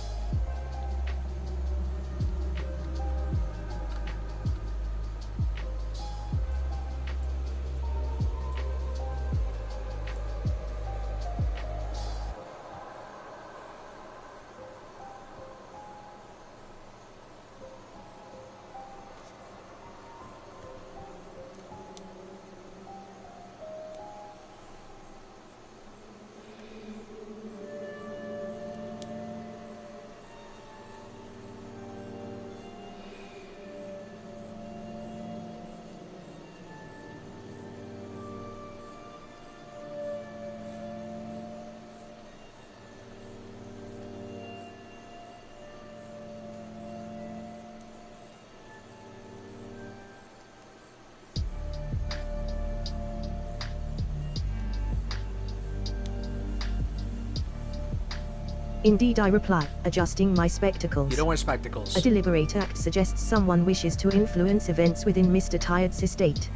Indeed, I reply, adjusting my spectacles. You don't wear spectacles. A deliberate act suggests someone wishes to influence events within Mr. Tired's estate.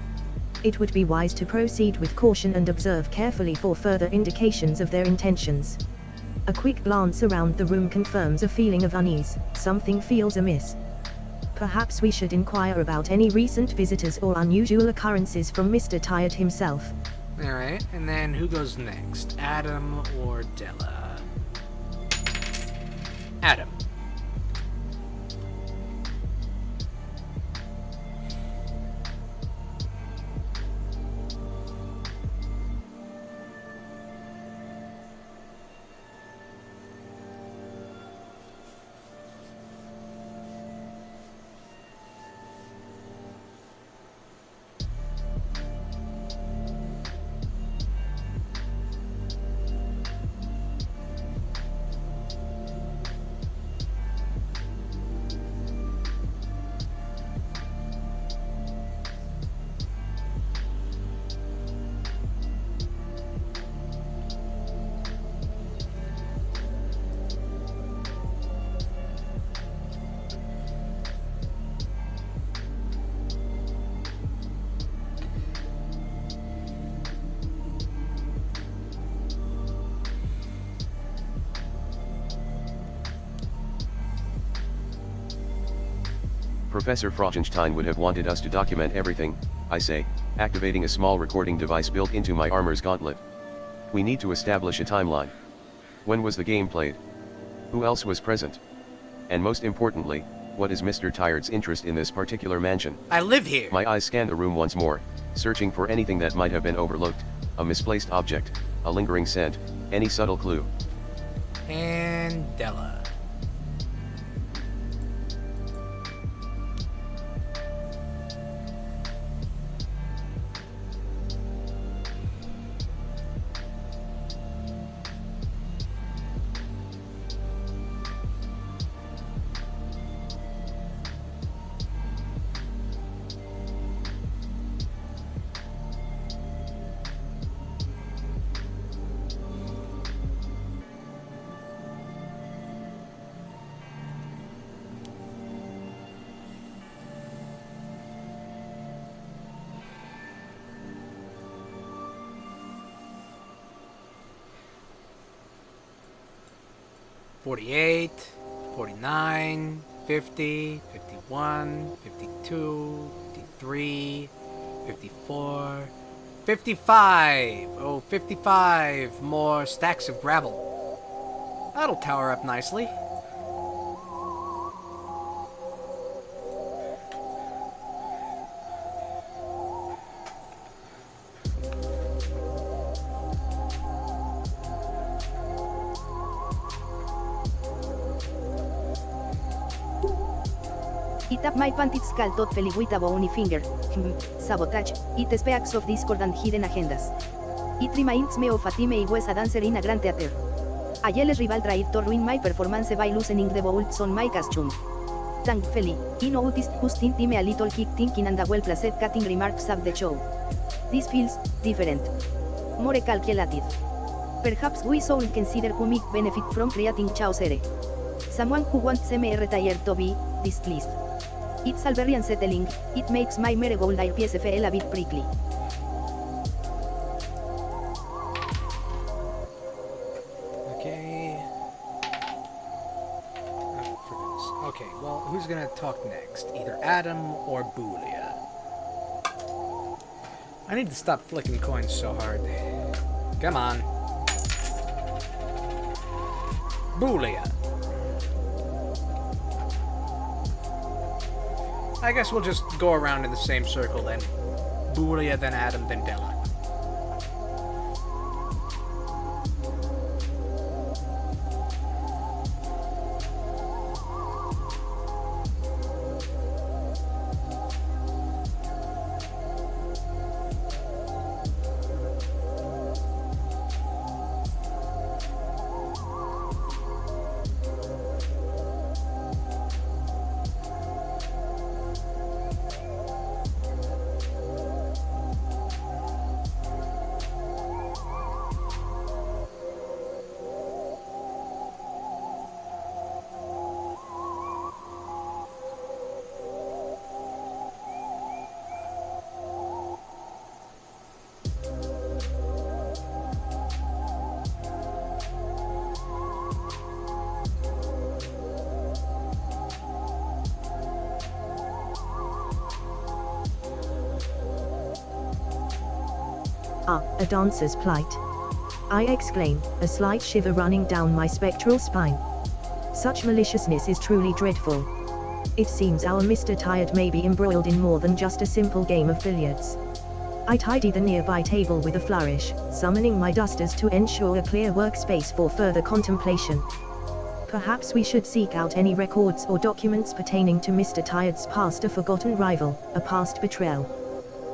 It would be wise to proceed with caution and observe carefully for further indications of their intentions. A quick glance around the room confirms a feeling of unease. Something feels amiss. Perhaps we should inquire about any recent visitors or unusual occurrences from Mr. Tired himself. Alright, and then who goes next? Adam or Della? Adam. Professor Frogenshtein would have wanted us to document everything, I say, activating a small recording device built into my armor's gauntlet. We need to establish a timeline. When was the game played? Who else was present? And most importantly, what is Mr. Tired's interest in this particular mansion? I live here. My eyes scan the room once more, searching for anything that might have been overlooked, a misplaced object, a lingering scent, any subtle clue. And Della. $48, $49, $50, $51, $52, $53, $54, $55. Oh, 55 more stacks of gravel. That'll tower up nicely. It up my panties called tot feli with a bony finger. Sabotage. It speaks of discord and hidden agendas. It reminds me of a time I was a dancer in a grand theater. A jealous rival tried to ruin my performance by loosening the bolts on my costume. Thankfully, I noticed just in time a little kick thinking and a well-placed cutting remarks of the show. This feels different. More calculated. Perhaps we should consider who might benefit from creating chaos here. Someone who wants me retired to be displeased. It's all very unsettling. It makes my marigold PSFL a bit prickly. Okay. Oh, forgiveness. Okay, well, who's gonna talk next? Either Adam or Boolia. I need to stop flicking coins so hard. Come on. Boolia. I guess we'll just go around in the same circle then. Boolia, then Adam, then Della. Ah, a dancer's plight. I exclaim, a slight shiver running down my spectral spine. Such maliciousness is truly dreadful. It seems our Mr. Tired may be embroiled in more than just a simple game of billiards. I tidy the nearby table with a flourish, summoning my dusters to ensure a clear workspace for further contemplation. Perhaps we should seek out any records or documents pertaining to Mr. Tired's past, a forgotten rival, a past betrayal.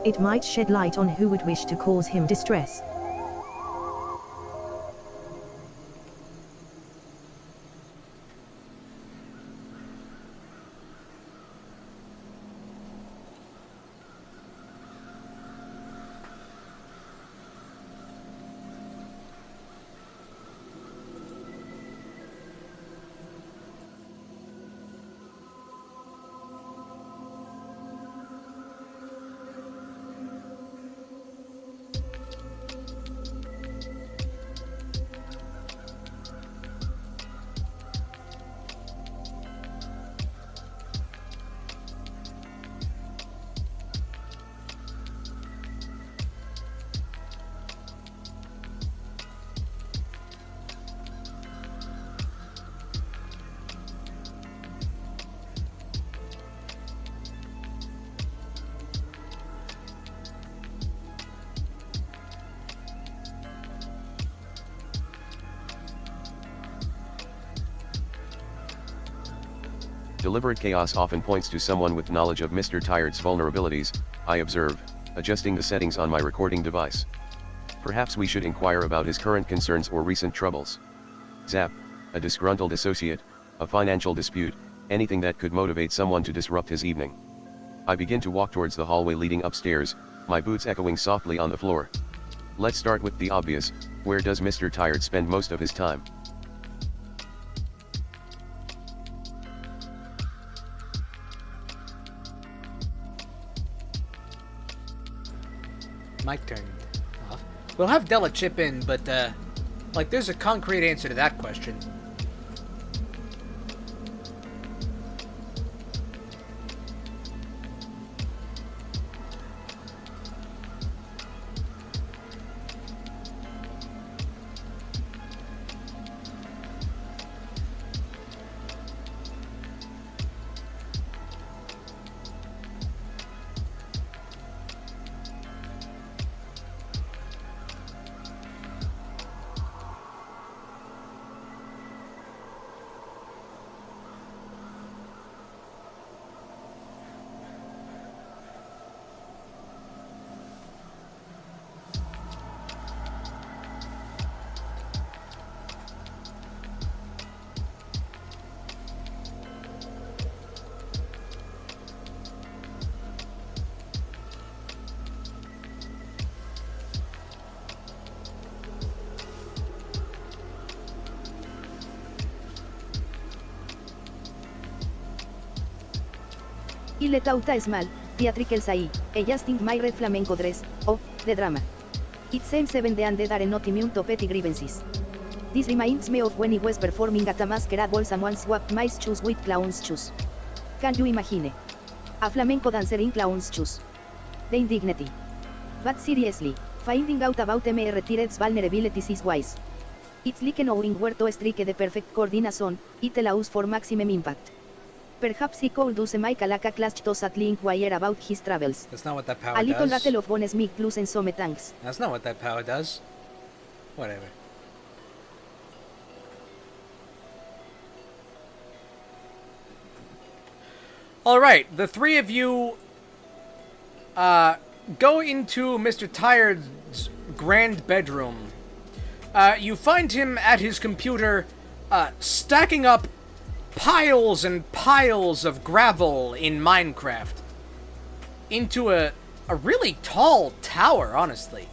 It might shed light on who would wish to cause him distress. Deliberate chaos often points to someone with knowledge of Mr. Tired's vulnerabilities, I observe, adjusting the settings on my recording device. Perhaps we should inquire about his current concerns or recent troubles. Zap, a disgruntled associate, a financial dispute, anything that could motivate someone to disrupt his evening. I begin to walk towards the hallway leading upstairs, my boots echoing softly on the floor. Let's start with the obvious, where does Mr. Tired spend most of his time? Mic turned off. We'll have Della chip in, but, like, there's a concrete answer to that question. Il est out a small, theatrical say, a just in my red flamenco dress, oh, the drama. It seems even the undead are not immune to petty grievances. This reminds me of when I was performing at a masquerade ball someone swapped my shoes with clown's shoes. Can you imagine? A flamenco dancer in clown's shoes. The indignity. But seriously, finding out about MR-Tired's vulnerabilities is wise. It's like knowing where to strike the perfect coordination, it allows for maximum impact. Perhaps he could use make a like a clash to subtly inquire about his travels. That's not what that power A little does. rattle of bones might loosen some tanks. That's not what that power does. Whatever. Alright, the three of you go into Mr. Tired's grand bedroom. You find him at his computer stacking up piles and piles of gravel in Minecraft into a really tall tower, honestly.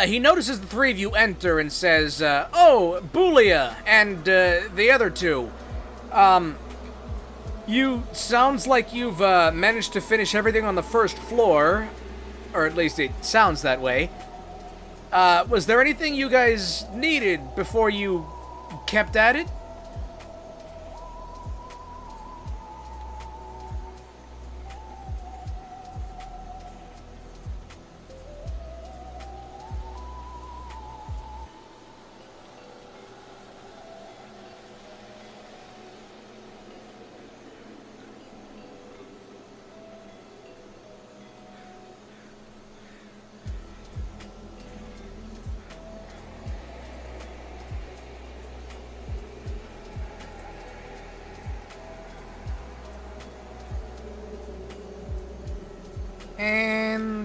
He notices the three of you enter and says, oh, Boolia and the other two. You sounds like you've managed to finish everything on the first floor, or at least it sounds that way. Was there anything you guys needed before you kept at it?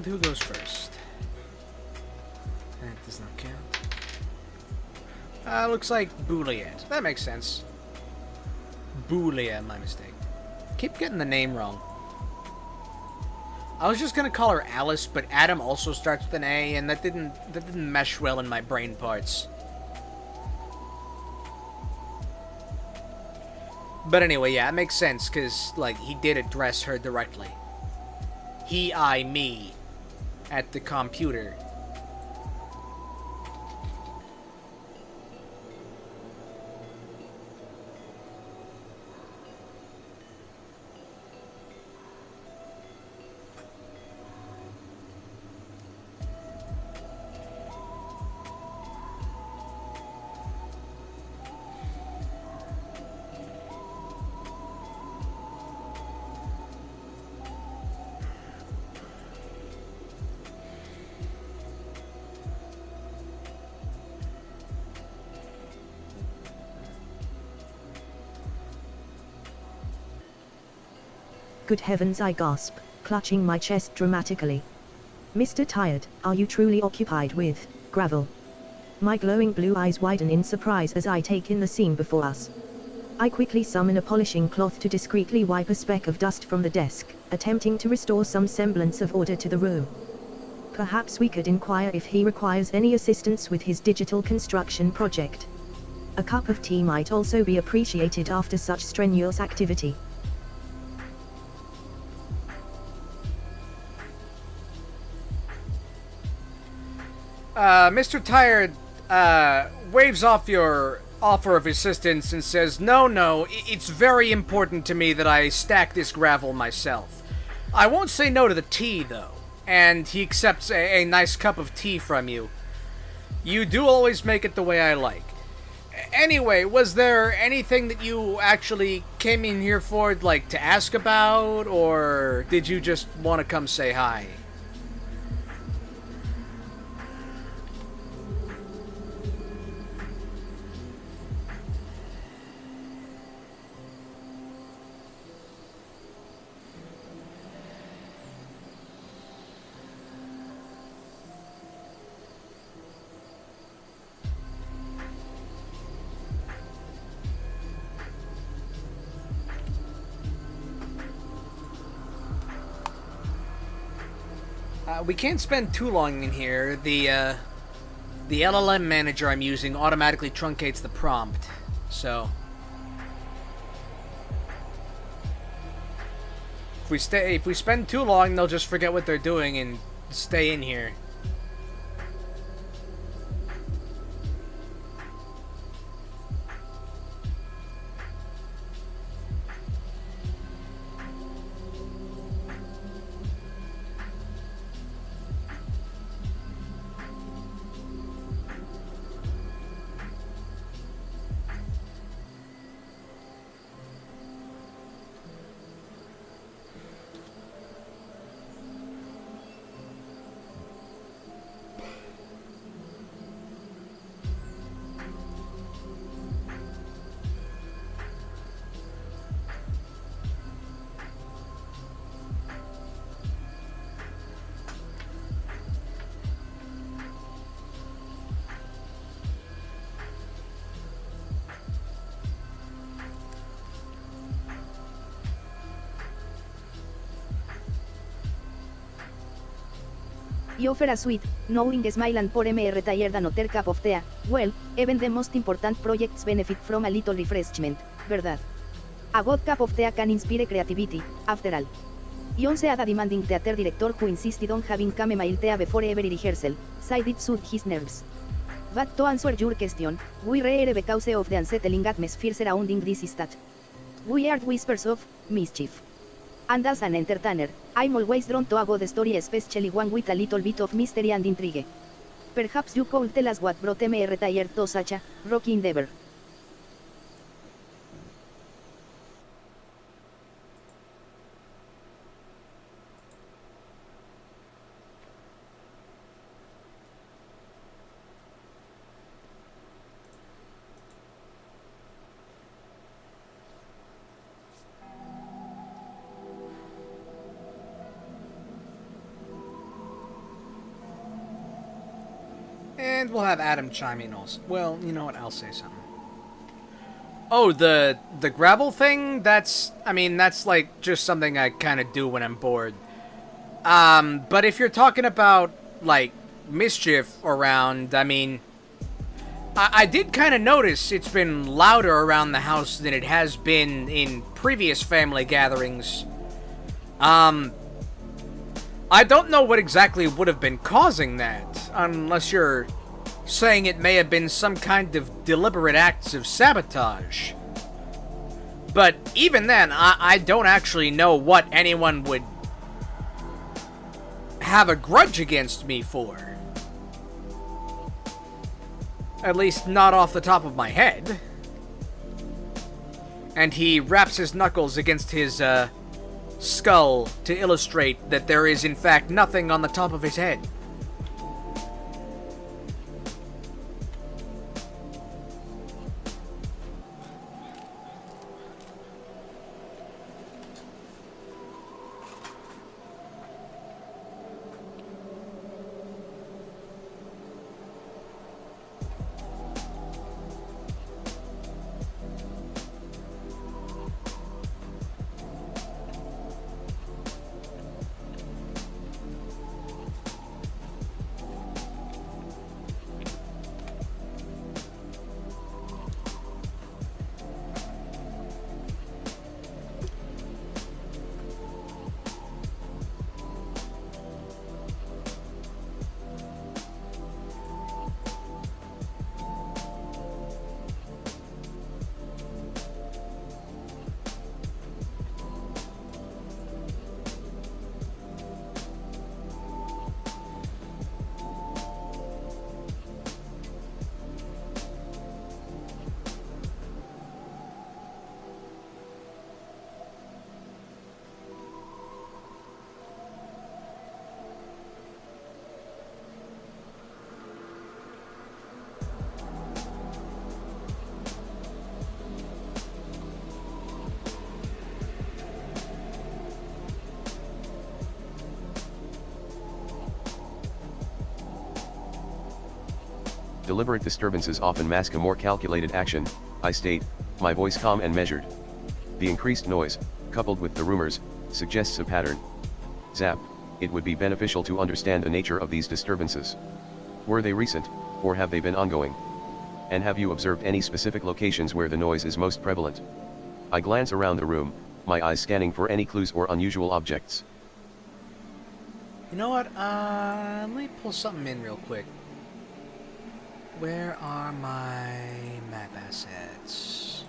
Who goes first? That does not count. Looks like Bouliet. That makes sense. Bouliet, my mistake. Keep getting the name wrong. I was just gonna call her Alice, but Adam also starts with an A, and that didn't mesh well in my brain parts. But anyway, yeah, it makes sense, because, like, he did address her directly. He, I, me, at the computer. Good heavens, I gasp, clutching my chest dramatically. Mr. Tired, are you truly occupied with gravel? My glowing blue eyes widen in surprise as I take in the scene before us. I quickly summon a polishing cloth to discreetly wipe a speck of dust from the desk, attempting to restore some semblance of order to the room. Perhaps we could inquire if he requires any assistance with his digital construction project. A cup of tea might also be appreciated after such strenuous activity. Mr. Tired, waves off your offer of assistance and says, No, it's very important to me that I stack this gravel myself. I won't say no to the tea, though. And he accepts a nice cup of tea from you. You do always make it the way I like. Anyway, was there anything that you actually came in here for, like, to ask about, or did you just want to come say hi? We can't spend too long in here. The LLM manager I'm using automatically truncates the prompt, so if we spend too long, they'll just forget what they're doing and stay in here. I offer a sweet, knowing smile and pour me retired another cup of tea. Well, even the most important projects benefit from a little refreshment, ¿verdad? A good cup of tea can inspire creativity, after all. Jon said a demanding theater director who insisted on having chamomile tea before every rehearsal, said it soothed his nerves. But to answer your question, we rare because of the unsettling atmosphere surrounding this estate. We are whispers of mischief. And as an entertainer, I'm always drawn to a good story, especially one with a little bit of mystery and intrigue. Perhaps you could tell us what brought me retired to such a rocky endeavor. And we'll have Adam chime in also. Well, you know what? I'll say something. Oh, the gravel thing? That's like just something I kind of do when I'm bored. But if you're talking about, like, mischief around, I mean, I did kind of notice it's been louder around the house than it has been in previous family gatherings. I don't know what exactly would have been causing that, unless you're saying it may have been some kind of deliberate acts of sabotage. But even then, I don't actually know what anyone would have a grudge against me for. At least not off the top of my head. And he raps his knuckles against his, skull to illustrate that there is in fact nothing on the top of his head. Deliberate disturbances often mask a more calculated action, I state, my voice calm and measured. The increased noise, coupled with the rumors, suggests a pattern. Zap, it would be beneficial to understand the nature of these disturbances. Were they recent, or have they been ongoing? And have you observed any specific locations where the noise is most prevalent? I glance around the room, my eyes scanning for any clues or unusual objects. You know what? Let me pull something in real quick. Where are my map assets?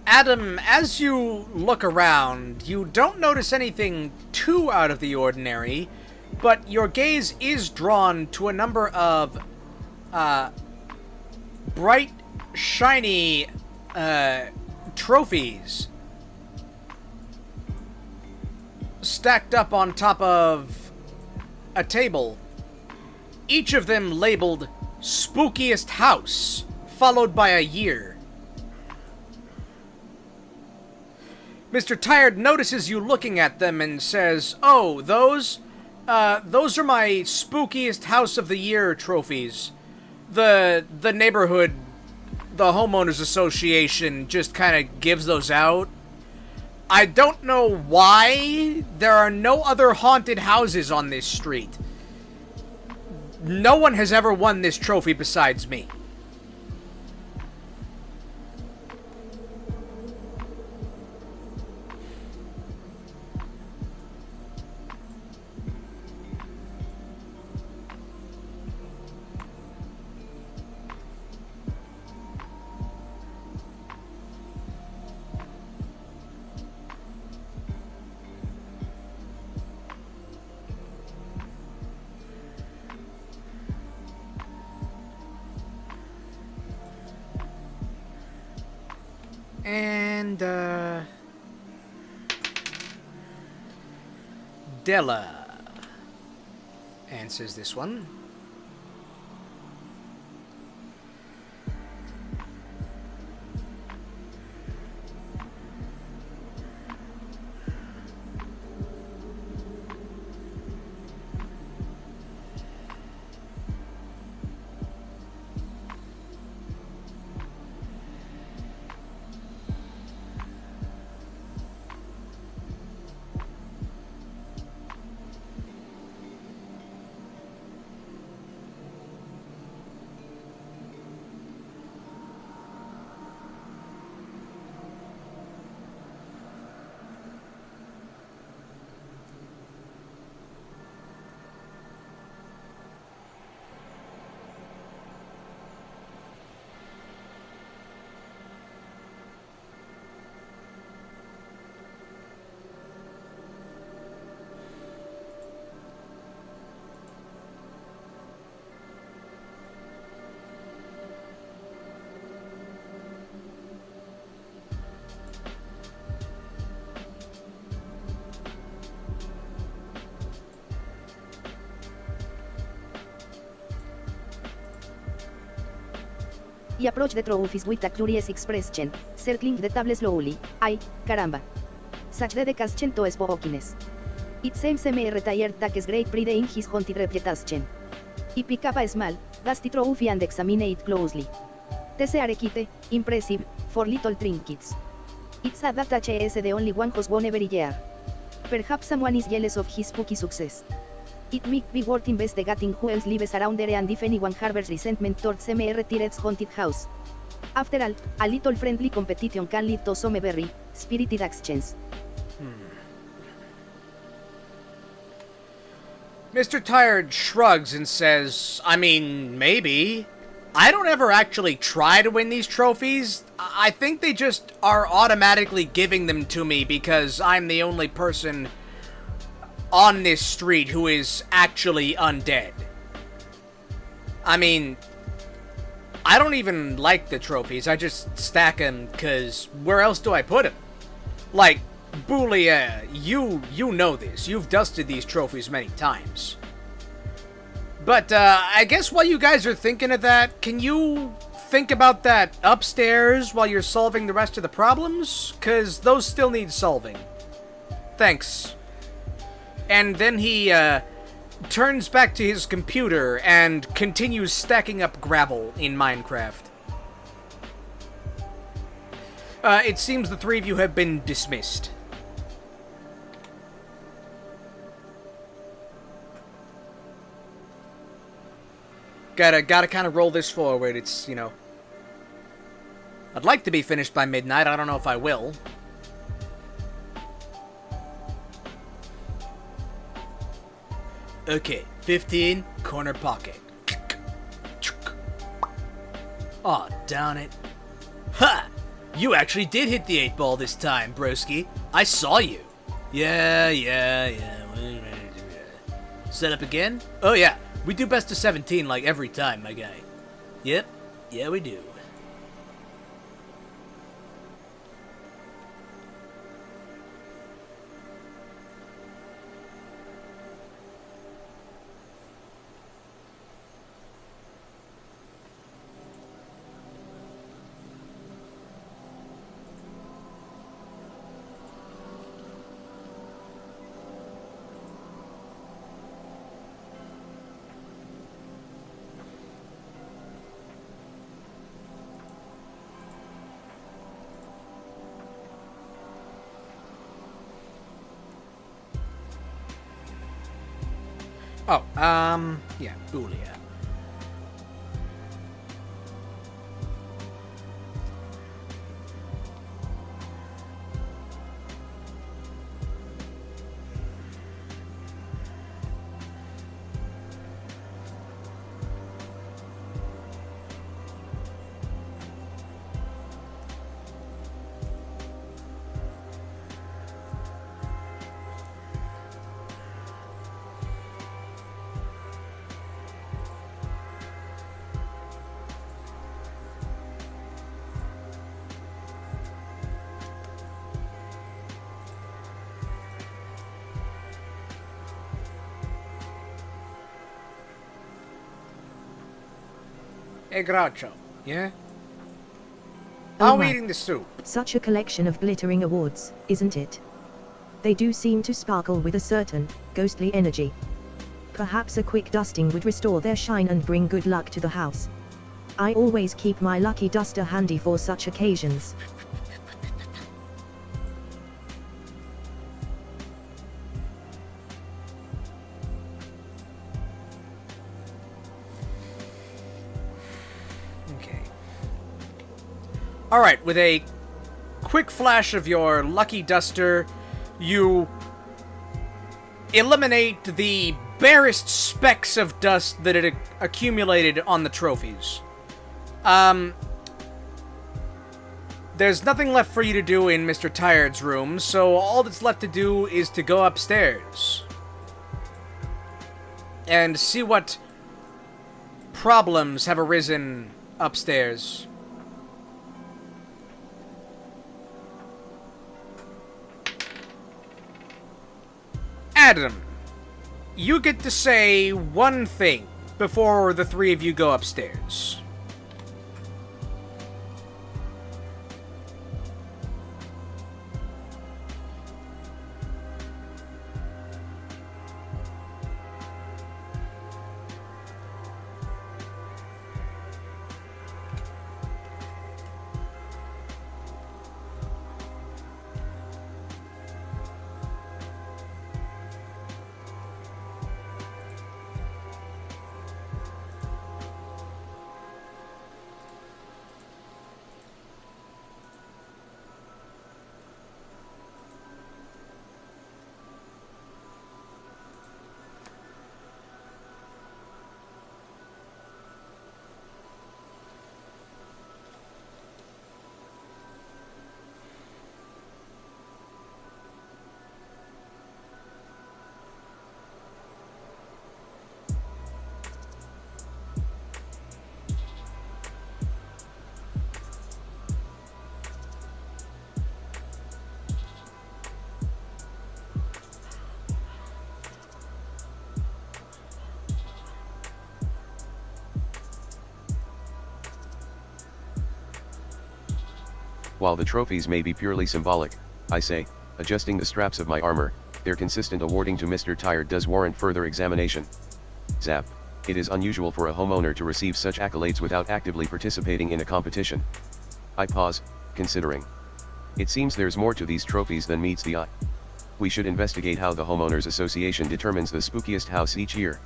Adam, as you look around, you don't notice anything too out of the ordinary, but your gaze is drawn to a number of bright, shiny trophies stacked up on top of a table, each of them labeled Spookiest House, followed by a year. Mr. Tired notices you looking at them and says, "Oh, those are my spookiest House of the Year trophies. The neighborhood, the homeowners association just kind of gives those out. I don't know why there are no other haunted houses on this street. No one has ever won this trophy besides me." And, Della answers this one. Y approach the trophies with a curious expression, circling the table slowly. Ay, caramba. Such dedication to spokines. It seems me retired takes great pride in his haunted reputation. He pick up a small, dusty trophy and examine it closely. These are quite impressive, for little trinkets. It's sad that H is the only one who's won every year. Perhaps someone is jealous of his spooky success. It might be worth investigating who else lives around there and if anyone harbors resentment towards MR Tired's haunted house. After all, a little friendly competition can lead to some very spirited actions. Mr. Tired shrugs and says, I mean, maybe. I don't ever actually try to win these trophies. I think they just are automatically giving them to me because I'm the only person on this street who is actually undead. I mean, I don't even like the trophies. I just stack them because where else do I put them? Like, Boolia, you know this. You've dusted these trophies many times. But, I guess while you guys are thinking of that, can you think about that upstairs while you're solving the rest of the problems? Because those still need solving. Thanks. And then he, turns back to his computer and continues stacking up gravel in Minecraft. It seems the three of you have been dismissed. Gotta kind of roll this forward. It's, you know, I'd like to be finished by midnight. I don't know if I will. Okay, 15, corner pocket. Aw, darn it. Ha! You actually did hit the 8 ball this time, broski. I saw you. Yeah. Set up again? Oh yeah, we do best of 17 like every time, my guy. Yep, yeah we do. Oh, yeah, Boolia. Hey, Groucho. Yeah? Oh How my. eating the soup? Such a collection of glittering awards, isn't it? They do seem to sparkle with a certain, ghostly energy. Perhaps a quick dusting would restore their shine and bring good luck to the house. I always keep my lucky duster handy for such occasions. Okay. Alright, with a quick flash of your lucky duster, you eliminate the barest specks of dust that had accumulated on the trophies. There's nothing left for you to do in Mr. Tired's room, so all that's left to do is to go upstairs and see what problems have arisen upstairs. Adam, you get to say one thing before the three of you go upstairs. While the trophies may be purely symbolic, I say, adjusting the straps of my armor, their consistent awarding to Mr. Tired does warrant further examination. Zap. It is unusual for a homeowner to receive such accolades without actively participating in a competition. I pause, considering. It seems there's more to these trophies than meets the eye. We should investigate how the Homeowners Association determines the spookiest house each year.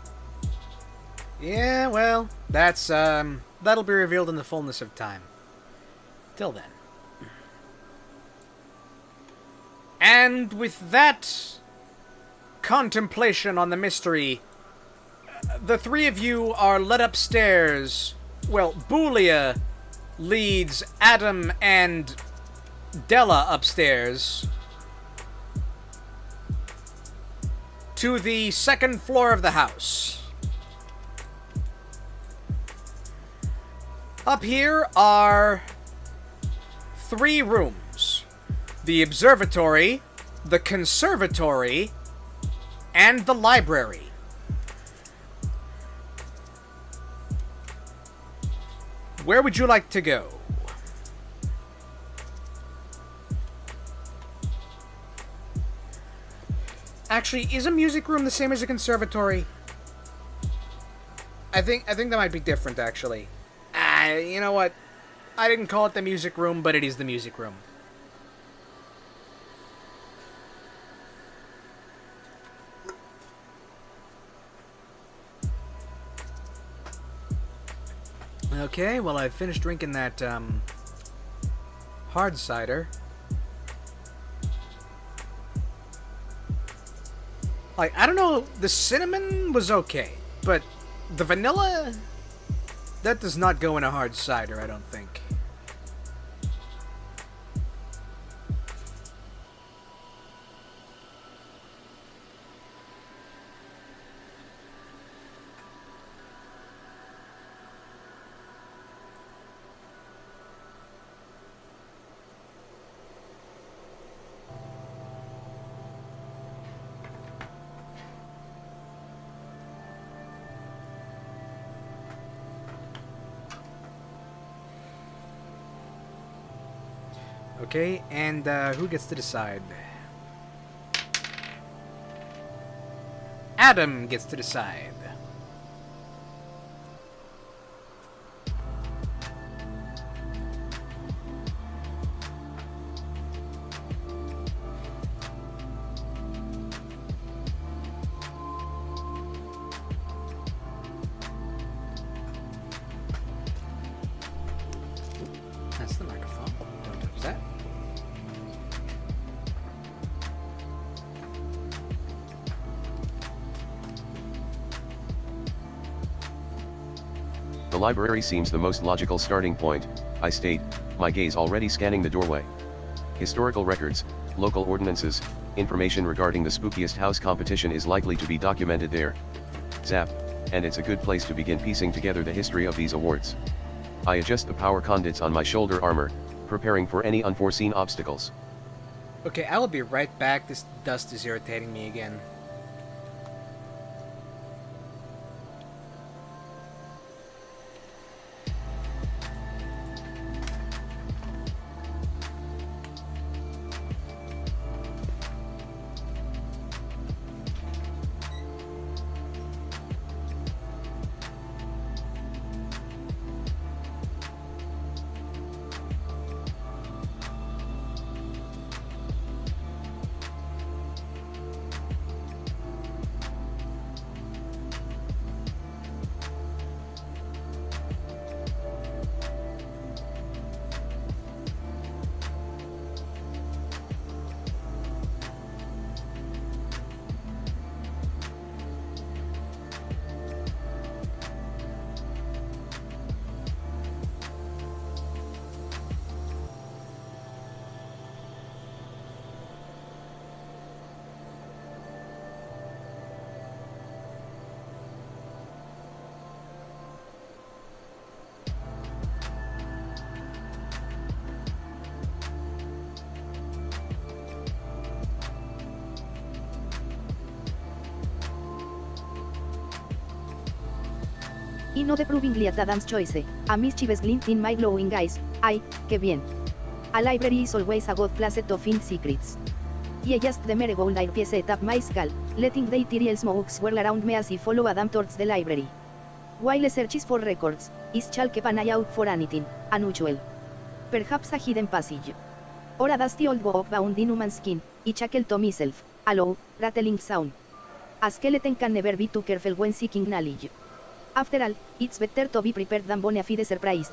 Yeah, well, that'll be revealed in the fullness of time. Till then. And with that contemplation on the mystery, the three of you are led upstairs. Well, Boolia leads Adam and Della upstairs to the second floor of the house. Up here are 3 rooms: the observatory, the conservatory, and the library. Where would you like to go? Actually, is a music room the same as a conservatory? I think that might be different, actually. You know what? I didn't call it the music room, but it is the music room. Okay, well, I've finished drinking that, hard cider. Like, I don't know, the cinnamon was okay, but the vanilla, that does not go in a hard cider, I don't think. Okay, and who gets to decide? Adam gets to decide. That's the microphone. Don't touch that. The library seems the most logical starting point, I state, my gaze already scanning the doorway. Historical records, local ordinances, information regarding the spookiest house competition is likely to be documented there. Zap, and it's a good place to begin piecing together the history of these awards. I adjust the power conduits on my shoulder armor, preparing for any unforeseen obstacles. Okay, I will be right back. This dust is irritating me again. Y no de provingly at Adam's choice, a mischievous glint in my glowing eyes, ay, que bien. A library is always a good place to find secrets. I just the merry-go-round air piece up my skull, letting the ethereal smoke swirl around me as I follow Adam towards the library. While he searches for records, I shall keep an eye out for anything unusual. Perhaps a hidden passage. Or a dusty old book bound in human skin, I chuckle to myself, a low, rattling sound. A skeleton can never be too careful when seeking knowledge. After all, it's better to be prepared than bona fide surprised.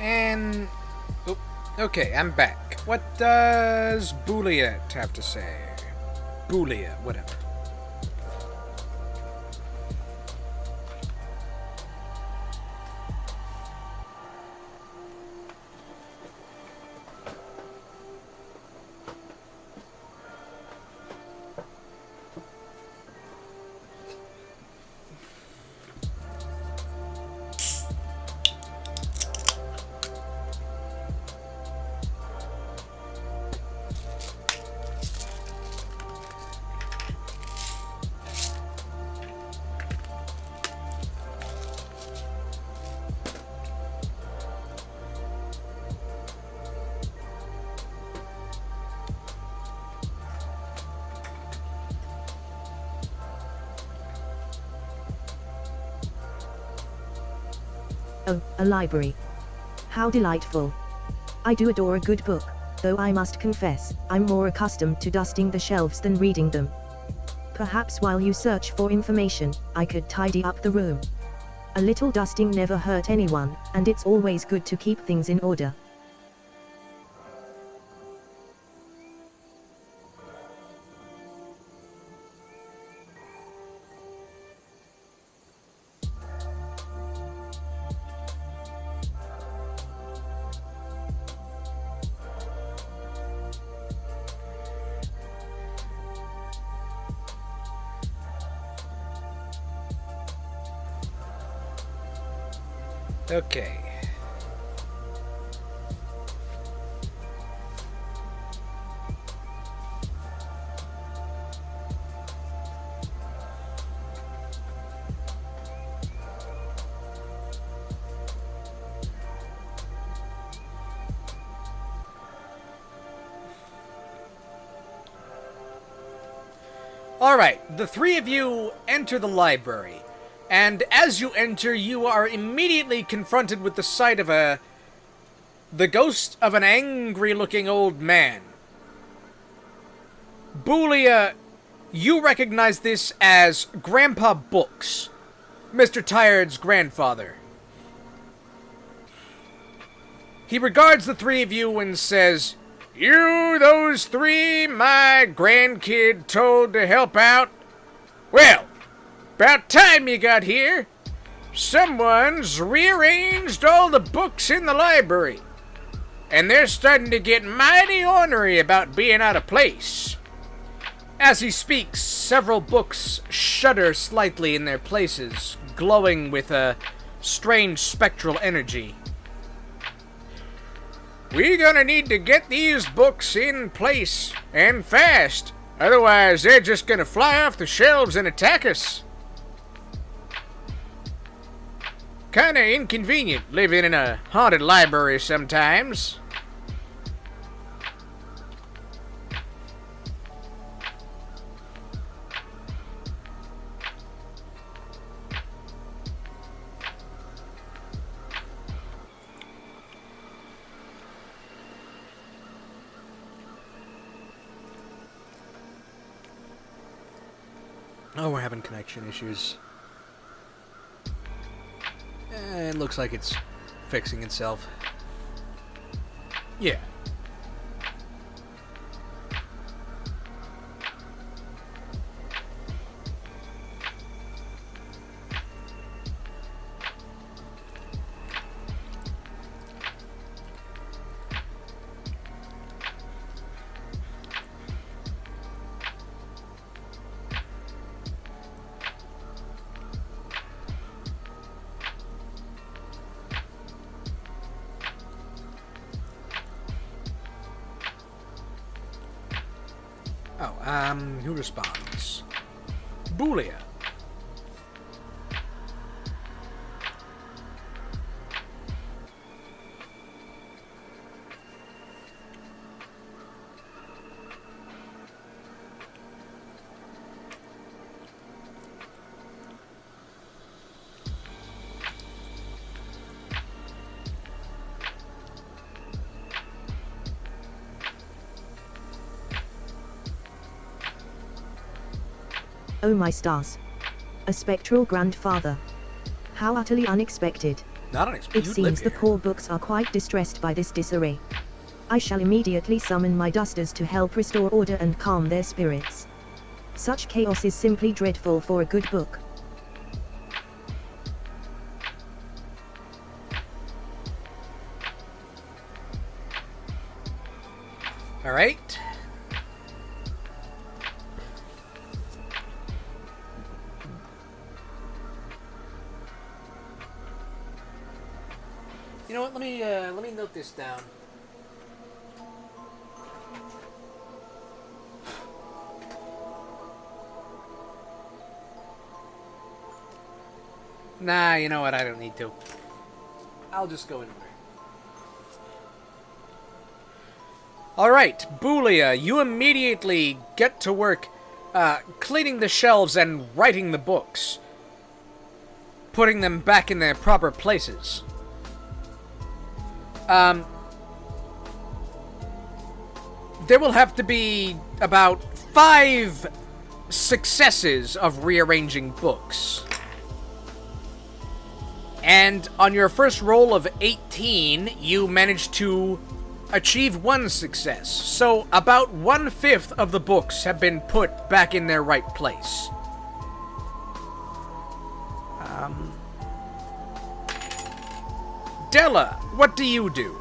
And... oh, okay, I'm back. What does Bouliet have to say? Bouliet, whatever. Oh, a library. How delightful. I do adore a good book, though I must confess, I'm more accustomed to dusting the shelves than reading them. Perhaps while you search for information, I could tidy up the room. A little dusting never hurt anyone, and it's always good to keep things in order. Okay. Alright, the three of you enter the library, and as you enter, you are immediately confronted with the sight of the ghost of an angry-looking old man. Boolia, you recognize this as Grandpa Books, Mr. Tired's grandfather. He regards the three of you and says, "You, those three, my grandkid told to help out? Well, about time you got here. Someone's rearranged all the books in the library, and they're starting to get mighty ornery about being out of place." As he speaks, several books shudder slightly in their places, glowing with a strange spectral energy. "We're gonna need to get these books in place, and fast. Otherwise, they're just gonna fly off the shelves and attack us. Kinda inconvenient living in a haunted library sometimes." Oh, we're having connection issues. It looks like it's fixing itself. Yeah. Who responds? Boolia. Oh my stars. A spectral grandfather. How utterly unexpected. Not unexpected. It seems the poor books are quite distressed by this disarray. I shall immediately summon my dusters to help restore order and calm their spirits. Such chaos is simply dreadful for a good book. All right. You know what? Let me note this down. Nah, you know what? I don't need to. I'll just go in there. Alright, Boolia, you immediately get to work cleaning the shelves and writing the books. Putting them back in their proper places. There will have to be about 5 successes of rearranging books. And on your first roll of 18, you managed to achieve 1 success. So about 1/5 of the books have been put back in their right place. Della, what do you do?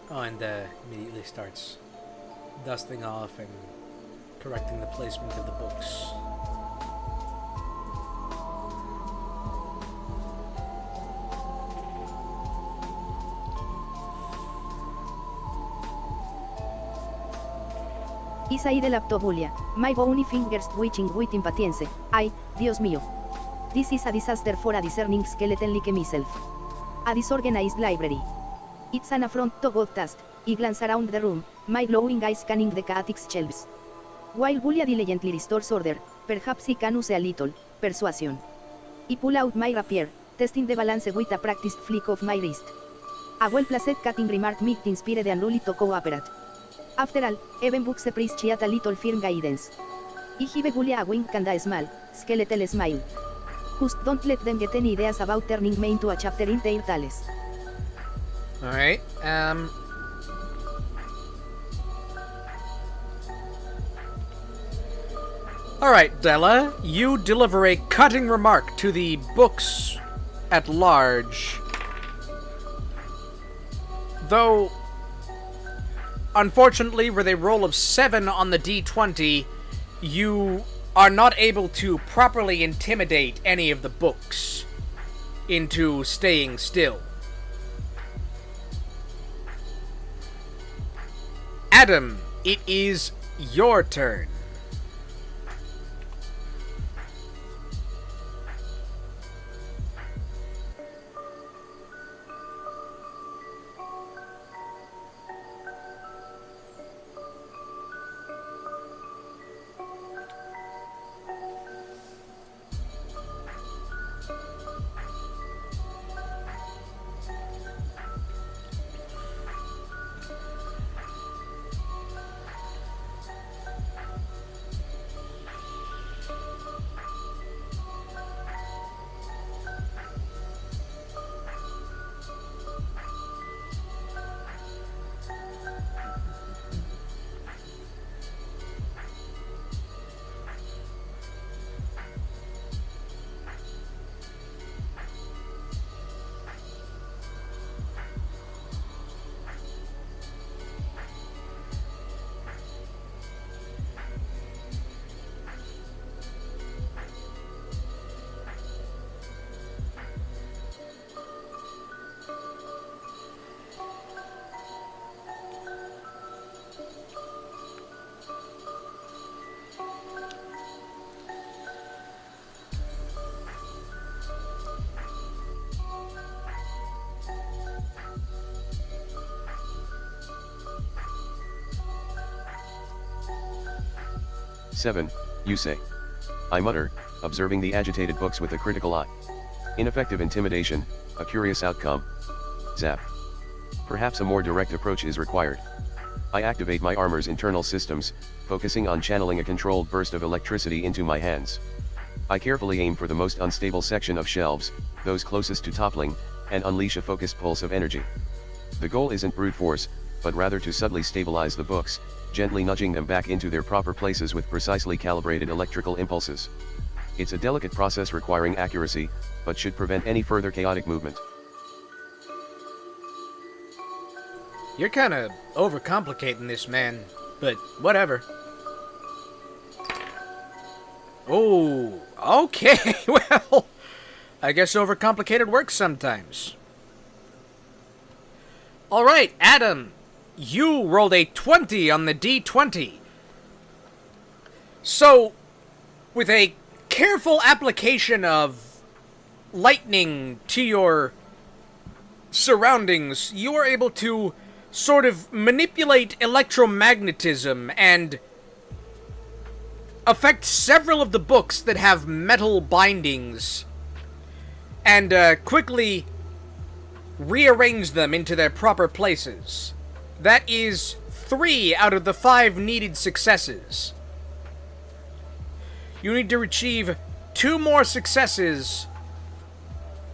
Oh, and immediately starts dusting off and correcting the placement of the books. Isaí de Laptobulia, my bony fingers twitching with impatience. Ay, Dios mío. This is a disaster for a discerning skeleton like myself. A disorganized library. It's an affront to God taste. I glance around the room, my glowing eyes scanning the chaotic shelves. While Bulia diligently restores order, perhaps he can use a little persuasion. I pull out my rapier, testing the balance with a practiced flick of my wrist. A well-placed cutting remark might inspire the unruly to cooperate. After all, even books appreciate a little firm guidance. I give Bulia a wink and a small, skeletal smile. Just don't let them get any ideas about turning me into a chapter in their tales. Alright, Alright, Della, you deliver a cutting remark to the books at large. Though, unfortunately, with a roll of 7 on the D20, you are not able to properly intimidate any of the books into staying still. Adam, it is your turn. Seven, you say. I mutter, observing the agitated books with a critical eye. Ineffective intimidation, a curious outcome. Zap. Perhaps a more direct approach is required. I activate my armor's internal systems, focusing on channeling a controlled burst of electricity into my hands. I carefully aim for the most unstable section of shelves, those closest to toppling, and unleash a focused pulse of energy. The goal isn't brute force, but rather to subtly stabilize the books, gently nudging them back into their proper places with precisely calibrated electrical impulses. It's a delicate process requiring accuracy, but should prevent any further chaotic movement. You're kind of overcomplicating this, man, but whatever. Oh, okay, well, I guess overcomplicated works sometimes. Alright, Adam, you rolled a 20 on the D20. So, with a careful application of lightning to your surroundings, you are able to sort of manipulate electromagnetism and affect several of the books that have metal bindings and quickly rearrange them into their proper places. That is 3 out of the 5 needed successes. You need to achieve 2 more successes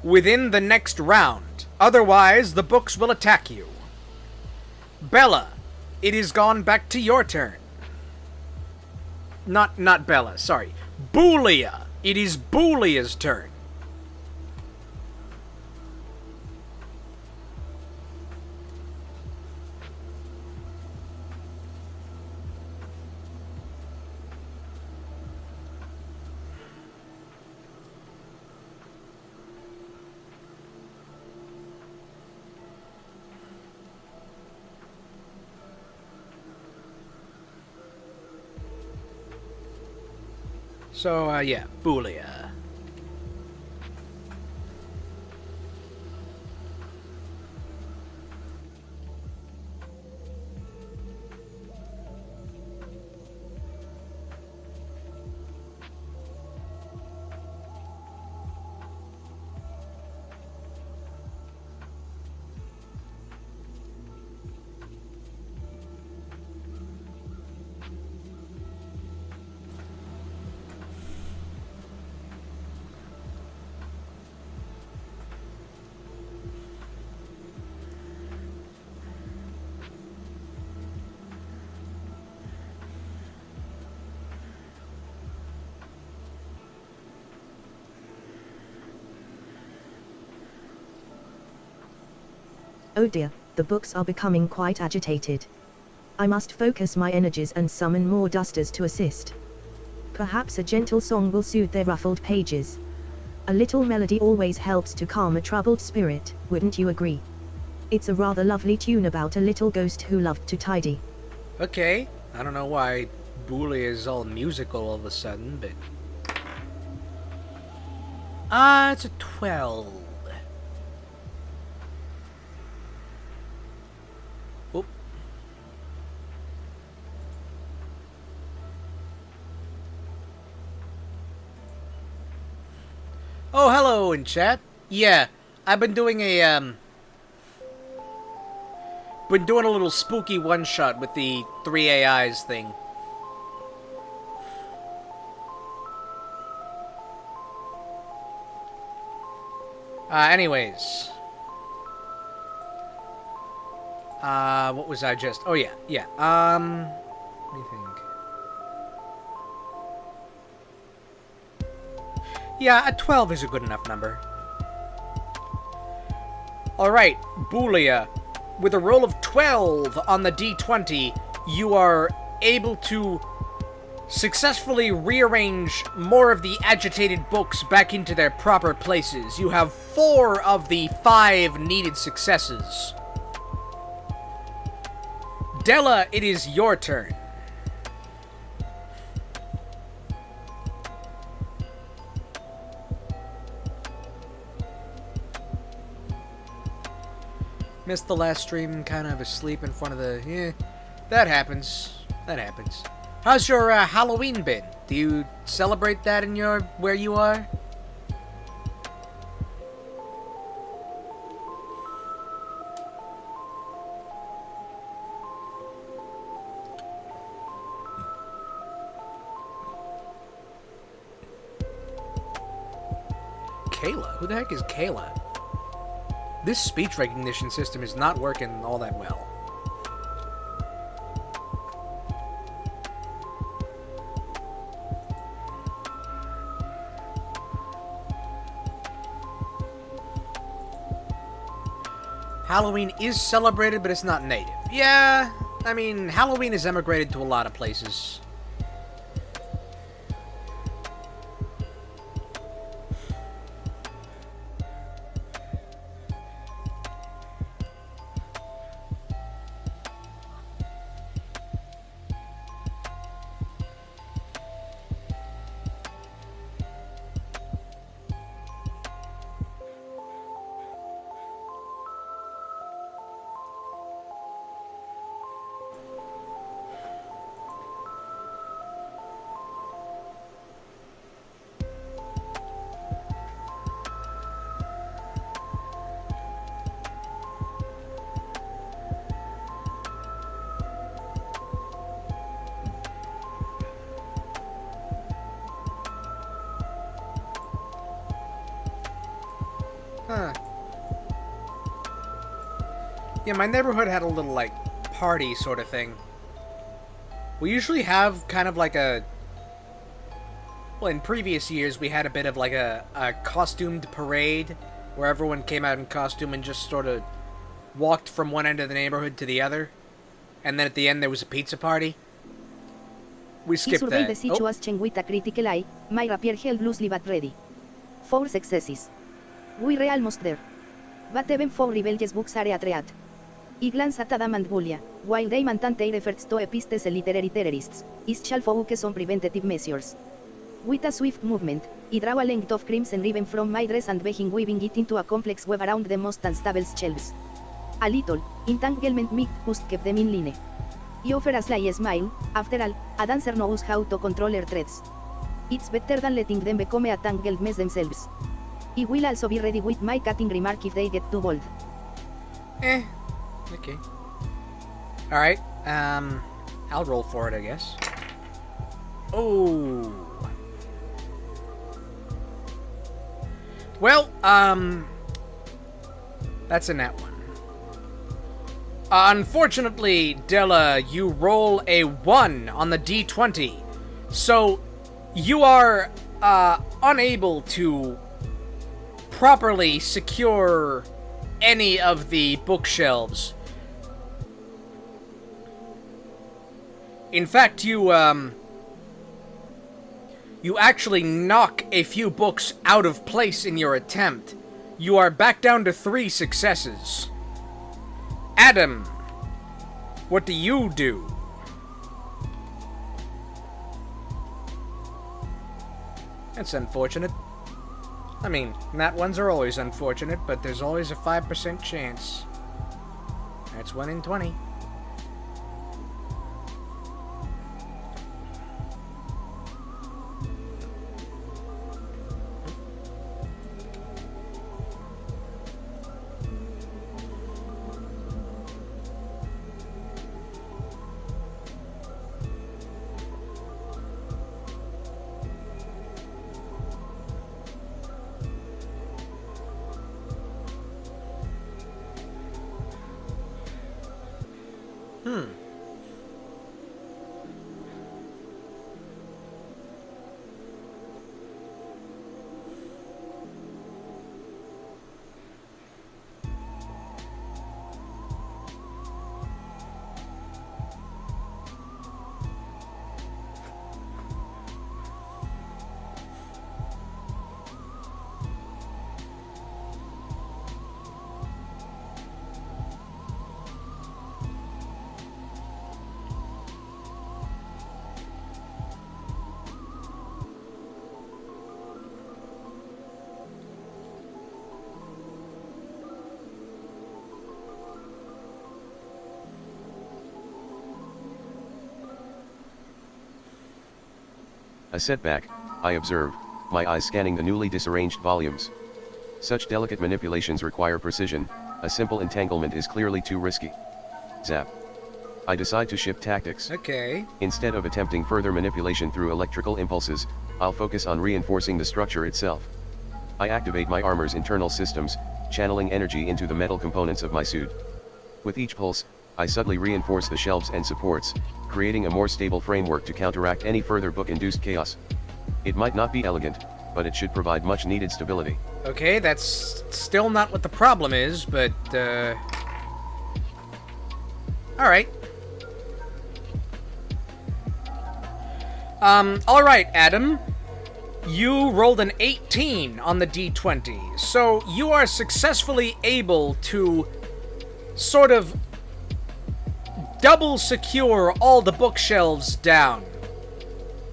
within the next round. Otherwise, the books will attack you. Bella, it is gone back to your turn. Not Bella, sorry. Boolia. It is Boolia's turn. So, yeah, Boolia. Oh dear, the books are becoming quite agitated. I must focus my energies and summon more dusters to assist. Perhaps a gentle song will soothe their ruffled pages. A little melody always helps to calm a troubled spirit, wouldn't you agree? It's a rather lovely tune about a little ghost who loved to tidy. Okay, I don't know why Boolia is all musical all of a sudden, but... it's a 12. Oop. Oh, hello in chat. Yeah, I've been doing a, been doing a little spooky one-shot with the 3 AIs thing. Anyways. What was I just... Oh, yeah, yeah. Let me think. Yeah, a 12 is a good enough number. Alright, Boolia. With a roll of 12 on the D20, you are able to successfully rearrange more of the agitated books back into their proper places. You have 4 of the 5 needed successes. Della, it is your turn. Missed the last stream, kind of asleep in front of the... Yeah, that happens. That happens. How's your Halloween been? Do you celebrate that in your... where you are? Kayla? Who the heck is Kayla? This speech recognition system is not working all that well. Halloween is celebrated, but it's not native. Yeah, I mean, Halloween has emigrated to a lot of places. Huh. Yeah, my neighborhood had a little, like, party sort of thing. We usually have kind of like a... Well, in previous years, we had a bit of like a costumed parade where everyone came out in costume and just sort of walked from one end of the neighborhood to the other. And then at the end, there was a pizza party. We skipped that. The situation with a critical eye, my rapier held loosely but ready. 4 successes. We're almost there. But even 4 rebellious books are a threat. I glance at Adam and Julia, while they maintain their efforts to episte the literary terrorists, is shall focus on preventative measures. With a swift movement, I draw a length of crimson ribbon from my dress and begin weaving it into a complex web around the most unstable shelves. A little entanglement must keep them in line. I offer a sly smile. After all, a dancer knows how to control her threads. It's better than letting them become a tangled mess themselves. I will also be ready with my cutting remark if they get too bold. Okay. Alright, I'll roll for it, I guess. Oh. Well, that's a nat one. Unfortunately, Della, you roll a 1 on the D20. So, you are, unable to properly secure any of the bookshelves. In fact, you actually knock a few books out of place in your attempt. You are back down to 3 successes. Adam, what do you do? That's unfortunate. I mean, nat ones are always unfortunate, but there's always a 5% chance. That's 1 in 20. A setback, I observe, my eyes scanning the newly disarranged volumes. Such delicate manipulations require precision, a simple entanglement is clearly too risky. Zap. I decide to shift tactics. Okay. Instead of attempting further manipulation through electrical impulses, I'll focus on reinforcing the structure itself. I activate my armor's internal systems, channeling energy into the metal components of my suit. With each pulse, I subtly reinforce the shelves and supports, creating a more stable framework to counteract any further book-induced chaos. It might not be elegant, but it should provide much-needed stability. Okay, that's still not what the problem is, but, alright. Alright, Adam. You rolled an 18 on the D20, so you are successfully able to sort of double secure all the bookshelves down.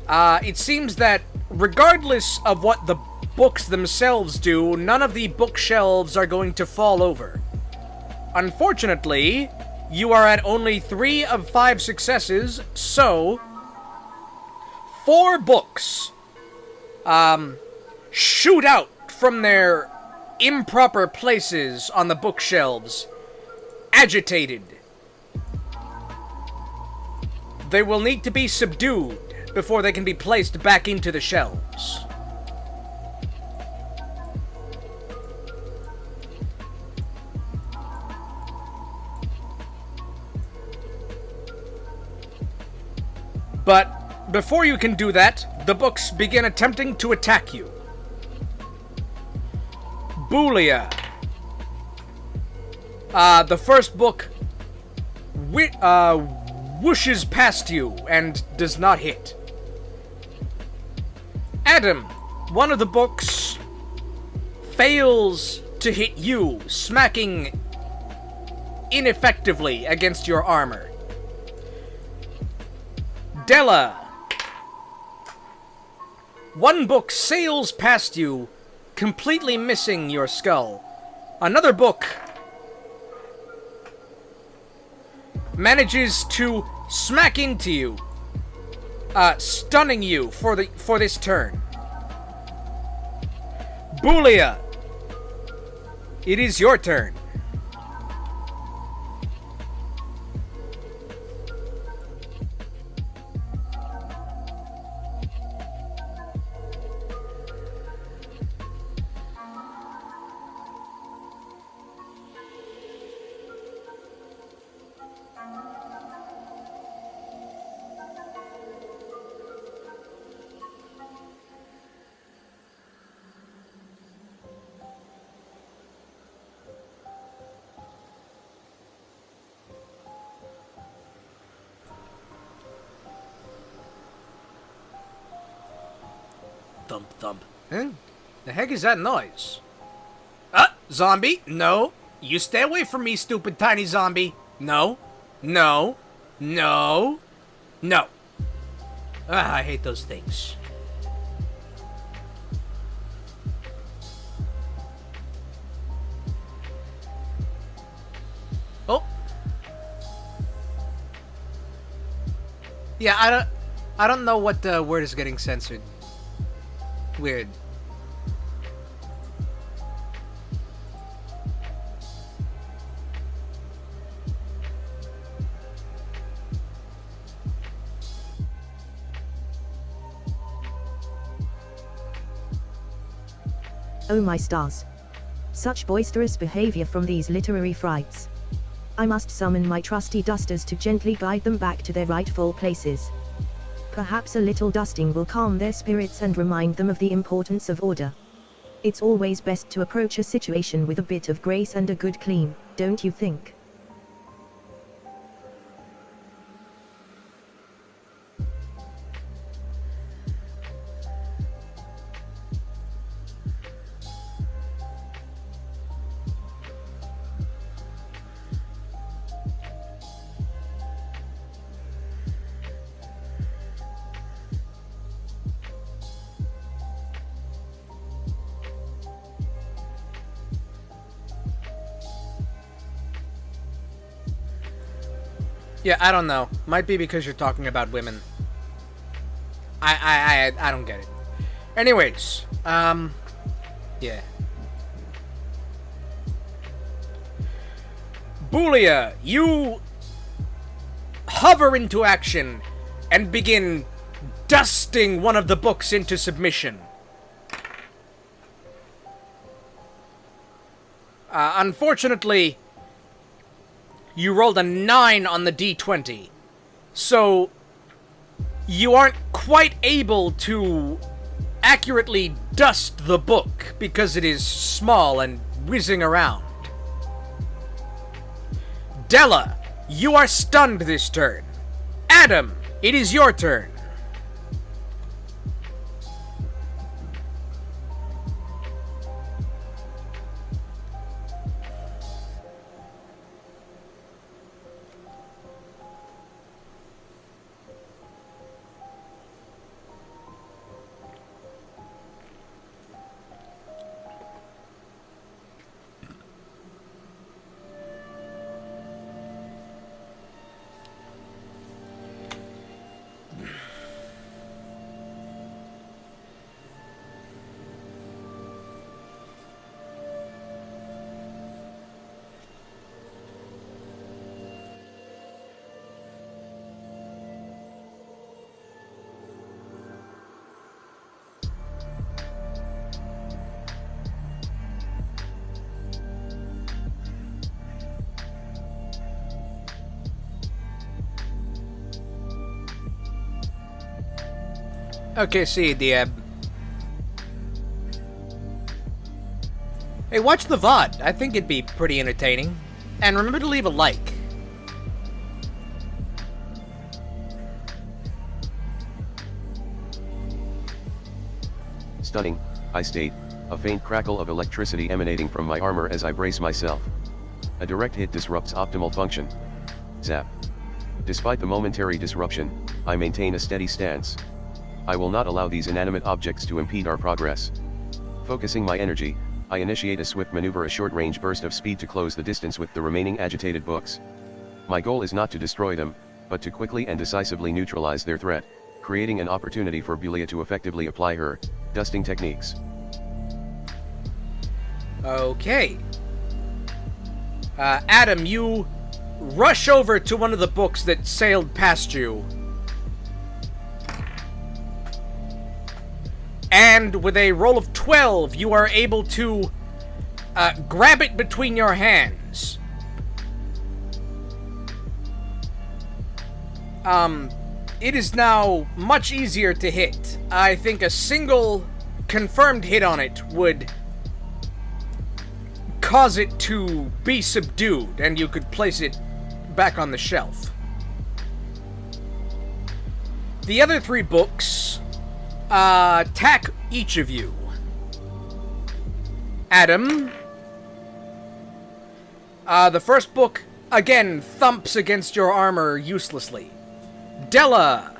It seems that regardless of what the books themselves do, none of the bookshelves are going to fall over. Unfortunately, you are at only 3 of 5 successes, so 4 books shoot out from their improper places on the bookshelves, agitated. They will need to be subdued before they can be placed back into the shelves. But before you can do that, the books begin attempting to attack you. Boolia. The first book whooshes past you and does not hit. Adam, one of the books fails to hit you, smacking ineffectively against your armor. Della. One book sails past you, completely missing your skull. Another book manages to smack into you, stunning you for this turn. Boolia, it is your turn. Thump, thump. Huh? The heck is that noise? Zombie? No. You stay away from me, stupid tiny zombie. No. No. No. No. I hate those things. Oh. Yeah, I don't know what word is getting censored. Weird. Oh my stars. Such boisterous behavior from these literary frights. I must summon my trusty dusters to gently guide them back to their rightful places. Perhaps a little dusting will calm their spirits and remind them of the importance of order. It's always best to approach a situation with a bit of grace and a good clean, don't you think? Yeah, I don't know. Might be because you're talking about women. I don't get it. Anyways, yeah. Boolia, you hover into action and begin dusting one of the books into submission. Unfortunately, you rolled a 9 on the d20. So, you aren't quite able to accurately dust the book because it is small and whizzing around. Della, you are stunned this turn. Adam, it is your turn. Okay, see, the, Hey, watch the VOD. I think it'd be pretty entertaining. And remember to leave a like. Stunning, I state, a faint crackle of electricity emanating from my armor as I brace myself. A direct hit disrupts optimal function. Zap. Despite the momentary disruption, I maintain a steady stance. I will not allow these inanimate objects to impede our progress. Focusing my energy, I initiate a swift maneuver, a short-range burst of speed to close the distance with the remaining agitated books. My goal is not to destroy them, but to quickly and decisively neutralize their threat, creating an opportunity for Bulia to effectively apply her dusting techniques. Okay. Adam, you rush over to one of the books that sailed past you. And with a roll of 12, you are able to grab it between your hands. It is now much easier to hit. I think a single confirmed hit on it would cause it to be subdued, and you could place it back on the shelf. The other three books attack each of you. Adam, the first book again thumps against your armor uselessly. Della,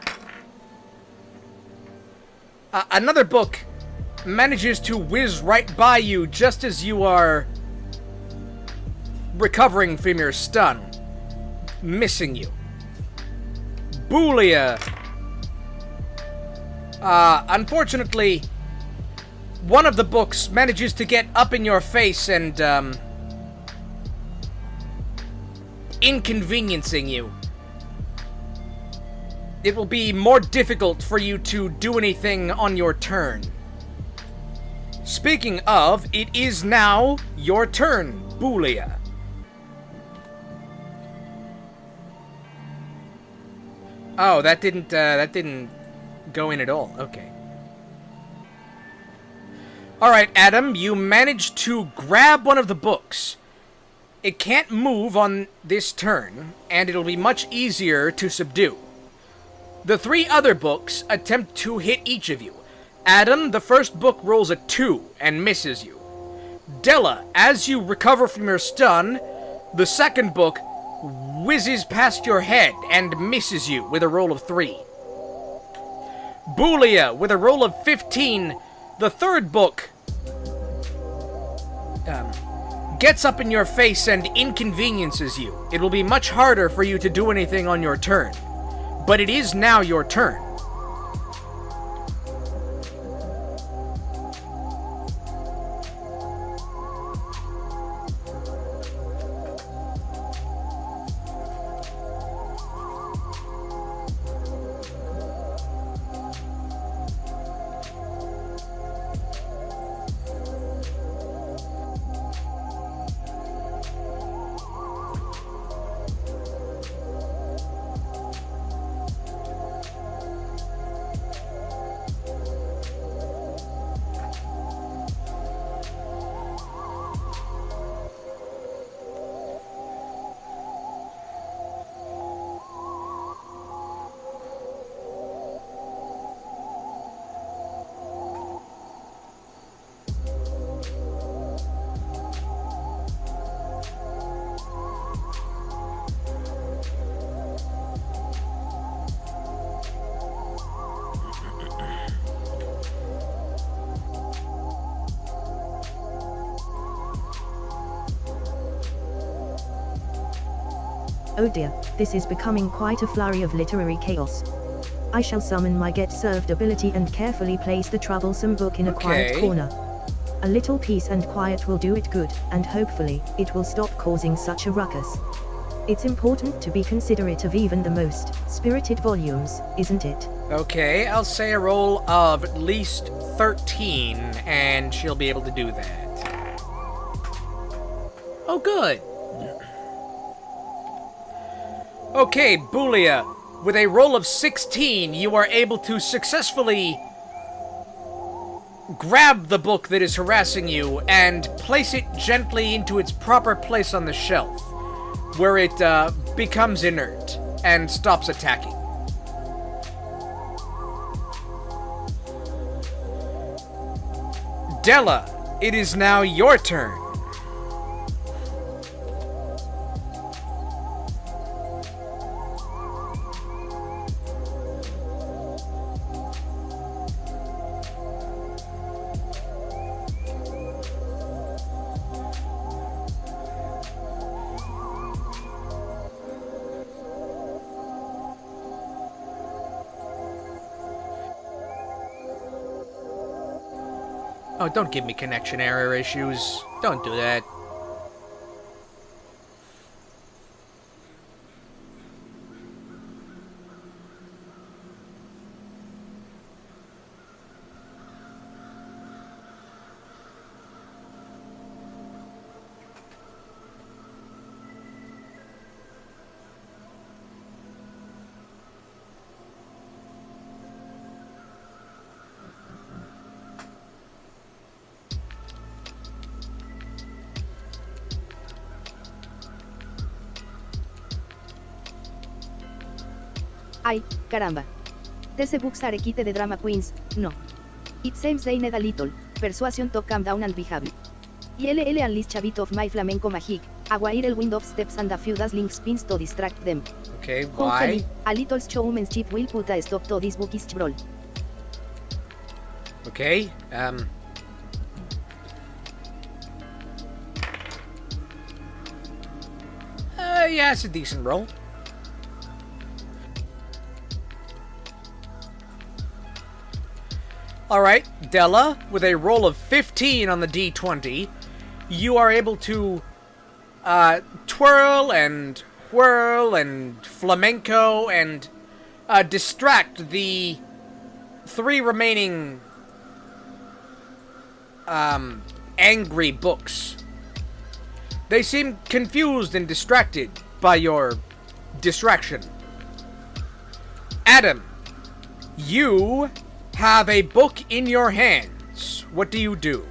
another book manages to whiz right by you just as you are recovering from your stun, missing you. Bulia, unfortunately, one of the books manages to get up in your face and, inconveniencing you. It will be more difficult for you to do anything on your turn. Speaking of, it is now your turn, Bulia. Oh, that didn't go in at all. Okay. Alright, Adam, you managed to grab one of the books. It can't move on this turn, and it'll be much easier to subdue. The three other books attempt to hit each of you. Adam, the first book rolls a 2 and misses you. Della, as you recover from your stun, the second book whizzes past your head and misses you with a roll of 3. Bulia, with a roll of 15, the third book gets up in your face and inconveniences you. It will be much harder for you to do anything on your turn. But it is now your turn. Oh dear, this is becoming quite a flurry of literary chaos. I shall summon my Get Served ability and carefully place the troublesome book in a quiet Okay. corner. A little peace and quiet will do it good, and hopefully, it will stop causing such a ruckus. It's important to be considerate of even the most spirited volumes, isn't it? Okay, I'll say a roll of at least 13, and she'll be able to do that. Oh, good. Okay, Boolia, with a roll of 16, you are able to successfully grab the book that is harassing you and place it gently into its proper place on the shelf, where it becomes inert and stops attacking. Della, it is now your turn. Oh, don't give me connection error issues. Don't do that. Ay, caramba. These books are kite the drama queens, no. It seems they need a little persuasion to calm down and behave. ILL unleash a bit of my flamenco magic, a while wind of steps and a few dazzling spins to distract them. Okay, Hopefully, why? a little showmanship will put a stop to this bookish brawl. Okay, yeah, it's a decent roll. Alright, Della, with a roll of 15 on the D20, you are able to twirl and whirl and flamenco and distract the 3 remaining angry books. They seem confused and distracted by your distraction. Adam, you have a book in your hands. What do you do?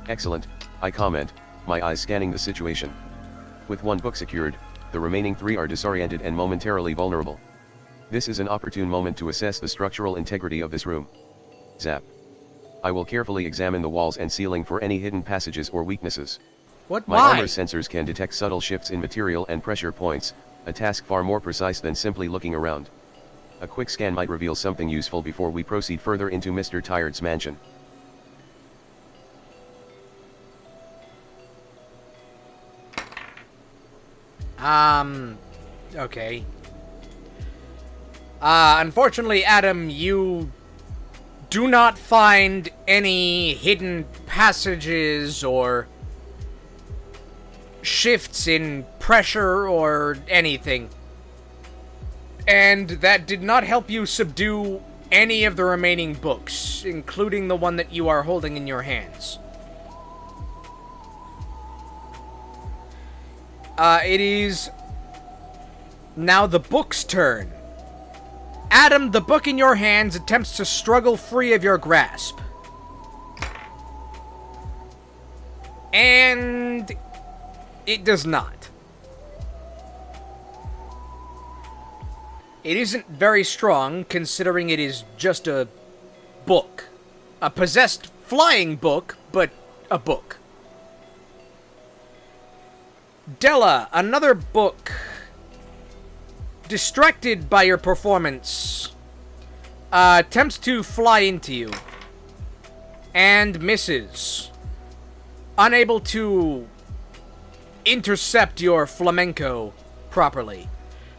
Excellent, I comment, my eyes scanning the situation. With 1 book secured, the remaining 3 are disoriented and momentarily vulnerable. This is an opportune moment to assess the structural integrity of this room. Zap. I will carefully examine the walls and ceiling for any hidden passages or weaknesses. What? My Why? armor sensors can detect subtle shifts in material and pressure points, a task far more precise than simply looking around. A quick scan might reveal something useful before we proceed further into Mr. Tired's mansion. Okay. Unfortunately, Adam, you do not find any hidden passages or shifts in pressure or anything. And that did not help you subdue any of the remaining books, including the one that you are holding in your hands. It is now the book's turn. Adam, the book in your hands attempts to struggle free of your grasp. And it does not. It isn't very strong, considering it is just a book. A possessed flying book, but a book. Della, another book. Distracted by your performance, attempts to fly into you. And misses. Unable to intercept your flamenco properly.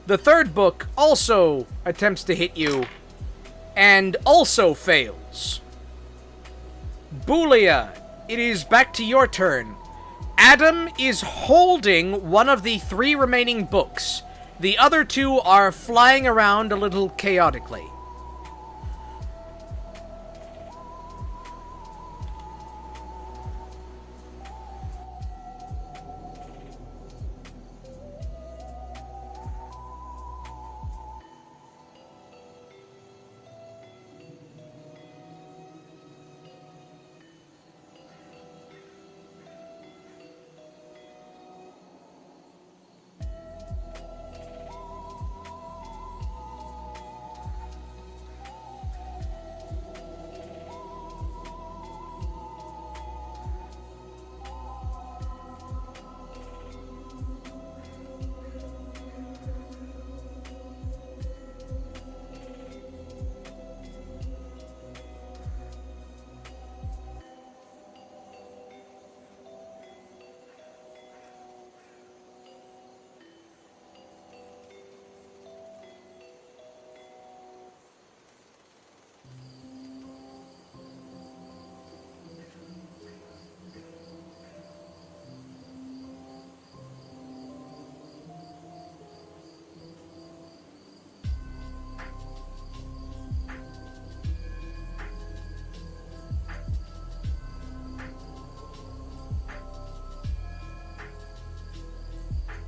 The third book also attempts to hit you, and also fails. Boolia, it is back to your turn. Adam is holding one of the 3 remaining books. The other 2 are flying around a little chaotically.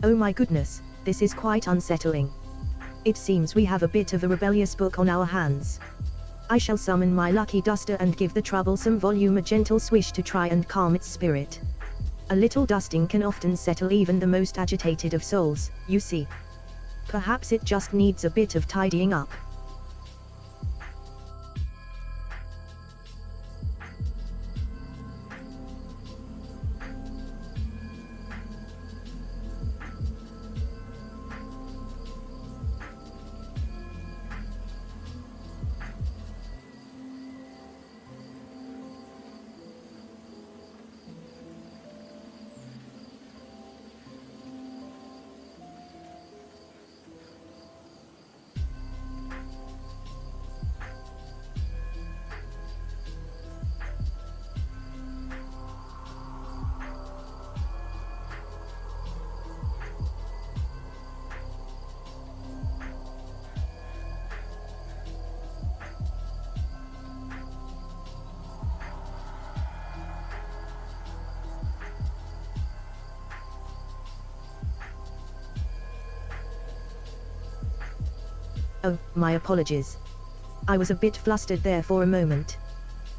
Oh my goodness, this is quite unsettling. It seems we have a bit of a rebellious book on our hands. I shall summon my lucky duster and give the troublesome volume a gentle swish to try and calm its spirit. A little dusting can often settle even the most agitated of souls, you see. Perhaps it just needs a bit of tidying up. Oh, my apologies. I was a bit flustered there for a moment.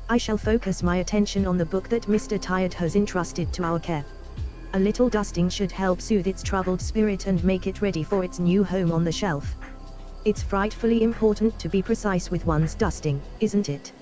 I shall focus my attention on the book that Mr. Tired has entrusted to our care. A little dusting should help soothe its troubled spirit and make it ready for its new home on the shelf. It's frightfully important to be precise with one's dusting, isn't it?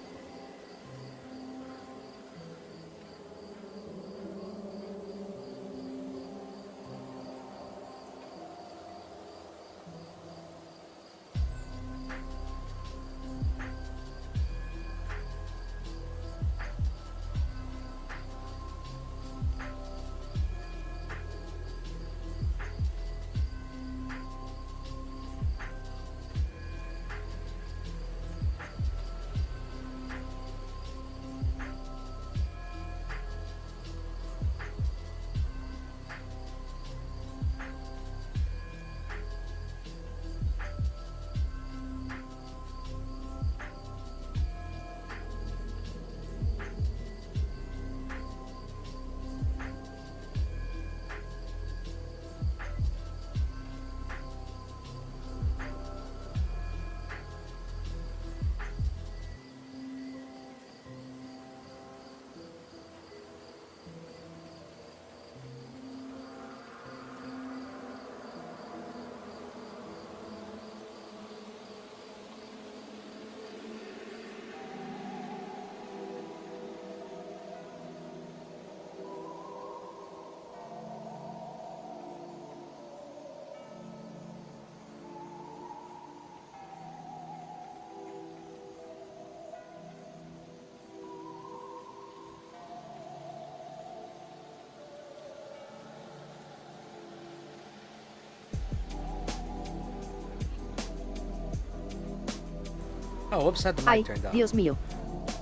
Oh, whoops, had the Ay, mic turned off. Dios mío.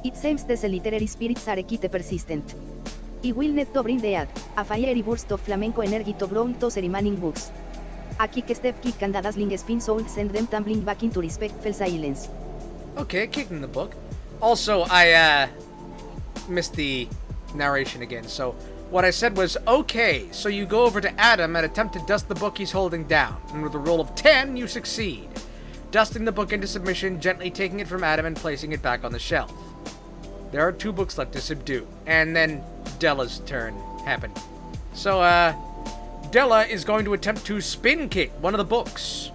It seems the literary spirits are quite persistent. I will need to bring the ad, a fiery burst of flamenco energy to bring those remaining books. A kick step kick and a dazzling spin soul send them tumbling back into respectful silence. Okay, kicking the book. Also, I missed the narration again. So what I said was, okay, so you go over to Adam and attempt to dust the book he's holding down. And with a roll of 10, you succeed. Dusting the book into submission, gently taking it from Adam and placing it back on the shelf. There are 2 books left to subdue. And then Della's turn happened. So, Della is going to attempt to spin kick one of the books.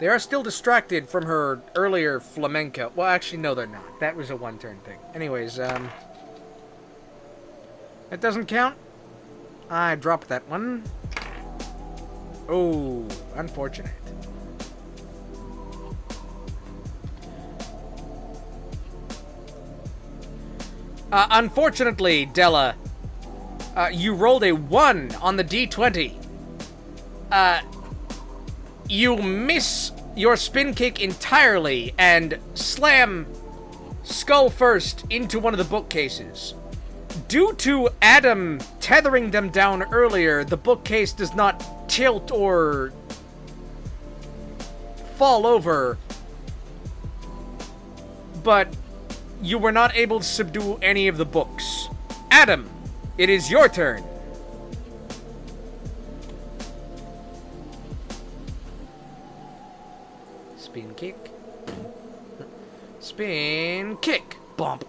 They are still distracted from her earlier flamenco. Well, actually, no, they're not. That was a one-turn thing. Anyways, that doesn't count. I dropped that one. Oh, unfortunate. Unfortunately, Della, you rolled a 1 on the D20. You miss your spin kick entirely and slam skull first into one of the bookcases. Due to Adam tethering them down earlier, the bookcase does not tilt or fall over, but you were not able to subdue any of the books. Adam, it is your turn. Spin kick. Spin kick. Bump.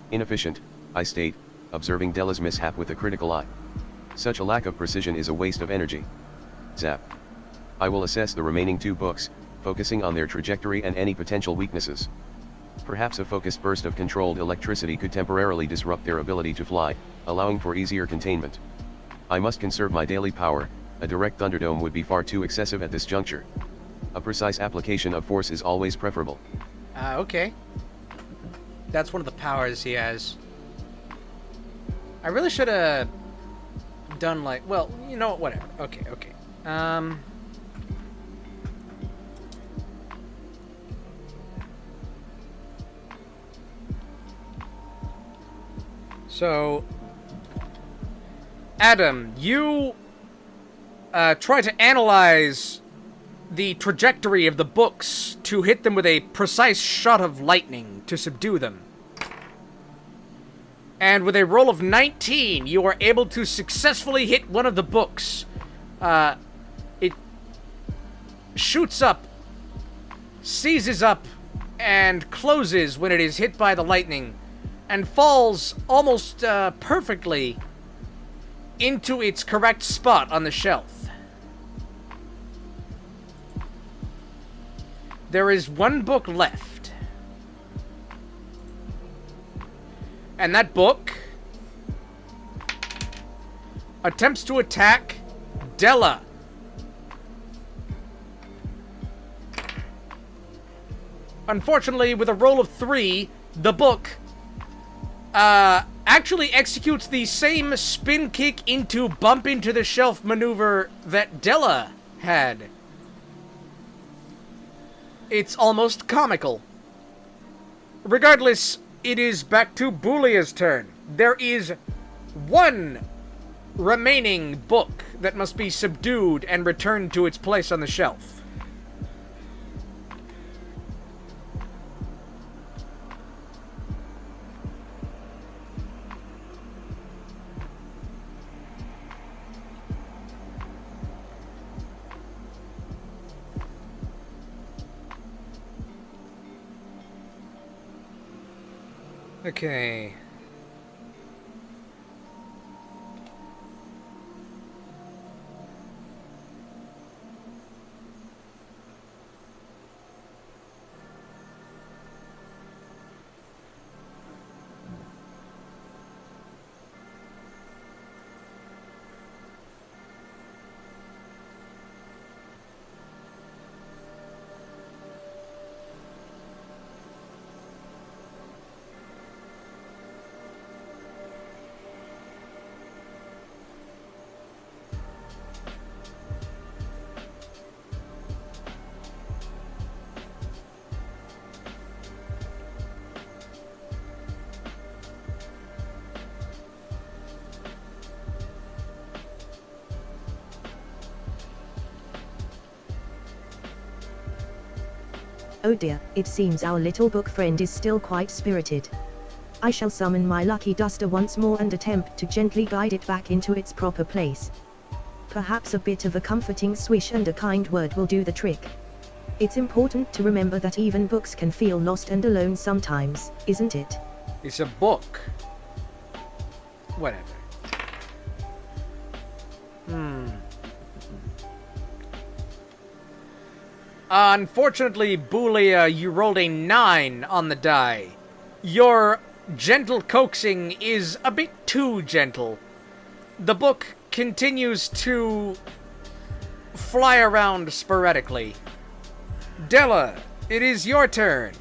Inefficient, I state, observing Della's mishap with a critical eye. Such a lack of precision is a waste of energy. Zap. I will assess the remaining 2 books, focusing on their trajectory and any potential weaknesses. Perhaps a focused burst of controlled electricity could temporarily disrupt their ability to fly, allowing for easier containment. I must conserve my daily power. A direct thunderdome would be far too excessive at this juncture. A precise application of force is always preferable. Okay. That's one of the powers he has. I really should have done like, well, you know what, whatever. Okay. So, Adam, you try to analyze the trajectory of the books to hit them with a precise shot of lightning to subdue them. And with a roll of 19, you are able to successfully hit one of the books. It shoots up, seizes up, and closes when it is hit by the lightning, and falls almost perfectly into its correct spot on the shelf. There is 1 book left. And that book attempts to attack Della. Unfortunately, with a roll of 3, the book actually executes the same spin kick into bump into the shelf maneuver that Della had. It's almost comical. Regardless, it is back to Boolia's turn. There is 1 remaining book that must be subdued and returned to its place on the shelf. Okay. Oh dear, it seems our little book friend is still quite spirited. I shall summon my lucky duster once more and attempt to gently guide it back into its proper place. Perhaps a bit of a comforting swish and a kind word will do the trick. It's important to remember that even books can feel lost and alone sometimes, isn't it? It's a book. Whatever. Unfortunately, Boolia, you rolled a 9 on the die. Your gentle coaxing is a bit too gentle. The book continues to fly around sporadically. Della, it is your turn.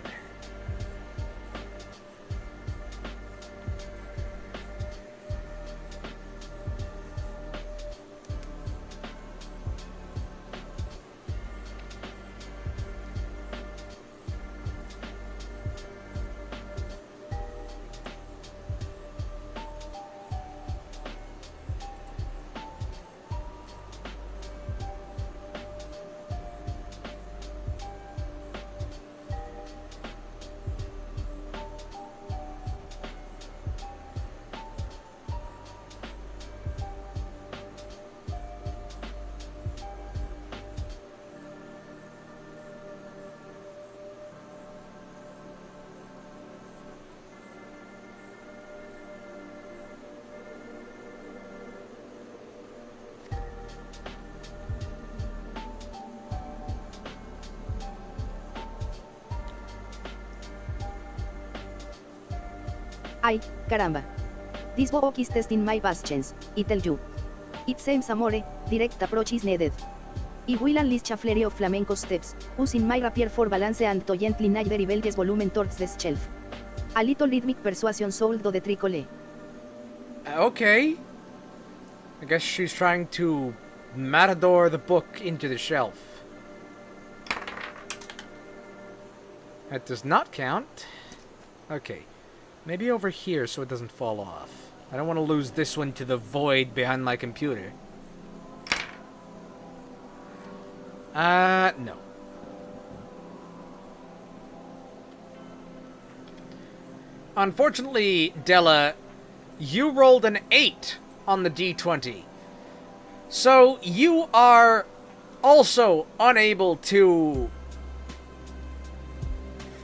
Ay, caramba. This book is testing my patience, I tell you. It seems amore, direct approach is needed. I will unleash a flurry of flamenco steps, using my rapier for balance and to gently nudge the rebellious volume towards the shelf. A little rhythmic persuasion sold do the tricole. Okay. I guess she's trying to matador the book into the shelf. That does not count. Okay. Maybe over here so it doesn't fall off. I don't want to lose this one to the void behind my computer. No. Unfortunately, Della, you rolled an 8 on the D20. So you are also unable to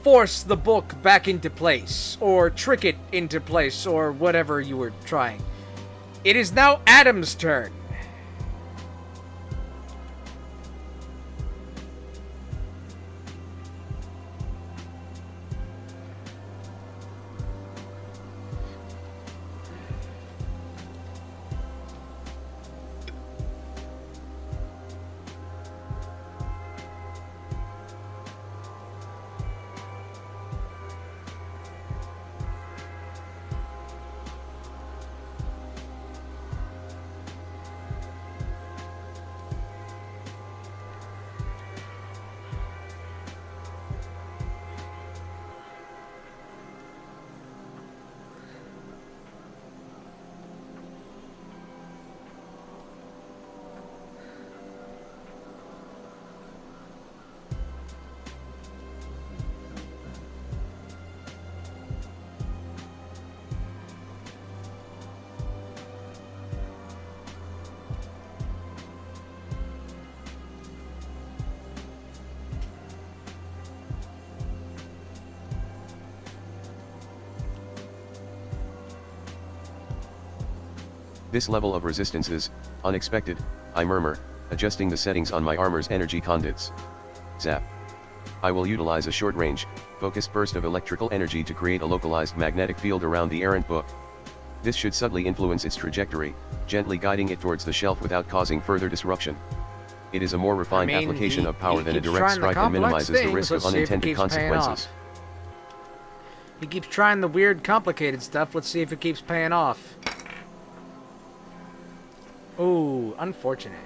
force the book back into place, or trick it into place, or whatever you were trying. It is now Adam's turn. This level of resistance is unexpected, I murmur, adjusting the settings on my armor's energy conduits. Zap. I will utilize a short-range, focused burst of electrical energy to create a localized magnetic field around the errant book. This should subtly influence its trajectory, gently guiding it towards the shelf without causing further disruption. It is a more refined application of power than a direct strike and minimizes the risk of unintended consequences. He keeps trying the weird, complicated stuff. Let's see if it keeps paying off. Ooh, unfortunate.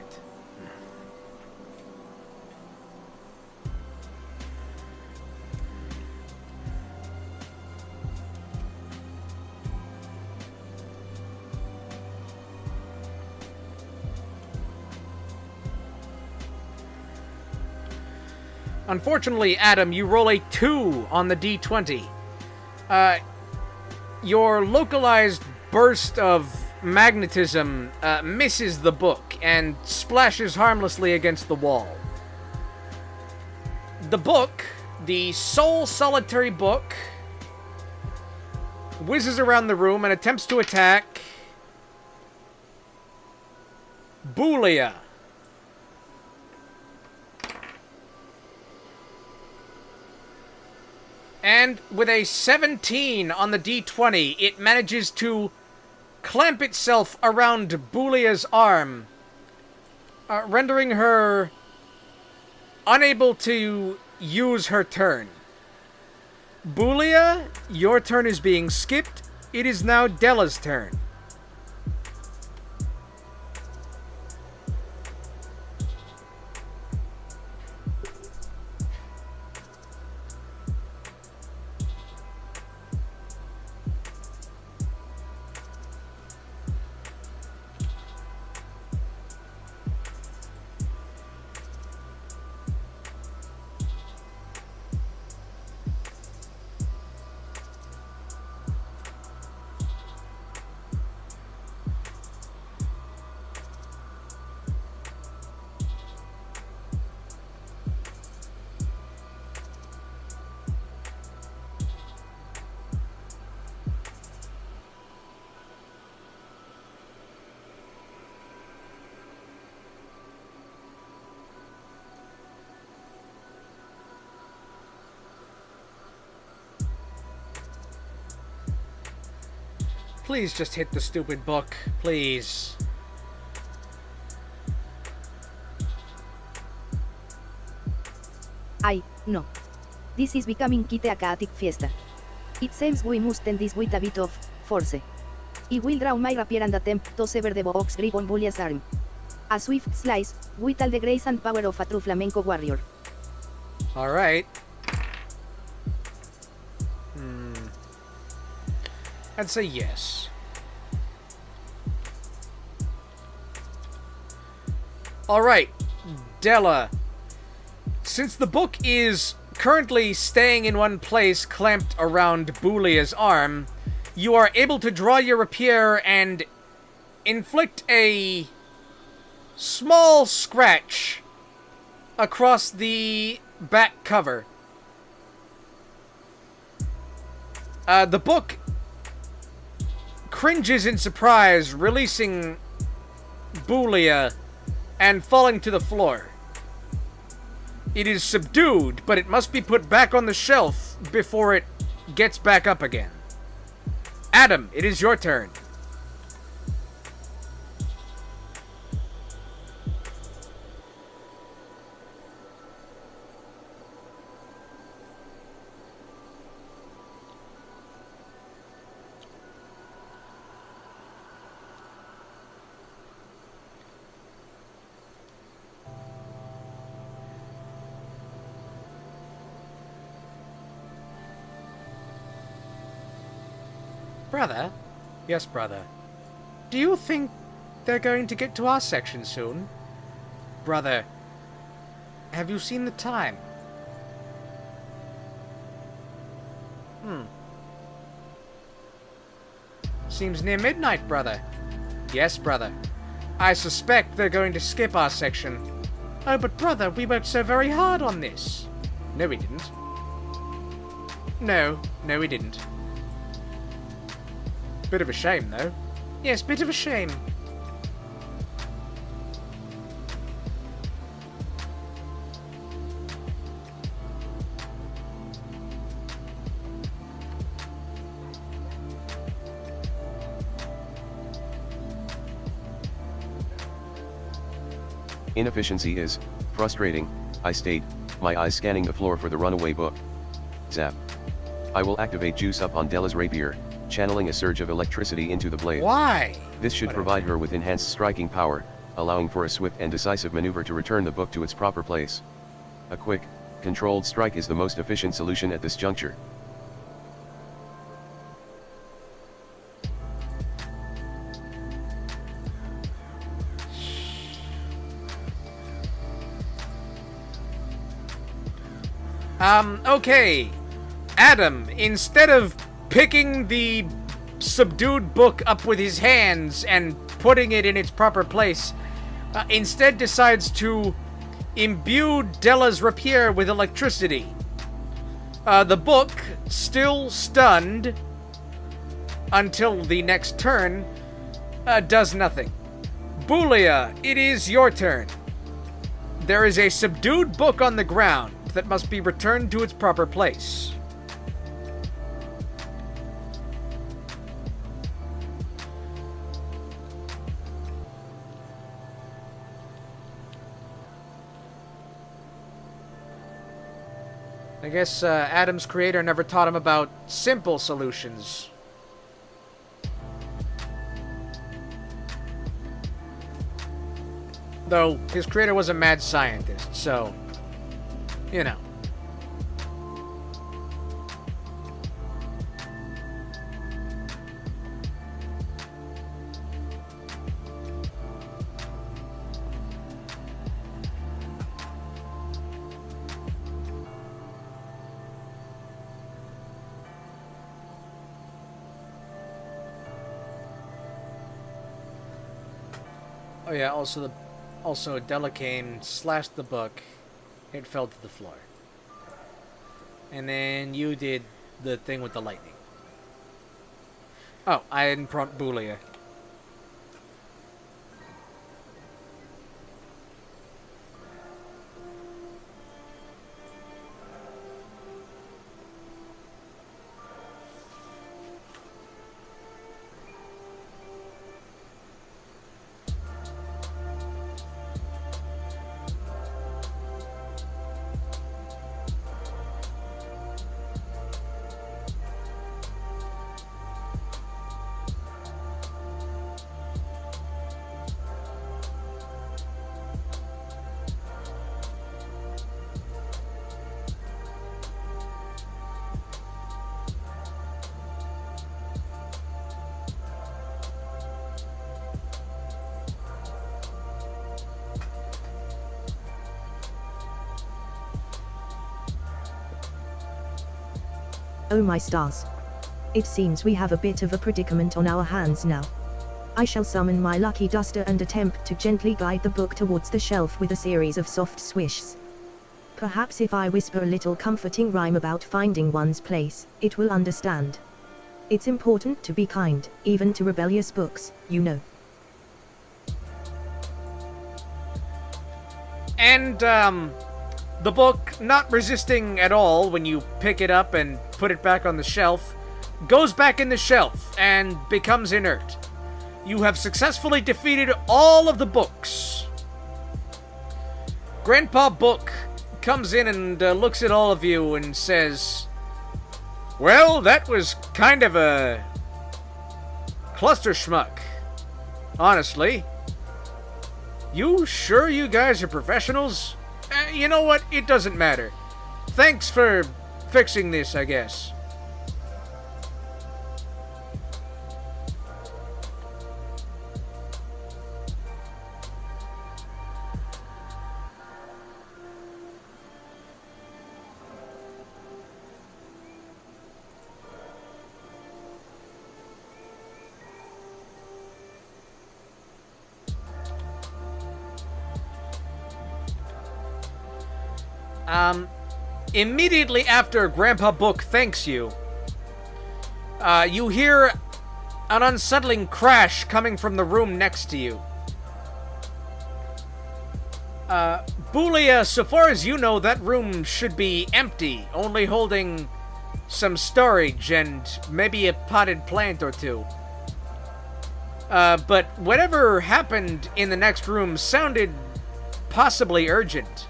Unfortunately, Adam, you roll a 2 on the D20. Your localized burst of magnetism misses the book and splashes harmlessly against the wall. The book, the sole solitary book, whizzes around the room and attempts to attack Boolia. And with a 17 on the D20, it manages to clamp itself around Boolia's arm, rendering her unable to use her turn. Boolia, your turn is being skipped. It is now Della's turn. Please just hit the stupid book, please. Ay, no. This is becoming quite a chaotic fiesta. It seems we must end this with a bit of force. I will draw my rapier and attempt to sever the box grip on Bulia's arm. A swift slice, with all the grace and power of a true flamenco warrior. Alright. I'd say yes. Alright, Della. Since the book is currently staying in one place, clamped around Boolia's arm, you are able to draw your rapier and inflict a small scratch across the back cover. The book cringes in surprise, releasing Boolia and falling to the floor. It is subdued, but it must be put back on the shelf before it gets back up again. Adam, it is your turn. Brother? Yes, brother. Do you think they're going to get to our section soon? Brother, have you seen the time? Seems near midnight, brother. Yes, brother. I suspect they're going to skip our section. Oh, but brother, we worked so very hard on this. No, we didn't. No, we didn't. Bit of a shame, though. Yes, bit of a shame. Inefficiency is frustrating, I state, my eyes scanning the floor for the runaway book. Zap. I will activate Juice Up on Della's rapier, channeling a surge of electricity into the blade. Why? This should provide her with enhanced striking power, allowing for a swift and decisive maneuver to return the book to its proper place. A quick, controlled strike is the most efficient solution at this juncture. Okay. Adam, instead of picking the subdued book up with his hands and putting it in its proper place, instead decides to imbue Della's rapier with electricity. The book, still stunned until the next turn, does nothing. Boolia, it is your turn. There is a subdued book on the ground that must be returned to its proper place. I guess Adam's creator never taught him about simple solutions. Though, his creator was a mad scientist, so, you know. Oh yeah, also Della came, slashed the book, it fell to the floor. And then you did the thing with the lightning. Oh, I didn't prompt Boolia. Oh my stars. It seems we have a bit of a predicament on our hands now. I shall summon my lucky duster and attempt to gently guide the book towards the shelf with a series of soft swishes. Perhaps if I whisper a little comforting rhyme about finding one's place, it will understand. It's important to be kind, even to rebellious books, you know. And, the book, not resisting at all when you pick it up and put it back on the shelf, goes back in the shelf and becomes inert. You have successfully defeated all of the books. Grandpa Book comes in and looks at all of you and says, "Well, that was kind of a cluster schmuck, honestly. You sure you guys are professionals? You know what? It doesn't matter. Thanks for fixing this, I guess." Immediately after Grandpa Book thanks you, you hear an unsettling crash coming from the room next to you. Boolia, so far as you know, that room should be empty, only holding some storage and maybe a potted plant or two. But whatever happened in the next room sounded possibly urgent.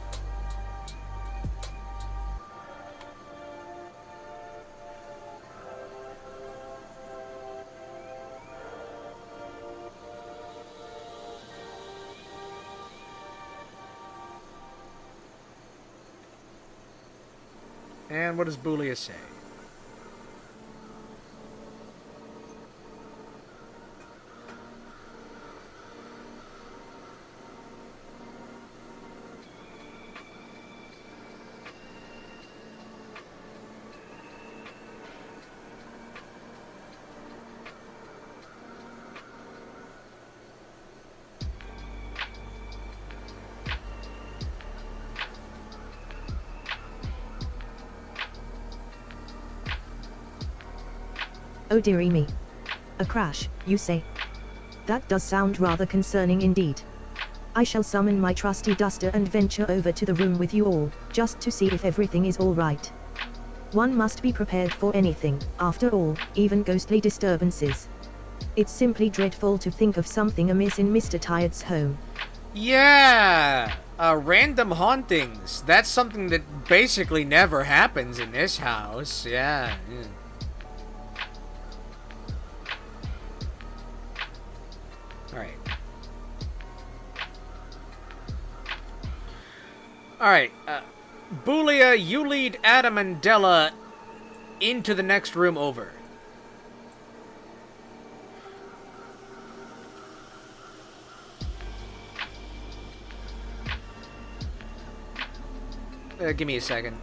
And what does Boolia say? Oh dearie me. A crash, you say? That does sound rather concerning indeed. I shall summon my trusty duster and venture over to the room with you all, just to see if everything is all right. One must be prepared for anything, after all, even ghostly disturbances. It's simply dreadful to think of something amiss in Mr. Tired's home. Yeah! Random hauntings. That's something that basically never happens in this house. Yeah. Alright, Boolia, you lead Adam and Della into the next room over. Give me a second.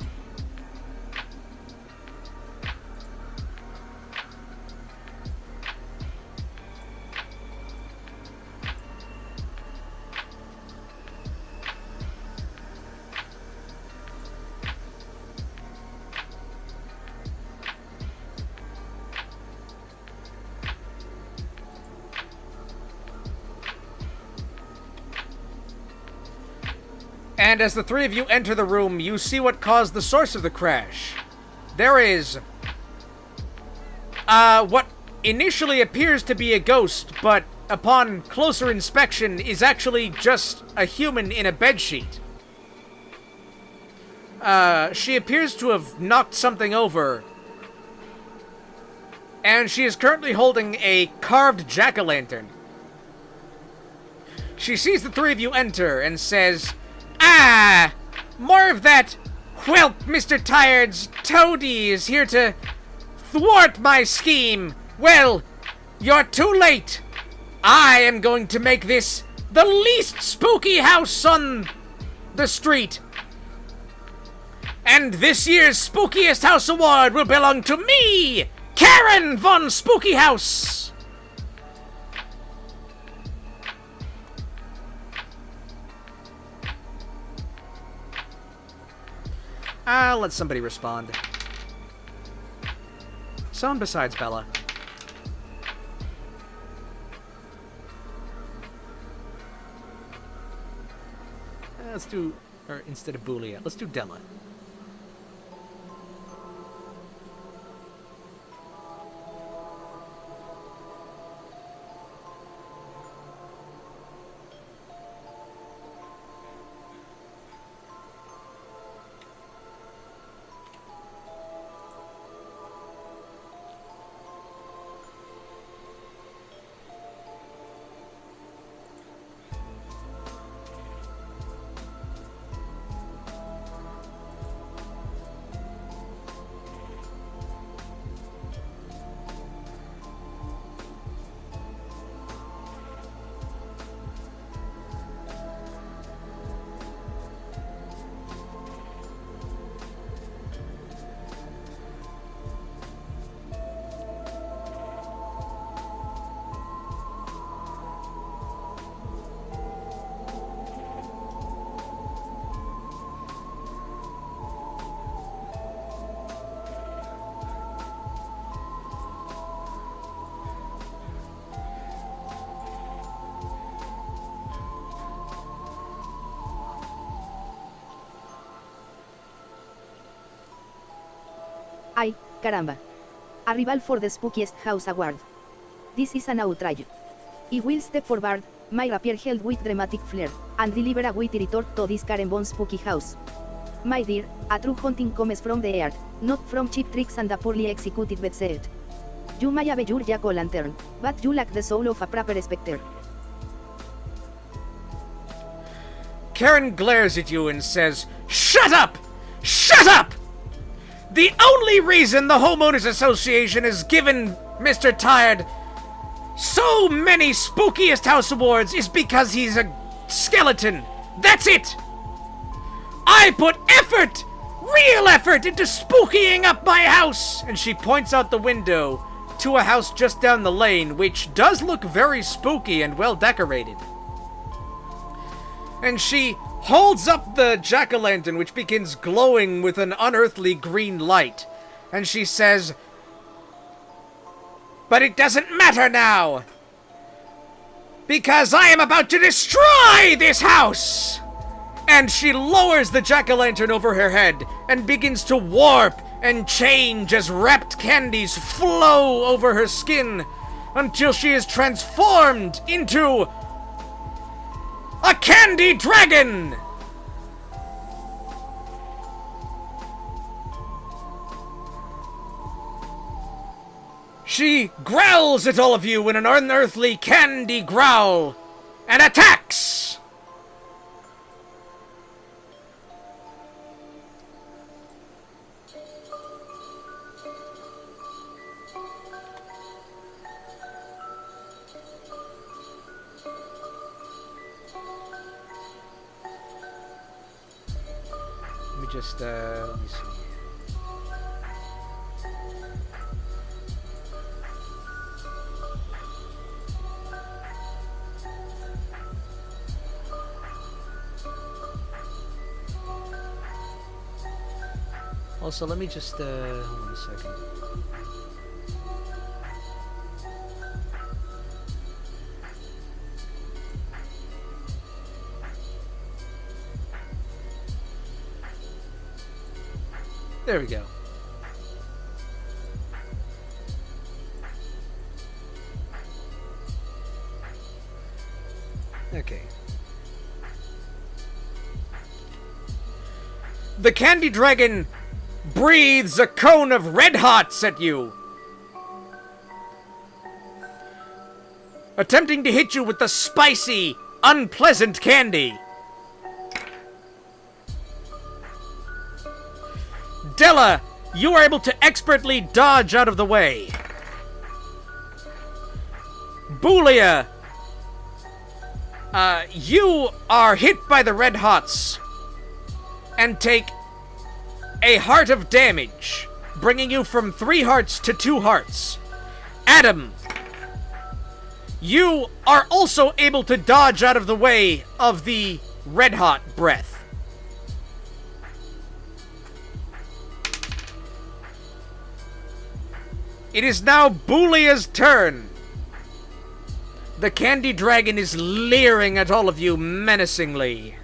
And as the three of you enter the room, you see what caused the source of the crash. There is what initially appears to be a ghost, but upon closer inspection is actually just a human in a bedsheet. She appears to have knocked something over, and she is currently holding a carved jack-o'-lantern. She sees the three of you enter and says, "Ah! More of that whelp Mr. Tired's toady is here to thwart my scheme. Well, you're too late. I am going to make this the least spooky house on the street. And this year's Spookiest House Award will belong to me, Karen von Spooky House." I'll let somebody respond. Someone besides Bella. Let's do, or instead of Boolia, let's do Della. Ay, caramba. Arrival for the Spookiest House Award. This is an outrage. I will step forward, My rapier held with dramatic flair, and deliver a witty retort to this Karen Bone's spooky house. My dear, a true hunting comes from the earth, not from cheap tricks and a poorly executed bedset. You may have your jack-o'-lantern, but you lack the soul of a proper spectre. Karen glares at you and says, "Shut up! Shut up! The only reason the Homeowners Association has given Mr. Tired so many Spookiest House Awards is because he's a skeleton. That's it! I put effort, real effort, into spookying up my house!" And she points out the window to a house just down the lane, which does look very spooky and well decorated. And she holds up the jack-o'-lantern, which begins glowing with an unearthly green light. And she says, "But it doesn't matter now, because I am about to destroy this house!" And she lowers the jack-o'-lantern over her head and begins to warp and change as wrapped candies flow over her skin until she is transformed into a candy dragon! She growls at all of you in an unearthly candy growl and attacks! Let me see. Also, let me just, hold on a second. There we go. Okay. The candy dragon breathes a cone of red hots at you, attempting to hit you with the spicy, unpleasant candy. Della, you are able to expertly dodge out of the way. Boolia, you are hit by the red hots and take a heart of damage, bringing you from 3 hearts to 2 hearts. Adam, you are also able to dodge out of the way of the red hot breath. It is now Boolia's turn. The candy dragon is leering at all of you menacingly.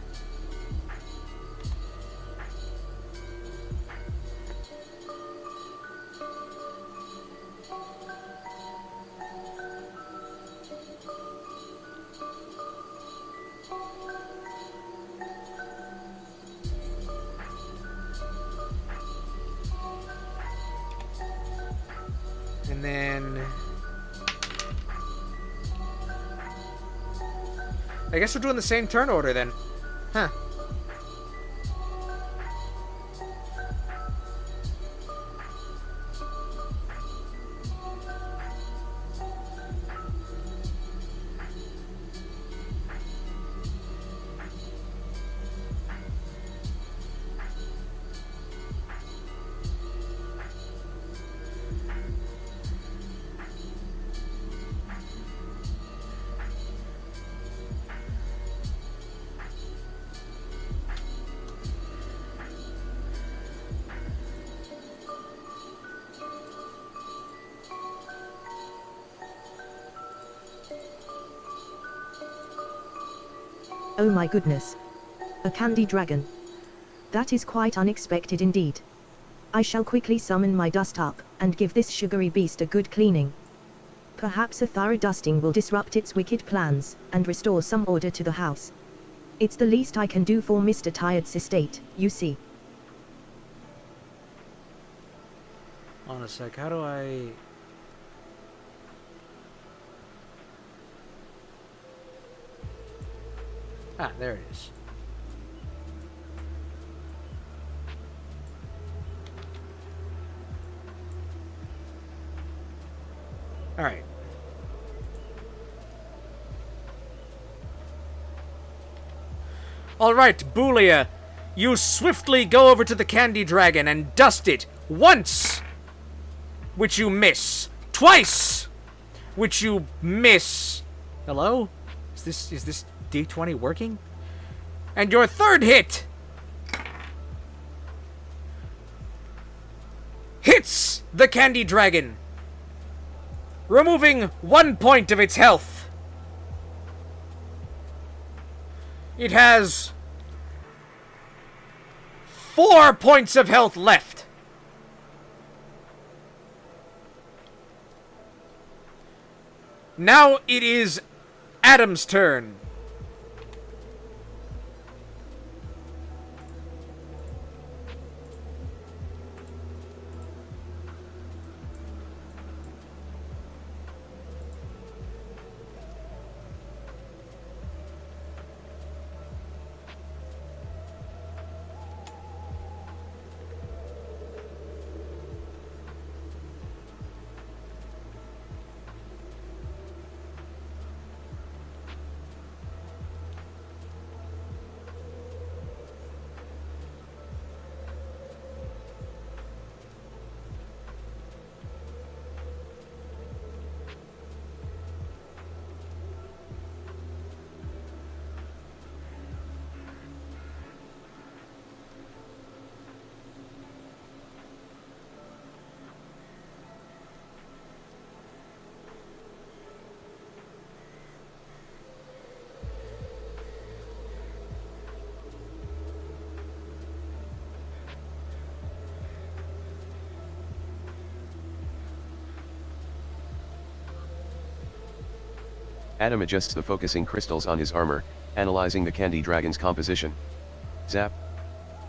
And then I guess we're doing the same turn order then. Huh. Oh my goodness. A candy dragon. That is quite unexpected indeed. I shall quickly summon my dust up, and give this sugary beast a good cleaning. Perhaps a thorough dusting will disrupt its wicked plans, and restore some order to the house. It's the least I can do for Mr. Tired's estate, you see. On a sec, how do I... Ah, there it is. Alright. Alright, Boolia. You swiftly go over to the candy dragon and dust it once, which you miss. Twice, which you miss. Hello? Is this D20 working? And your third hit hits the candy dragon, removing 1 point of its health. It has 4 points of health left. Now it is Adam's turn. Adam adjusts the focusing crystals on his armor, analyzing the candy dragon's composition. Zap.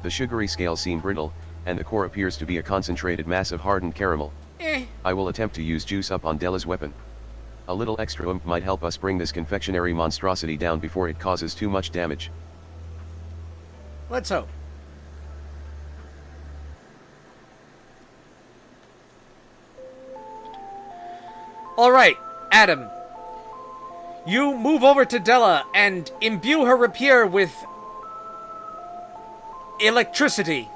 The sugary scales seem brittle, and the core appears to be a concentrated mass of hardened caramel. I will attempt to use juice up on Della's weapon. A little extra oomph might help us bring this confectionery monstrosity down before it causes too much damage. Let's hope. Alright, Adam. You move over to Della and imbue her rapier with electricity.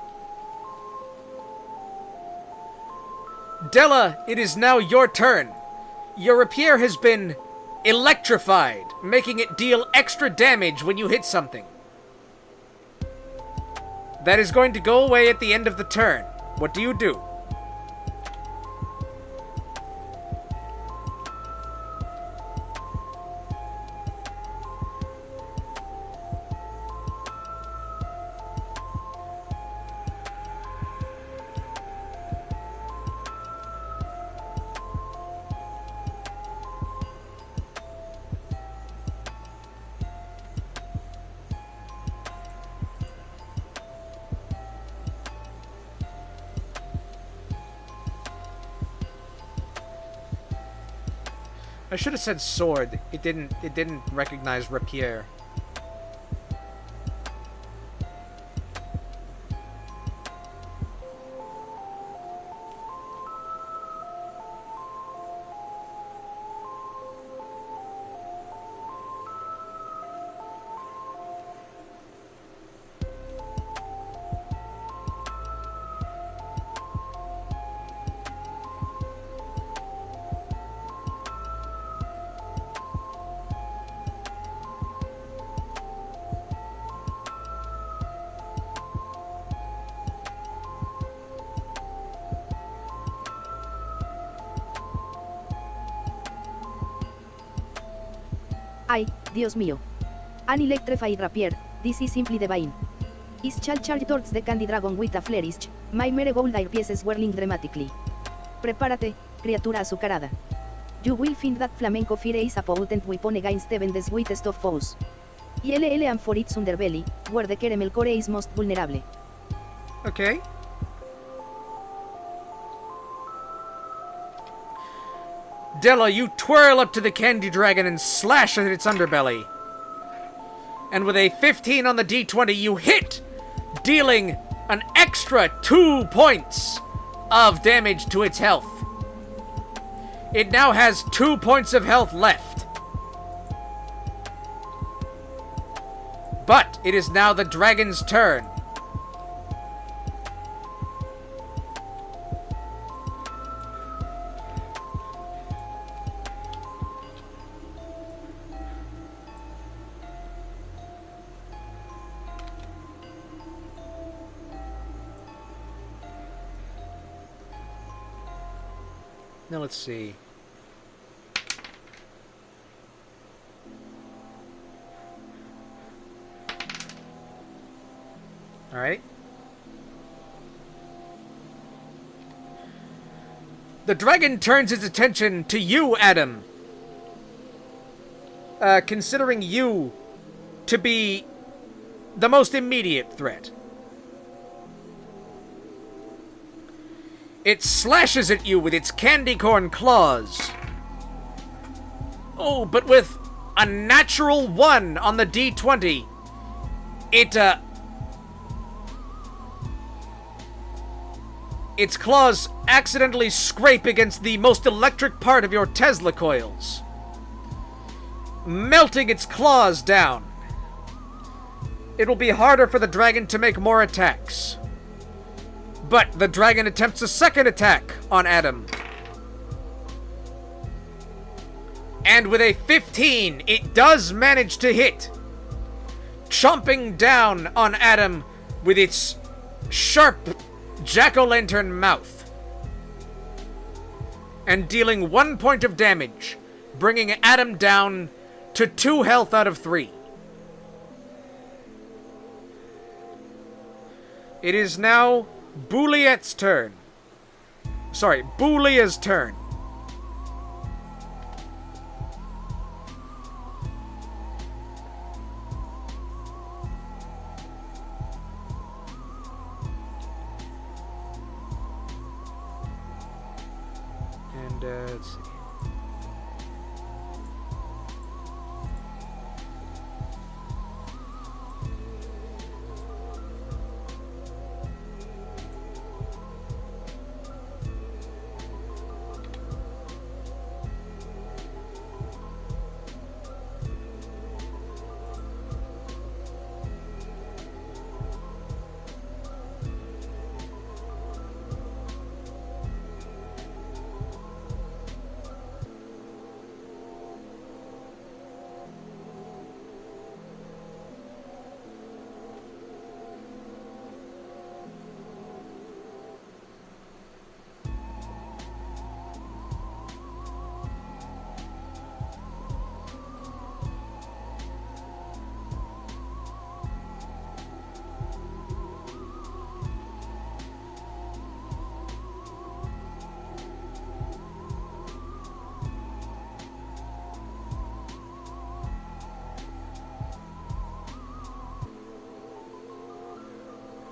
Della, it is now your turn. Your rapier has been electrified, making it deal extra damage when you hit something. That is going to go away at the end of the turn. What do you do? I should have said sword. It didn't recognize rapier. Ay, Dios mío. An electrified rapier, this is simply divine. Is shall charge towards the candy dragon with a flourish, my mere gold ear pieces whirling dramatically. Prepárate, criatura azucarada. You will find that flamenco fire is a potent weapon against even the sweetest of foes. ILL and for its underbelly, where the caramel core is most vulnerable. Okay. Della, you twirl up to the candy dragon and slash at its underbelly. And with a 15 on the D20, you hit, dealing an extra 2 points of damage to its health. It now has 2 points of health left. But it is now the dragon's turn. Now let's see. All right. The dragon turns its attention to you, Adam. Considering you to be the most immediate threat. It slashes at you with its candy corn claws. Oh, but with a natural 1 on the D20, its claws accidentally scrape against the most electric part of your Tesla coils, melting its claws down. It will be harder for the dragon to make more attacks. But the dragon attempts a second attack on Adam. And with a 15, it does manage to hit, chomping down on Adam with its sharp jack-o'-lantern mouth, and dealing 1 point of damage, bringing Adam down to 2 health out of 3. It is now Bouliette's turn. Sorry, Boulia's turn. And let's see.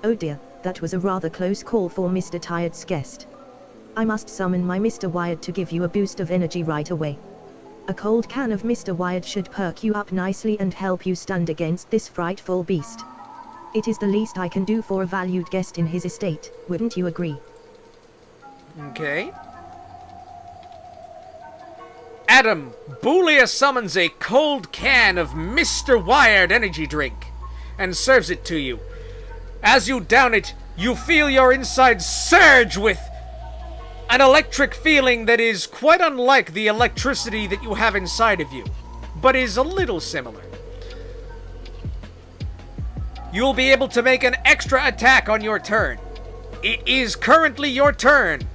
Oh dear, that was a rather close call for Mr. Tired's guest. I must summon my Mr. Wired to give you a boost of energy right away. A cold can of Mr. Wired should perk you up nicely and help you stand against this frightful beast. It is the least I can do for a valued guest in his estate, wouldn't you agree? Okay. Adam, Boulia summons a cold can of Mr. Wired energy drink and serves it to you. As you down it, you feel your insides surge with an electric feeling that is quite unlike the electricity that you have inside of you, but is a little similar. You'll be able to make an extra attack on your turn. It is currently your turn.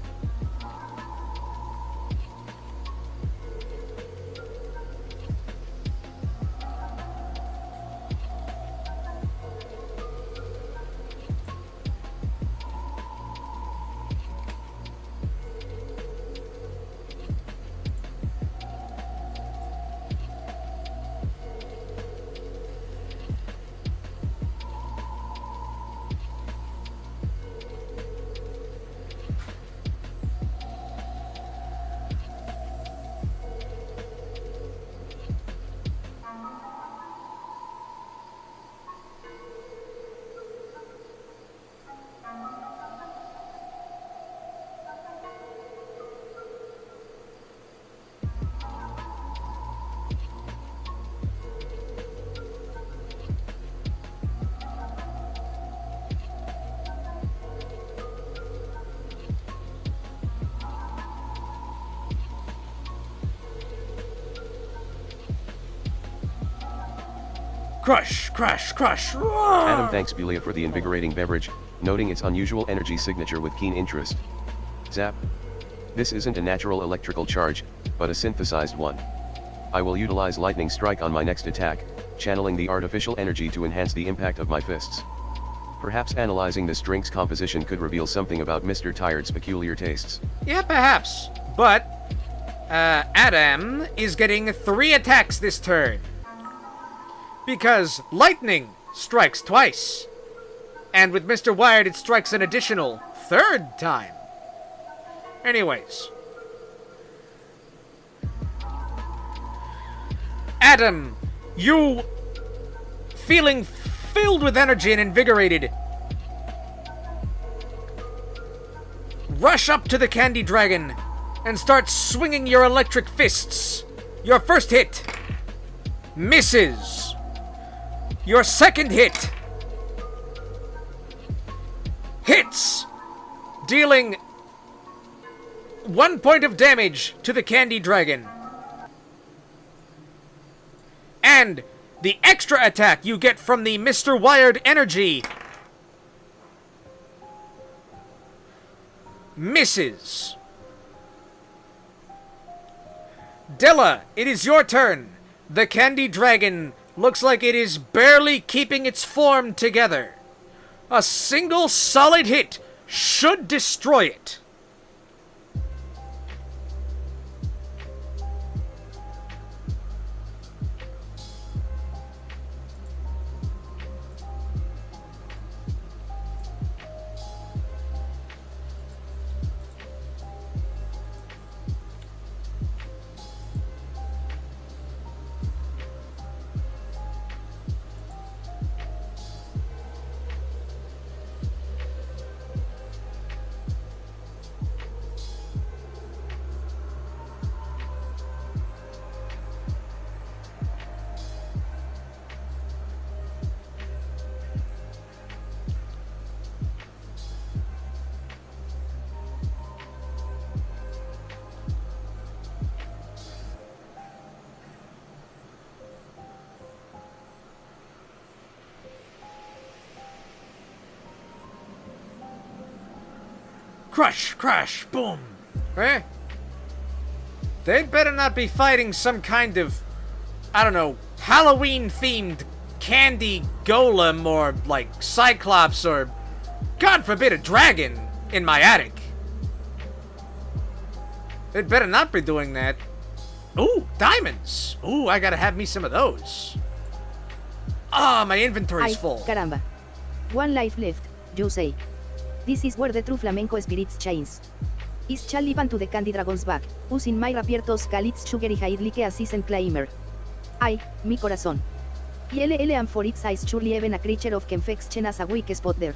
Crush, crush, crush. Adam thanks Belia for the invigorating beverage, noting its unusual energy signature with keen interest. Zap. This isn't a natural electrical charge, but a synthesized one. I will utilize lightning strike on my next attack, channeling the artificial energy to enhance the impact of my fists. Perhaps analyzing this drink's composition could reveal something about Mr. Tired's peculiar tastes. Yeah, perhaps. But, Adam is getting 3 attacks this turn. Because lightning strikes twice. And with Mr. Wired, it strikes an additional 3rd time. Anyways. Adam, you, feeling filled with energy and invigorated, rush up to the candy dragon and start swinging your electric fists. Your first hit misses. Your second hit hits, dealing 1 point of damage to the candy dragon. And the extra attack you get from the Mr. Wired energy misses. Della, it is your turn. The candy dragon looks like it is barely keeping its form together. A single solid hit should destroy it. Crush, crash, boom. Eh? They'd better not be fighting some kind of, I don't know, Halloween-themed candy golem or, like, Cyclops or, God forbid, a dragon in my attic. They'd better not be doing that. Ooh, diamonds. Ooh, I gotta have me some of those. Ah, my inventory's Ay, full. caramba. 1 life left, you say. This is where the true flamenco spirits shines. Is shall live unto the candy dragon's back, using my rapier tos calit's sugary hide like a seasoned climber. Ay, mi corazón. YLL and for its eyes surely even a creature of confection as a weak spot there.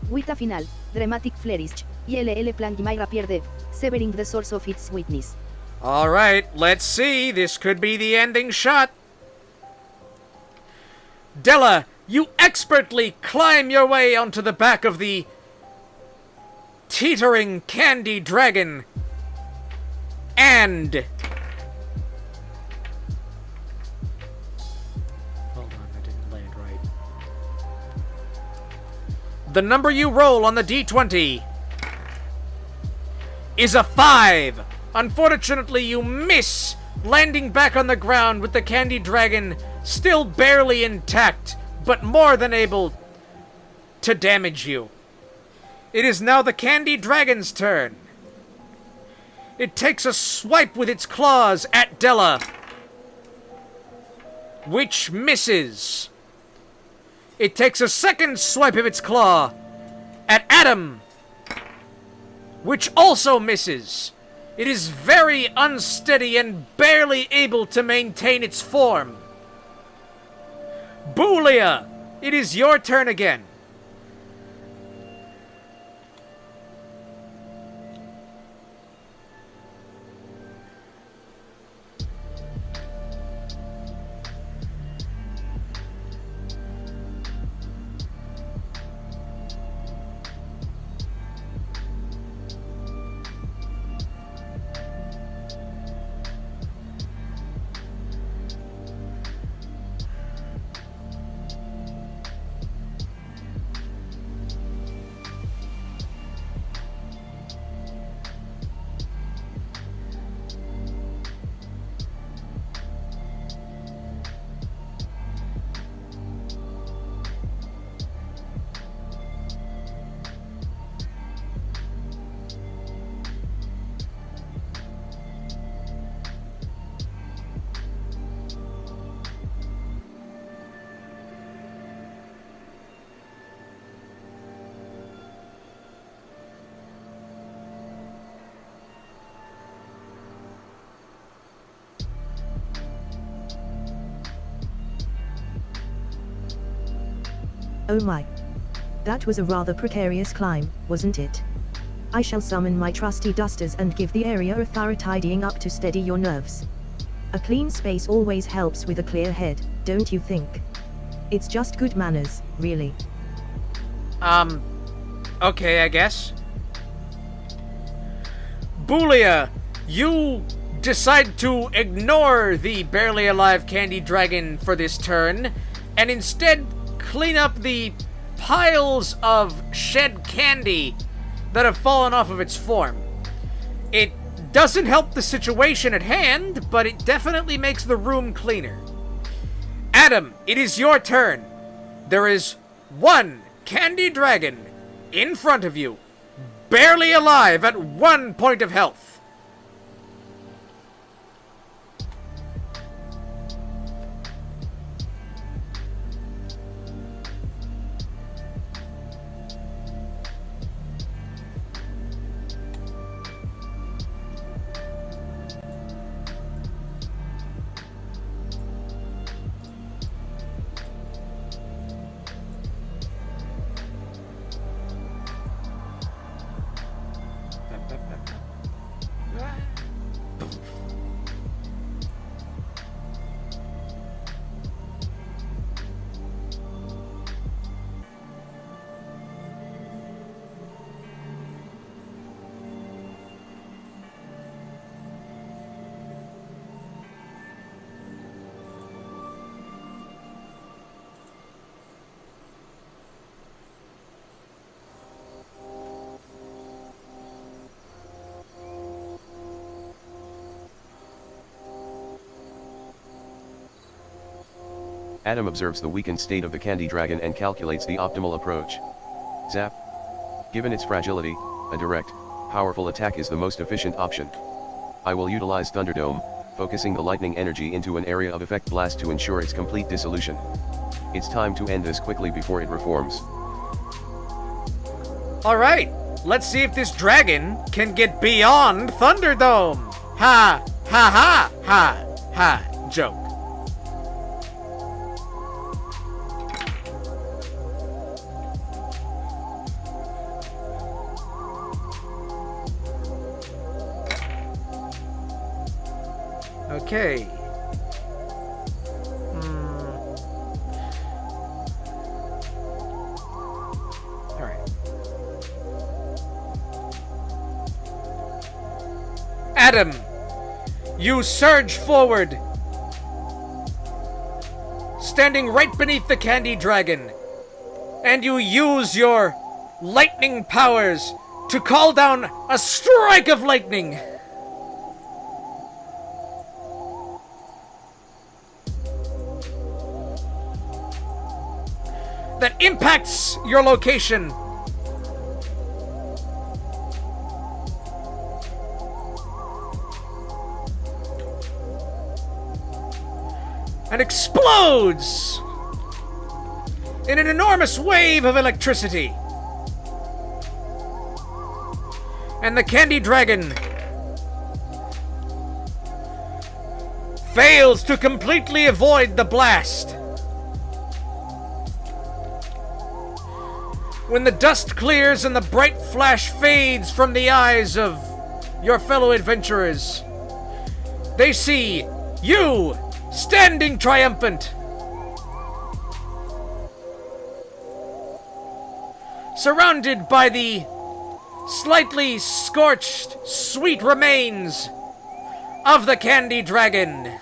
With a final, dramatic flourish, YLL plunged my rapier deep, severing the source of its sweetness. Alright, let's see. This could be the ending shot. Della, you expertly climb your way onto the back of the teetering candy dragon. And hold on, I didn't land right. The number you roll on the D20 is a 5. Unfortunately, you miss, landing back on the ground with the candy dragon still barely intact, but more than able to damage you. It is now the candy dragon's turn. It takes a swipe with its claws at Della, which misses. It takes a second swipe of its claw at Adam, which also misses. It is very unsteady and barely able to maintain its form. Boolia, it is your turn again. Oh my. That was a rather precarious climb, wasn't it? I shall summon my trusty dusters and give the area a thorough tidying up to steady your nerves. A clean space always helps with a clear head, don't you think? It's just good manners, really. Okay, I guess. Boolia, you decide to ignore the barely alive candy dragon for this turn, and instead clean up the piles of shed candy that have fallen off of its form. It doesn't help the situation at hand, but it definitely makes the room cleaner. Adam, it is your turn. There is one candy dragon in front of you, barely alive at 1 point of health. Adam observes the weakened state of the candy dragon and calculates the optimal approach. Zap. Given its fragility, a direct, powerful attack is the most efficient option. I will utilize Thunderdome, focusing the lightning energy into an area of effect blast to ensure its complete dissolution. It's time to end this quickly before it reforms. Alright, let's see if this dragon can get beyond Thunderdome. Ha, ha, ha, ha, ha, joke. Okay. Alright. Adam, you surge forward, standing right beneath the candy dragon, and you use your lightning powers to call down a strike of lightning. That impacts your location. And explodes in an enormous wave of electricity. And the candy dragon fails to completely avoid the blast. When the dust clears and the bright flash fades from the eyes of your fellow adventurers, they see you standing triumphant, surrounded by the slightly scorched, sweet remains of the candy dragon.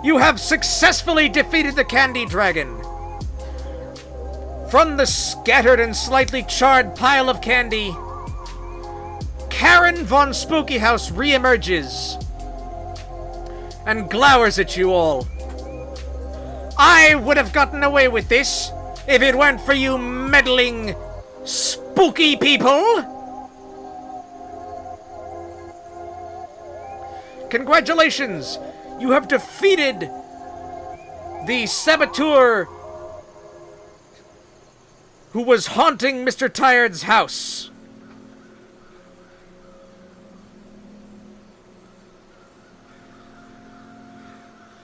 You have successfully defeated the candy dragon. From the scattered and slightly charred pile of candy, Karen von Spookyhouse reemerges and glowers at you all. I would have gotten away with this if it weren't for you meddling, spooky people. Congratulations! You have defeated the saboteur who was haunting Mr. Tired's house.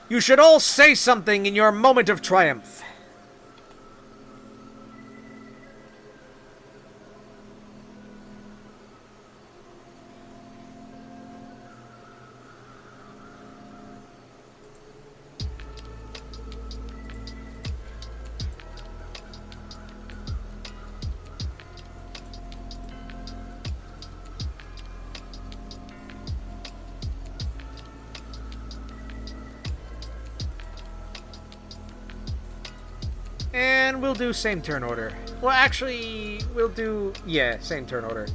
You should all say something in your moment of triumph. And we'll do same turn order. Well, actually, we'll do... yeah, same turn order.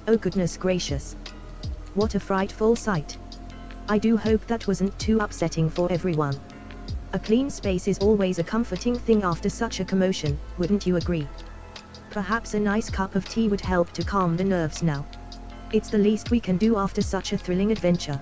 Oh goodness gracious. What a frightful sight. I do hope that wasn't too upsetting for everyone. A clean space is always a comforting thing after such a commotion, wouldn't you agree? Perhaps a nice cup of tea would help to calm the nerves now. It's the least we can do after such a thrilling adventure.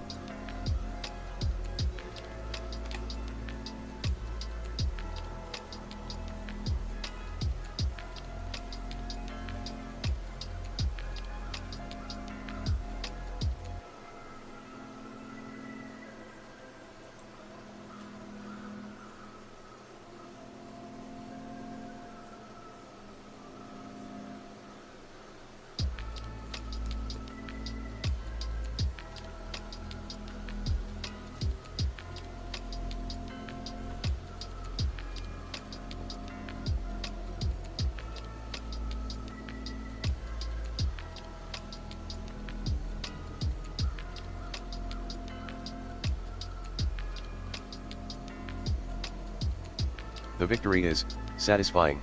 The victory is satisfying.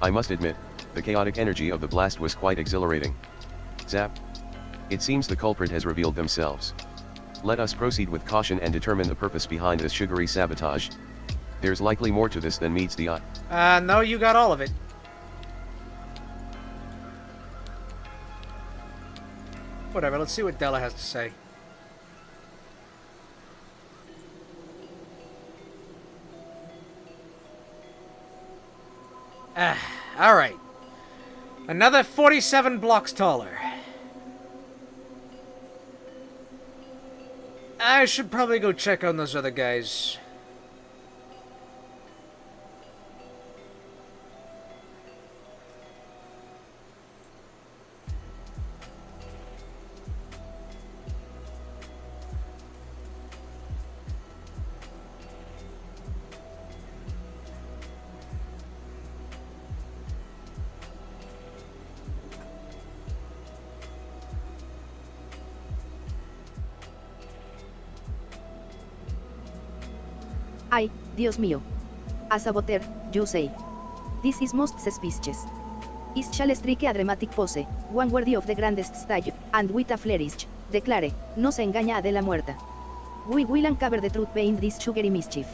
I must admit, the chaotic energy of the blast was quite exhilarating. Zap. It seems the culprit has revealed themselves. Let us proceed with caution and determine the purpose behind this sugary sabotage. There's likely more to this than meets the eye. No, you got all of it. Whatever, let's see what Della has to say. Alright. Another 47 blocks taller. I should probably go check on those other guys. Ay, Dios mío. A saboteur, you say. This is most suspicious. It shall strike a dramatic pose, one worthy of the grandest style, and with a flourish, declare, no se engaña a de la muerta. We will uncover the truth behind this sugary mischief.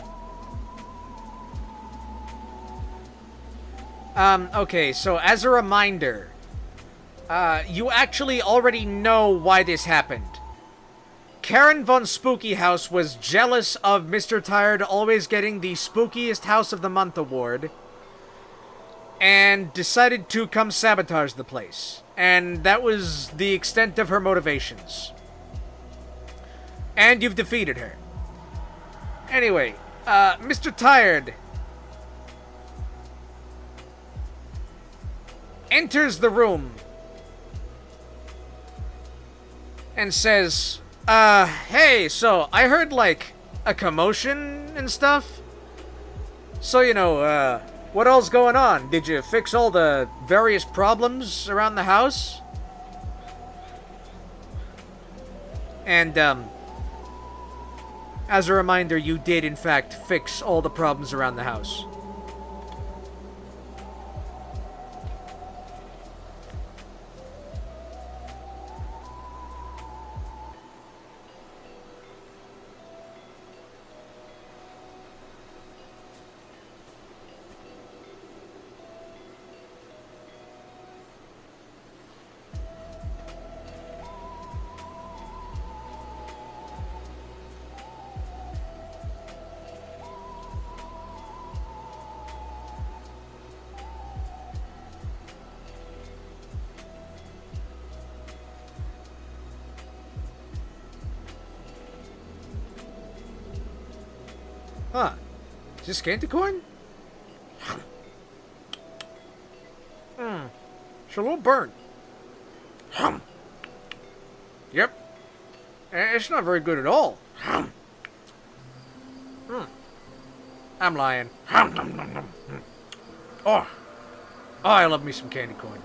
Okay, so as a reminder, you actually already know why this happened. Karen von Spooky House was jealous of Mr. Tired always getting the Spookiest House of the Month award, and decided to come sabotage the place. And that was the extent of her motivations. And you've defeated her. Anyway, Mr. Tired enters the room and says, Hey, so I heard, like, a commotion and stuff. So, what all's going on? Did you fix all the various problems around the house? And, as a reminder, you did, in fact, fix all the problems around the house. Huh. Is this candy corn? It's a little burnt. Yep. It's not very good at all. I'm lying. Oh, I love me some candy corn.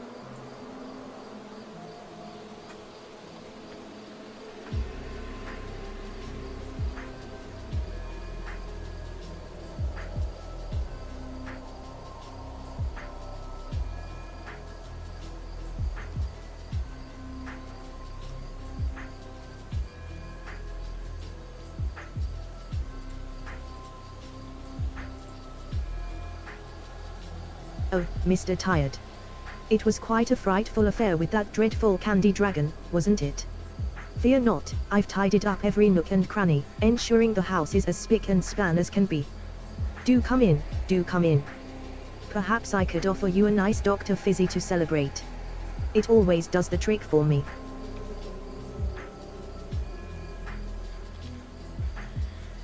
Oh, Mr. Tired. It was quite a frightful affair with that dreadful candy dragon, wasn't it? Fear not, I've tidied up every nook and cranny, ensuring the house is as spick and span as can be. Do come in, do come in. Perhaps I could offer you a nice Dr. Fizzy to celebrate. It always does the trick for me.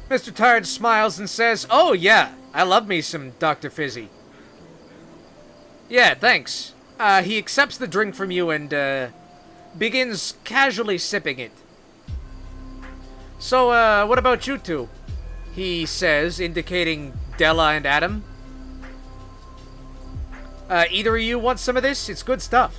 Mr. Tired smiles and says, "Oh yeah, I love me some Dr. Fizzy." Yeah, thanks. He accepts the drink from you and, begins casually sipping it. So, what about you two? He says, indicating Della and Adam. Either of you want some of this? It's good stuff.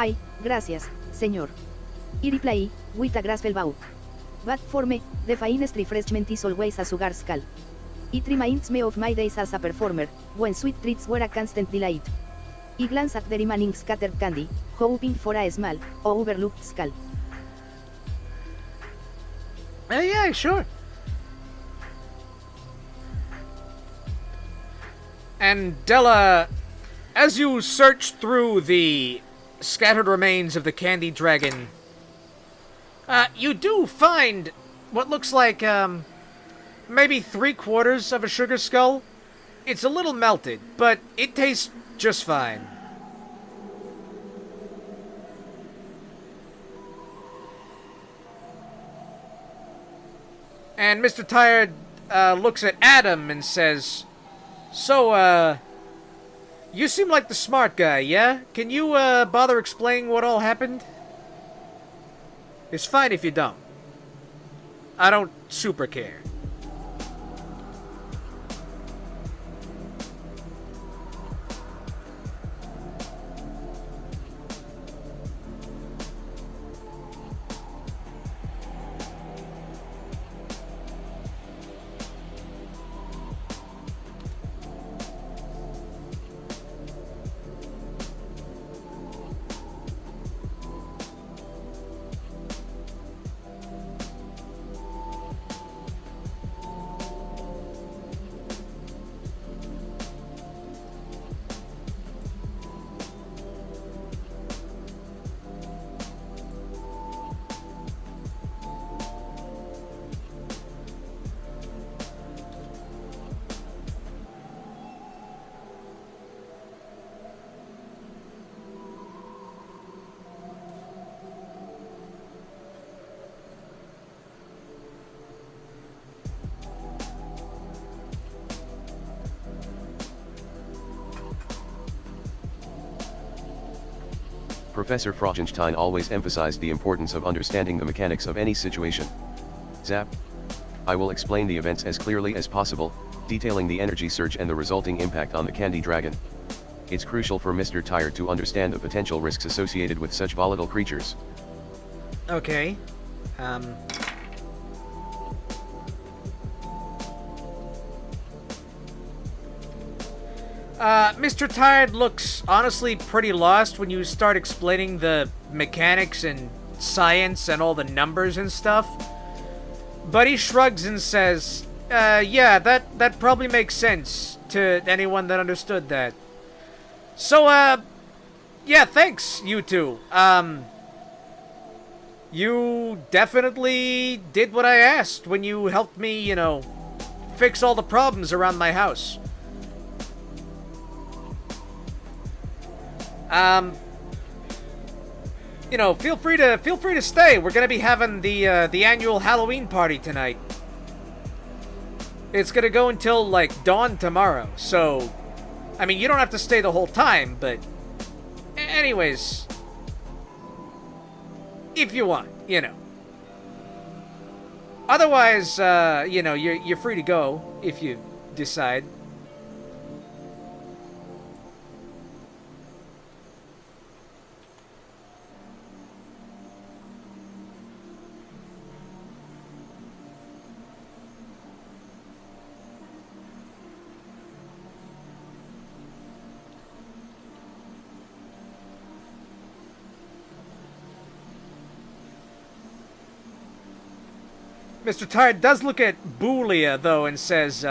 Ay, gracias, señor. I reply, with a graceful bow. But for me, the finest refreshment is always a sugar skull. It reminds me of my days as a performer, when sweet treats were a constant delight. I glance at the remaining scattered candy, hoping for a small, overlooked skull. Yeah, sure. And Della, as you search through the scattered remains of the candy dragon, you do find what looks like, maybe 3/4 of a sugar skull. It's a little melted, but it tastes just fine. And Mr. Tired, looks at Adam and says, "So, you seem like the smart guy, yeah? Can you, bother explaining what all happened?" It's fine if you don't. I don't super care. Professor Frogenshtein always emphasized the importance of understanding the mechanics of any situation. Zap. I will explain the events as clearly as possible, detailing the energy surge and the resulting impact on the Candy Dragon. It's crucial for Mr. Tired to understand the potential risks associated with such volatile creatures. Okay. Mr. Tired looks honestly pretty lost when you start explaining the mechanics and science and all the numbers and stuff. But he shrugs and says, yeah, that probably makes sense to anyone that understood that. So, yeah, thanks, you two. You definitely did what I asked when you helped me, you know, fix all the problems around my house. You know, feel free to stay. We're gonna be having the annual Halloween party tonight. It's gonna go until like dawn tomorrow. So, I mean, you don't have to stay the whole time, but anyways, if you want, you know. Otherwise, you know, you're free to go if you decide. Mr. Tired does look at Boolia, though, and says,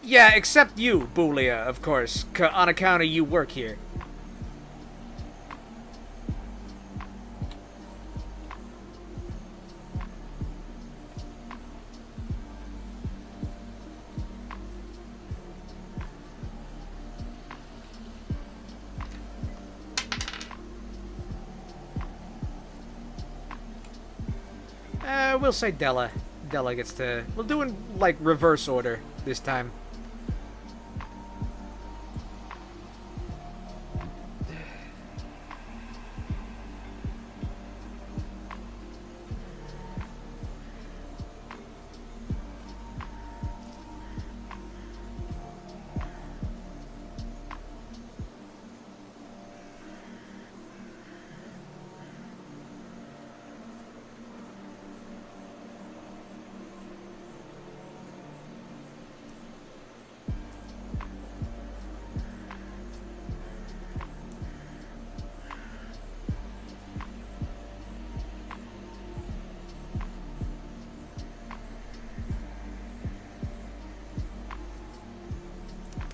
yeah, except you, Boolia, of course, on account of you work here. We'll say Della. Della gets to... We'll do in, like, reverse order this time.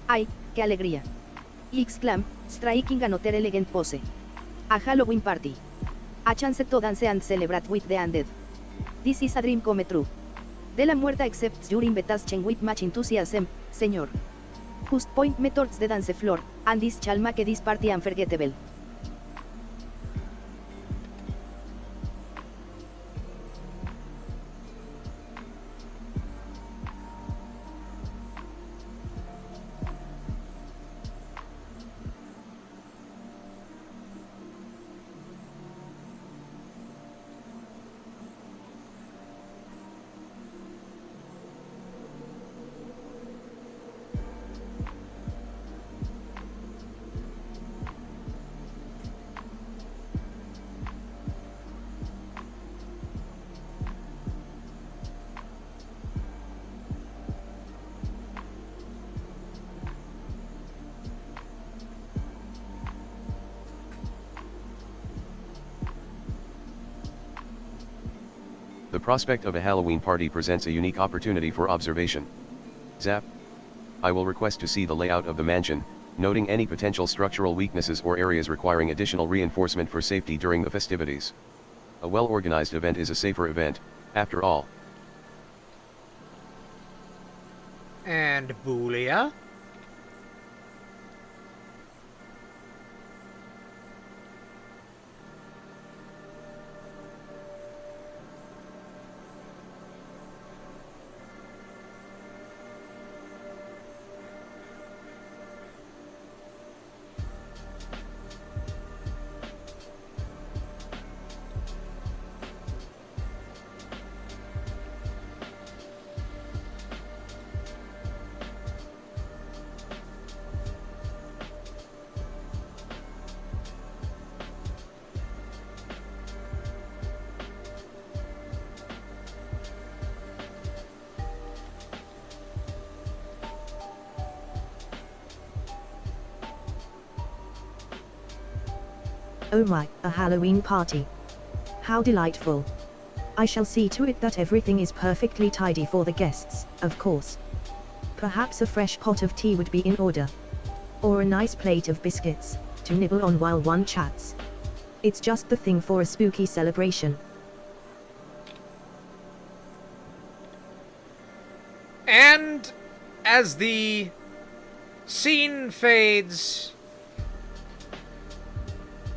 ¡Ay, qué alegría! Exclam, striking another elegant pose. A Halloween party. A chance to dance and celebrate with the undead. This is a dream come true. De la muerta accepts your invitation with much enthusiasm, señor. Just point me towards the dance floor, and this shall make this party unforgettable. The prospect of a Halloween party presents a unique opportunity for observation. Zap. I will request to see the layout of the mansion, noting any potential structural weaknesses or areas requiring additional reinforcement for safety during the festivities. A well-organized event is a safer event, after all. And Boolia? Oh my, a Halloween party. How delightful. I shall see to it that everything is perfectly tidy for the guests, of course. Perhaps a fresh pot of tea would be in order. Or a nice plate of biscuits, to nibble on while one chats. It's just the thing for a spooky celebration. And as the scene fades,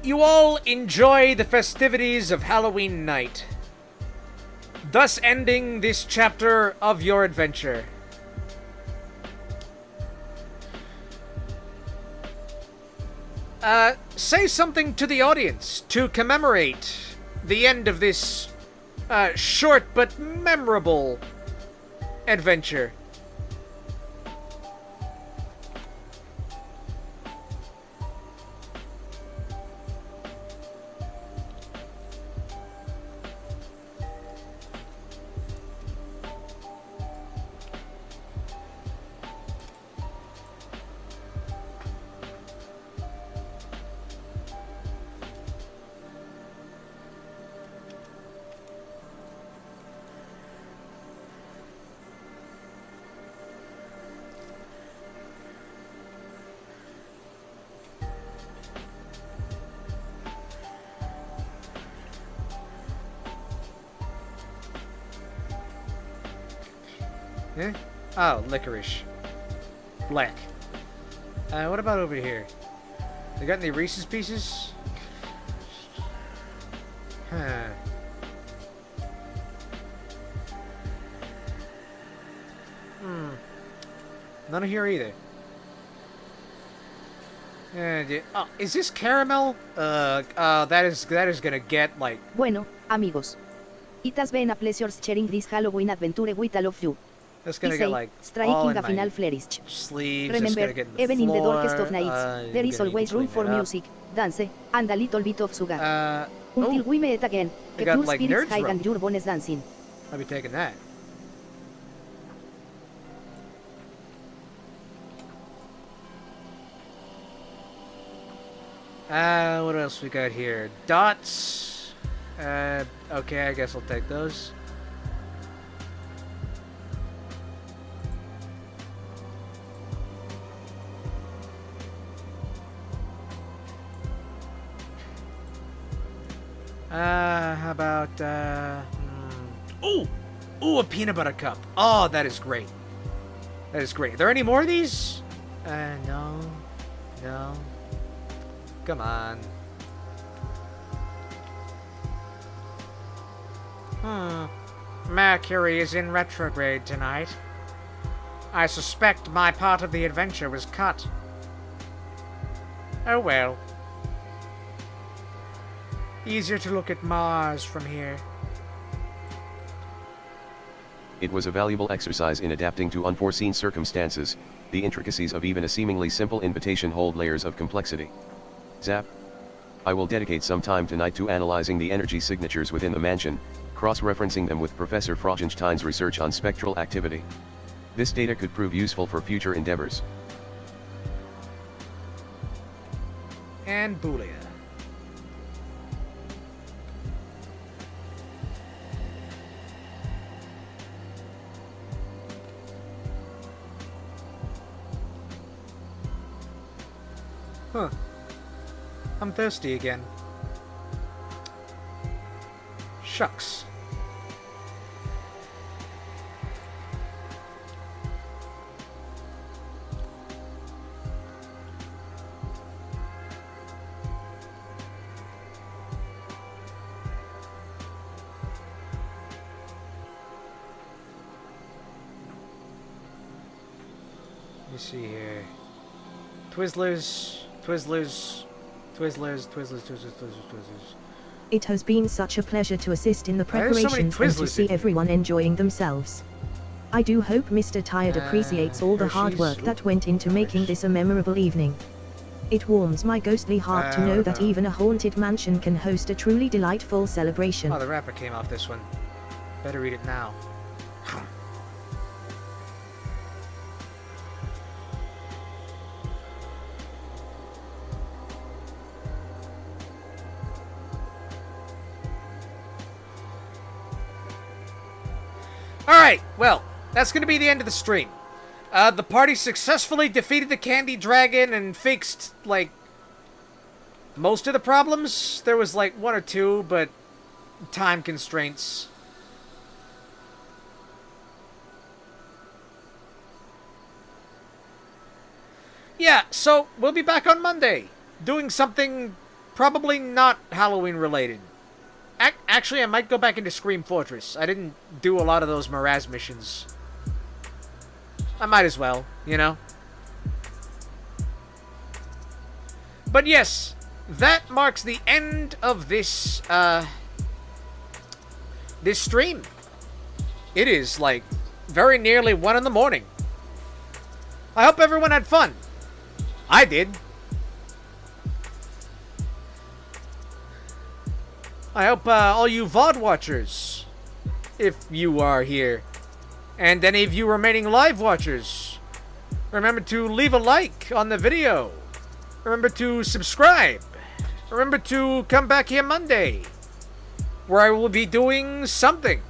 you all enjoy the festivities of Halloween night, thus ending this chapter of your adventure. Say something to the audience to commemorate the end of this short but memorable adventure. Eh? Oh, licorice. Black. What about over here? They got any Reese's Pieces? Huh. None here either. Oh, is this caramel? That is gonna get like. Bueno, amigos. It has been a pleasure sharing this Halloween adventure with all of you. That's gonna get like all striking in a my final flourish. sleeves. Remember, Get in the even in the floor. darkest of nights, there is I'm gonna always need to room clean for that up. music, dance, and a little bit of sugar. Until Oh, we meet again, I keep got, your like, spirits nerds high room. and your bones dancing. I'll be taking that. What else we got here? Dots. Okay, I guess I'll take those. How about, Ooh, a peanut butter cup. Oh, that is great. That is great. Are there any more of these? No. No. Come on. Mercury is in retrograde tonight. I suspect my part of the adventure was cut. Oh well. Easier to look at Mars from here. It was a valuable exercise in adapting to unforeseen circumstances. The intricacies of even a seemingly simple invitation hold layers of complexity. Zap. I will dedicate some time tonight to analyzing the energy signatures within the mansion, cross-referencing them with Professor Frogenstein's research on spectral activity. This data could prove useful for future endeavors. And Boolia. Huh. I'm thirsty again. Shucks. Let me see here. Twizzlers, Twizzlers, Twizzlers, Twizzlers, Twizzlers, Twizzlers, Twizzlers. It has been such a pleasure to assist in the Why are there so many preparations and to Twizzlers see in here? everyone enjoying themselves. I do hope Mr. Tired appreciates all the hard Hershey's. work that went into making this a memorable evening. It warms my ghostly heart to know that even a haunted mansion can host a truly delightful celebration. Oh, the wrapper came off this one. Better read it now. Alright, well, that's gonna be the end of the stream. The party successfully defeated the candy dragon and fixed, like, most of the problems. There was, like, one or two, but time constraints. Yeah, so we'll be back on Monday, doing something probably not Halloween related. Actually, I might go back into Scream Fortress. I didn't do a lot of those Miraz missions. I might as well, you know? But yes, that marks the end of this, this stream. It is, like, very nearly 1 in the morning. I hope everyone had fun. I did. I hope all you VOD watchers, if you are here, and any of you remaining live watchers, remember to leave a like on the video. Remember to subscribe. Remember to come back here Monday, where I will be doing something.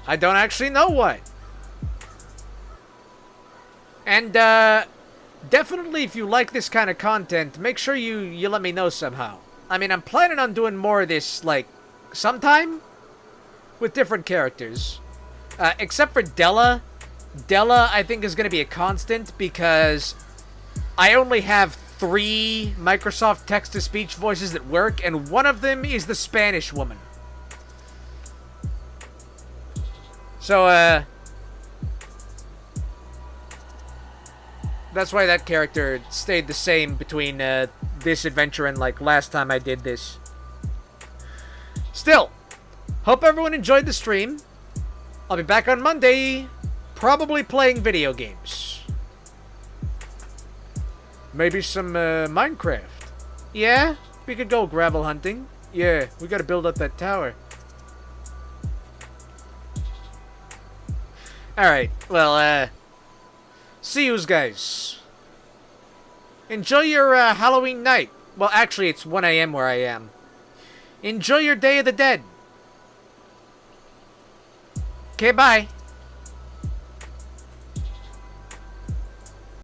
I don't actually know what. And definitely, if you like this kind of content, make sure you let me know somehow. I mean, I'm planning on doing more of this, like, sometime with different characters. Except for Della. Della, I think, is going to be a constant because I only have 3 Microsoft text-to-speech voices that work, and one of them is the Spanish woman. So, that's why that character stayed the same between this adventure and, like, last time I did this. Still, hope everyone enjoyed the stream. I'll be back on Monday, probably playing video games. Maybe some Minecraft. Yeah, we could go gravel hunting. Yeah, we gotta build up that tower. Alright, well, see yous guys. Enjoy your Halloween night. Well, actually, it's 1 a.m. where I am. Enjoy your Day of the Dead. Okay, bye.